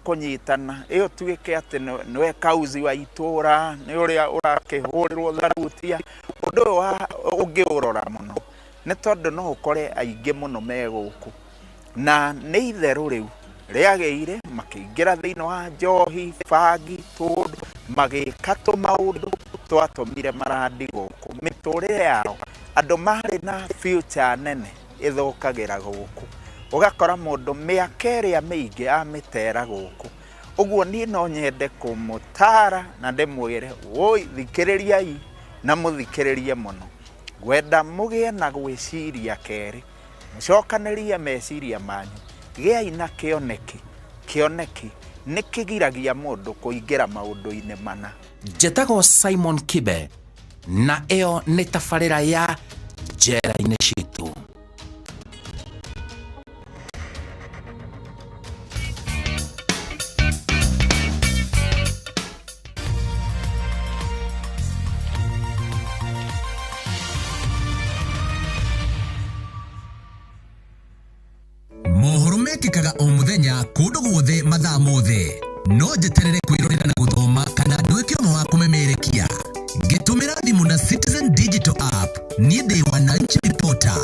kunyitana iyo tuike ati nwe kauzi wa itura ni uria urakihurirwo tharutia undu wa ungiurora muno, ni tondu no ukore aingi muno meguku na ni itheru riu riageire makiingira thiini wa njohi bangi tundu magika tu maundu twatumire marandi guku miturire yao andu mari na future nene ithukagira guku, ugakora mundu miaka iria mingi amitera guku. Uguo ni no nyende kumutara na ndimwire woi thikiririai na muthikiririe muno, gwenda mugie na gwiciria keri, mucokanirie meciria manyu, giai na kioneki nikigiragia mundu kuingira maundu-ini mana. Njetago Simon Kibe, na eo ni tabarĩra ya njera-inĩ citũ. Mohoro mekĩkaga o mũthenya kũndũ guothe mathaa mothe, no njeterere kwĩrorera na gũthoma kana nduĩke ũmwe wa kũmemerekia ngĩtũmĩra thimũ na Citizen Digital App. Niĩ ndĩ Wananchi Reporter,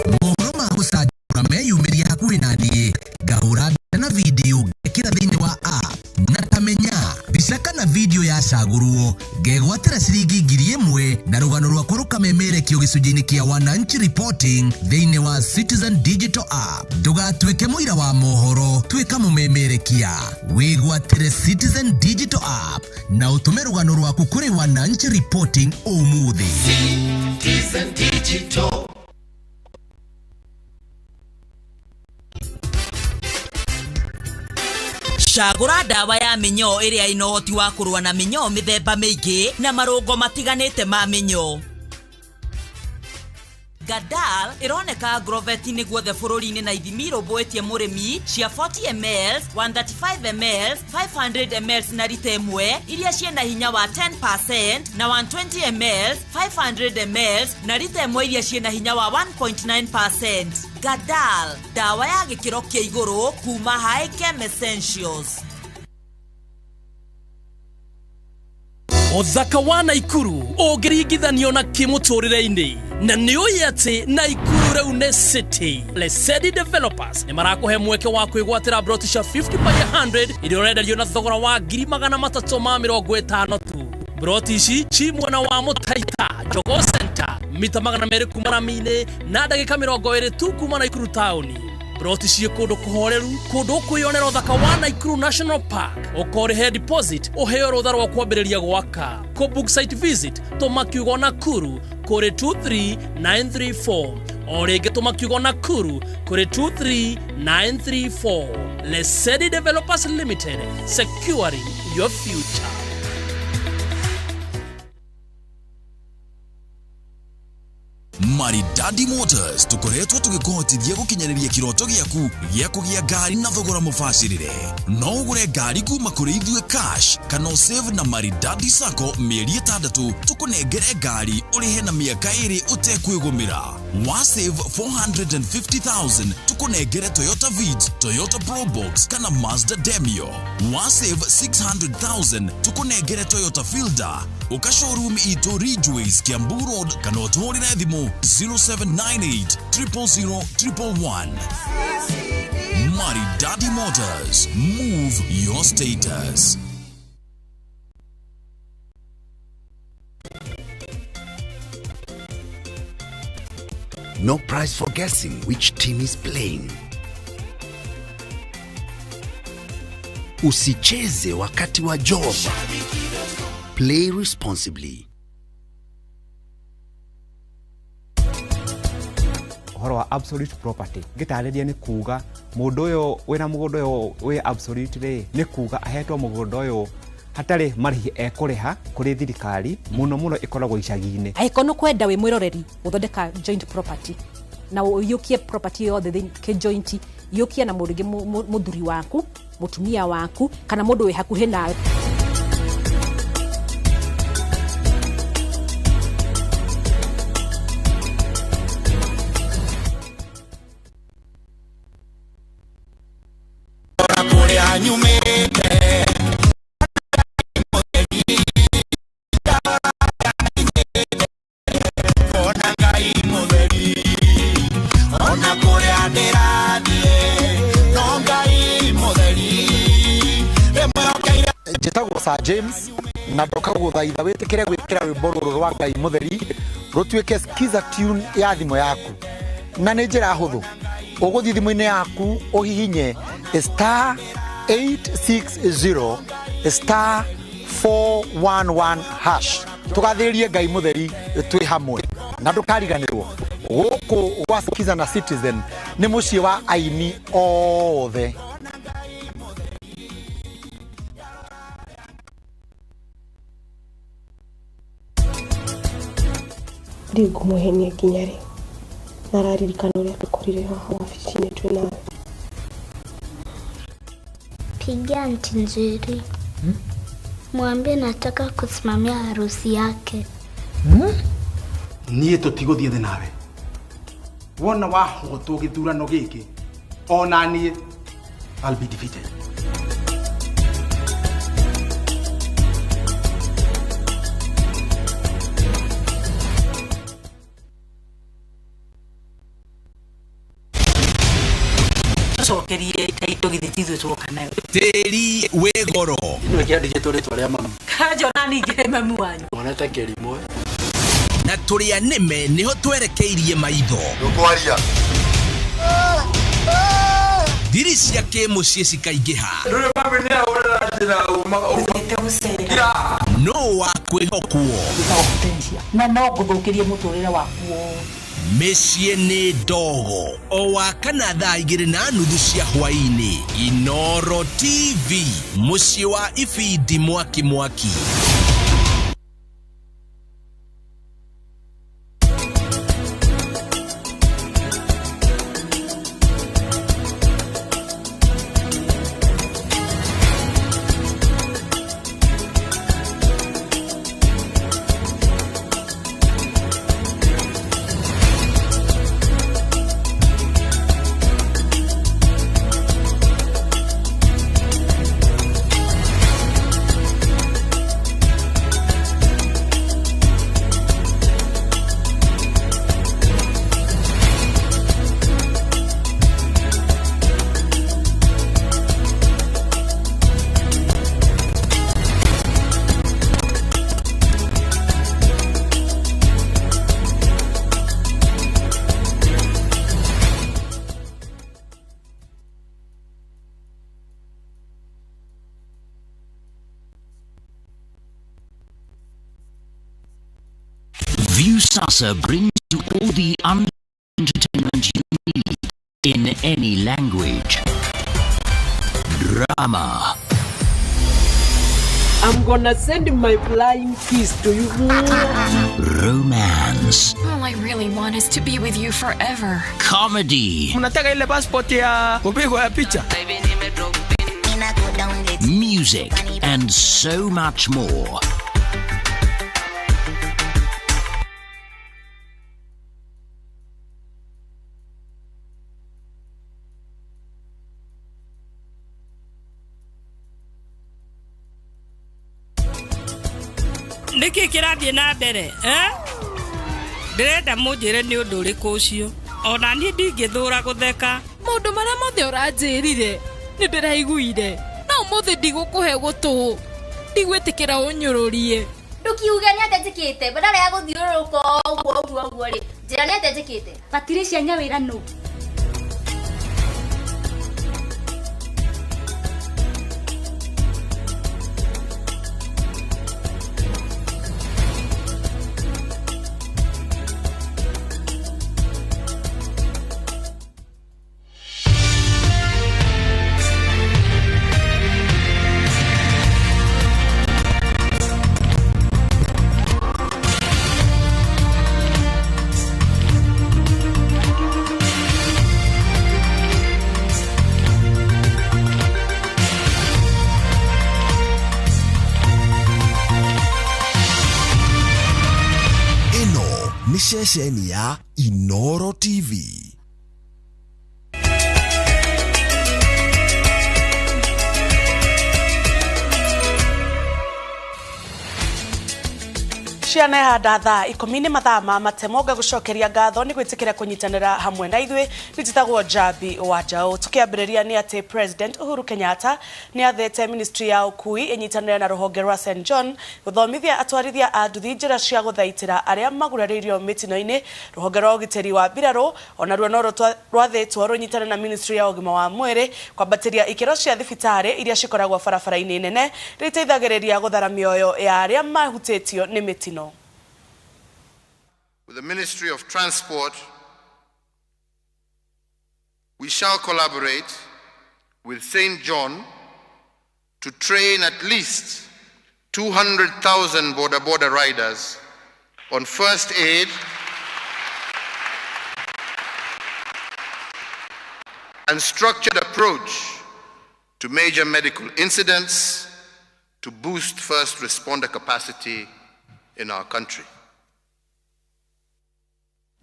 mohoro ma gũcanjamũra meyumĩria hakuhĩ na niĩ, ngahũra mbica na video ngekĩra thĩinĩ wa app, na tamenya mbica kana video yacagũrwo ngegwatĩra ciringi 1000 na rũgano rwakwa rũkamemerekio gĩcunjĩ-inĩ kĩa Wananchi Reporting thĩinĩ wa Citizen Digital App. Ndũgatuĩke mũira wa mohoro, tuĩka mũmemerekia, wĩgwatĩre Citizen Digital App na ũtũme rũgano rwaku kũrĩ Wananchi Reporting ũmũthĩ. Citizen Digital. Cagũra ndawa ya mĩnyoo ĩrĩa ĩna ũhoti wa kũrũa na mĩnyoo mĩthemba mĩingĩ na marũngo matiganĩte ma mĩnyoo. Gadal ironeka groveti-inĩ guothe bũrũri-inĩ na ithimi irũmbũĩtie mũrĩmi cia 40 ml, 135 ml, 500 ml na rita ĩmwe iria ciĩna hinya wa 10% na 120 ml, 500 ml na rita ĩmwe iria ciĩna hinya wa 1.9%. Gadal, dawa ya gĩkĩro kĩa igũrũ kuma High Chem Essentials. Othaka wa Naikuru ũngĩringithanio na kĩmũtũrĩre-inĩ na nĩũĩ atĩ Naikuru rĩu nĩ city. Lesedi Developers nĩ marakũhe mweke wa kwĩgwatĩra broti cia 50 by 100 iria ũrenderio na thogora wa 350 tu. Broti ici ci mwena wa Mutaita, Jogoo Center, mita 200 kuma Rami-inĩ na ndagĩka 20 tu kuma Naikuru taũni. Broti cie kũndũ kũhoreru, kũndũ kwĩyonera ũthaka wa Naikuru National Park. Ũkũrĩhe deposit, ũheo rũtha rwa kwambĩrĩria gwaka. Book site visit, tũma kiugo Nakuru kũrĩ 23934. O rĩngĩ tũma kiugo Nakuru kũrĩ 23934. Lesedi Developers Limited, securing your future. Maridadi Motors tukoretwo tugikuhotithia gukinyaniria kiroto giaku gia kugia ngari na thogora mubacirire. No ugure ngari kuma kuri ithue cash kana save na Maridadi Sacco mieri 6 tukunengere ngari urihe na miaka 2 utekwigumira. Wa save 450,000 tukunengere Toyota Vitz, Toyota Probox kana Mazda Demio. Wa save 600,000 tukunengere Toyota Fielder. Uka showroom ito Ridgeways Kiambu Road kana utuhurire thimu 0798 000 111. Maridadi Motors, move your status. No prize for guessing which team is playing. Usicheze wakati wa job. Play responsibly. Horo wa absolute property gĩtarĩria nĩ kuga mũndũ ũyũ wĩna mũgũnda ũyũ wĩ absolute rĩ nĩ kuga ahetwo mũgũnda ũyũ hatarĩ marĩhi ekũrĩha kũrĩ thirikari mũno ĩkoragwo icagi-inĩ. Angĩkorwo nĩ kwenda wĩ mwĩroreri gũthondeka joint property na ũiyũkie property yothe kĩ joint iyũkie na mũndũ ũngĩ mũthuri waku mũtumia waku kana mũndũ wĩ hakuhĩ nawe. Sir James na ndoka guthaitha witikire gwikira rwimbo ruru rwa Ngai mutheri rutuike skiza tune ya thimo yaku na nĩ njĩra hũthũ ũgũthiĩ thimo-inĩ yaku ũhihinye star 860 star 411 hash tugathĩrie Ngai mutheri twĩ hamwe na ndũkariganĩrwo gũkũ gwa Skiza na Citizen nĩ mũciĩ wa aini othe. Rĩu ngũmũhenia nginya rĩ nararirikana ũrĩa tũkorire haha wabici-inĩ twĩ nawe. Pigia Aunty Njeri. Mwambie nataka kusimamia harusi yake. Niĩ tũtigũthiĩ thĩ nawe. Wona wahotwo gĩthurano gĩkĩ ona niĩ I'll be defeated. Sokerie taito githitithwe twoka nayo. Teri we goro. Nĩ kĩandĩkĩtwo tũrĩ twarĩa mamu. Kajo nani ngire mamu wanyu. Onete kĩrimũ. Na tũrĩa nĩme nĩho twerekeirie maitho. Ndũkwaria. Thiri cia kĩmũciĩ cikaingĩha. Ndũrĩ mami nĩ ahũrĩra njĩra uma. No wa kwĩhokwo. Na no ngũthũkĩrie mũtũrĩre waku. Mĩciĩ nĩ ndogo o wakana thaa 2:30 cia hwaĩ-inĩ. Inooro TV, mũciĩ wa ibindi mwaki mwaki. Viusasa brings you all the entertainment you need in any language. Drama. I'm gonna send my flying kiss to you. Romance. All I really want is to be with you forever. Comedy. Mnataka ile passport ya kupigwa picha. Music and so much more. Niki kirathie na mbere ndirenda munjire ni undu uriku ucio ona ni ndingithura gutheka maundu maria mothe uranjirire ni ndiraiguire no mothe ndigukuhe gutu ndigwitikira unyururie ndukiuge ni atetikite badala ya guthiururuka uguo ri njira ni atetikite Patricia Nyawira no ni shesheni ya Inooro TV. Ciana ihanda thaa 10 mathaa ma matemoga gucokeria ngatho ni gwitikira kunyitanira hamwe na ithui nititagwo Jabi wa Jao tukiambiriria ni ati President Uhuru Kenyatta ni athete ministry ya ukui inyitanira na ruhonge rwa St John guthomithia atwarithia a nduthi njira cia guthaitira aria maguraririo mitino-ini ruhonge rwa ugiteri wa biraro ona ruo no rwathitwo runyitanira na ministry ya ugima wa mwiri kwambatiria ikiro cia thibitari iria cikoragwo barabara-ini nene riteithagiriria guthara mioyo ya aria mahutitio ni mitino. With the Ministry of Transport, we shall collaborate with St. John to train at least 200,000 border riders on first aid and structured approach to major medical incidents to boost first responder capacity in our country.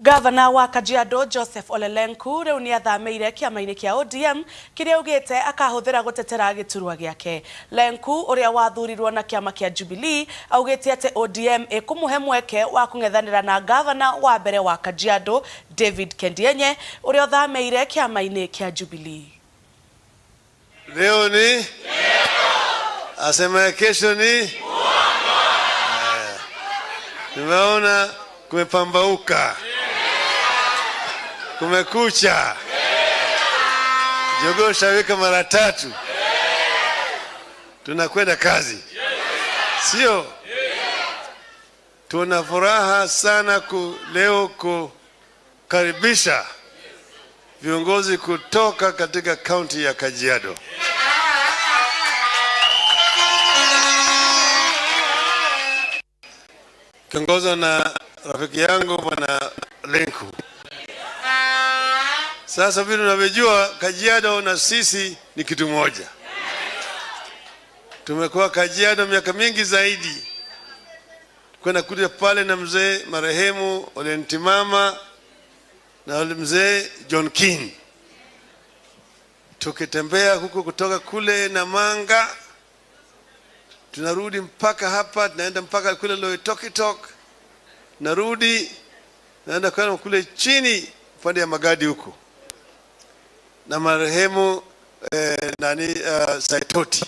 Governor wa Kajiado Joseph Ole Lenku riu ni athameire kiama-ini kia ODM kiria ugite akahuthira gutetera giturwa giake. Lenku uria wathurirwo na kiama kia Jubilee augite ati ODM ikumuhe mweke wa kung'ethanira na governor wa mbere wa Kajiado David Kendienye uria athameire kiama-ini kia Jubilee. Leo ni asema kesho ni nimeona kumepambauka. Kumekucha. Jogoo shawika mara 3. Tunakwenda kazi. Sio? Tuna furaha sana leo kukaribisha viongozi kutoka katika kaunti ya Kajiado. Kiongozwa na rafiki yangu Bwana Lenku. Sasa vile unavyojua Kajiado na sisi ni kitu moja. Tumekuwa Kajiado miaka mingi zaidi. Kwenda kuja pale na mzee marehemu Ole Ntimama na mzee John King. Tukitembea huko kutoka kule Namanga tunarudi mpaka hapa, tunaenda mpaka kule Loitokitok. Narudi naenda kwa kule chini upande ya Magadi huko. Na marehemu Saitoti.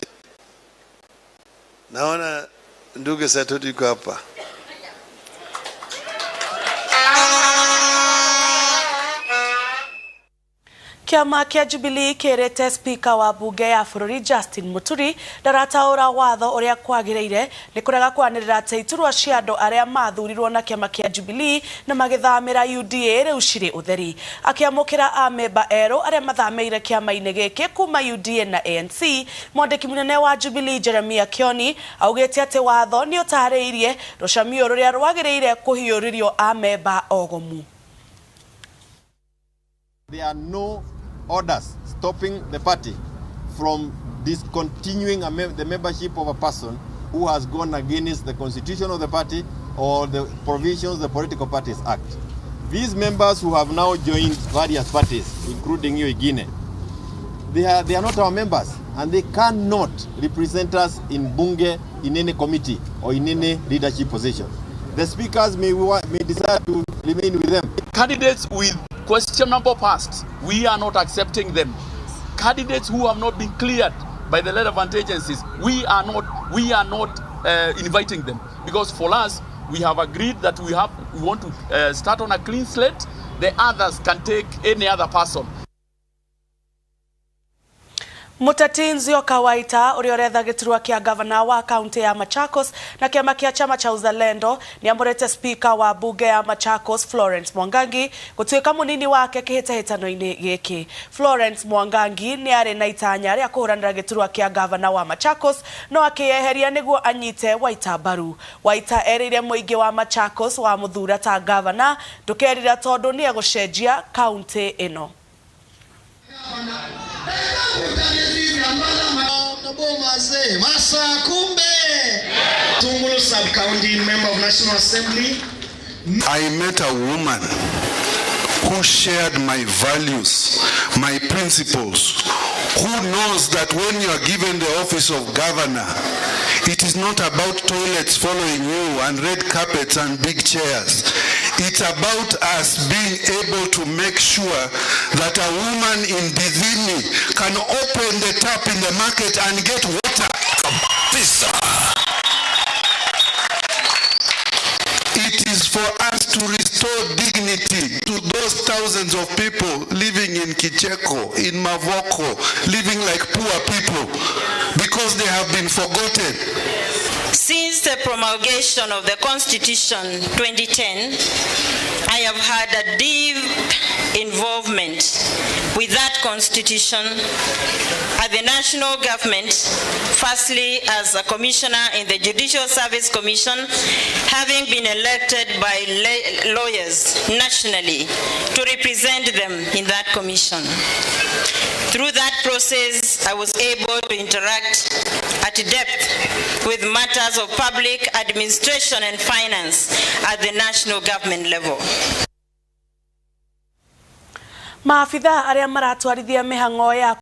Naona ndugu Saitoti yuko hapa. Kiama kia Jubilee kirete speaker wa bunge ya bururi Justin Muturi ndarataura watho uria kwagireire ni kurega kwanirira ati iturwa cia andu aria mathurirwo na kiama kia Jubilee na magithamira UDA riu ciri utheri. Akiamukira amemba ero aria mathameire kiama-ini giki kuma UDA na ANC, mwandiki munene wa Jubilee Jeremiah Kioni augite ati watho ni utahariirie rucamio ruria rwagireire kuhiuririo amemba ogomu. There are no orders stopping the party from discontinuing the membership of a person who has gone against the constitution of the party or the provisions of the Political Parties Act. These members who have now joined various parties, including you, Guinea, they are not our members, and they cannot represent us in Bunge, in any committee, or in any leadership position. The speakers may decide to remain with them. Candidates with questionable past, we are not accepting them. Candidates who have not been cleared by the relevant agencies, we are not inviting them, because for us we have agreed that we want to start on a clean slate. The others can take any other person. Mutatinzi Okawaita urioretha giturwa kia gavana wa kaunti ya Machakos na kiama kia chama cha Uzalendo ni amborete speaker wa bunge ya Machakos Florence Mwangangi gutuika munini wake kihitahitano-ini giki. Florence Mwangangi ni ari na itanya ria kuhuranira giturwa kia gavana wa Machakos no akiyeheria niguo anyite Waita baru. Waita erire muingi wa Machakos wa muthura ta gavana ndukerira tondu ni egucenjia kaunti ino. I met a woman who shared my values, my principles, who knows that when you are given the office of governor, it is not about toilets following you and red carpets and big chairs. It's about us being able to make sure that a woman in Divini can open the tap in the market and get water. It is for us to restore dignity to those thousands of people living in Kicheko, in Mavoko, living like poor people, because they have been forgotten. Since the promulgation of the Constitution 2010, I have had a deep involvement with that Constitution at the national government, firstly as a commissioner in the Judicial Service Commission, having been elected by lawyers nationally to represent them in that commission. Through that process, I was able to interact at depth with matters of public administration and finance at the national government level. Maafitha aria maratwarithia mihango ya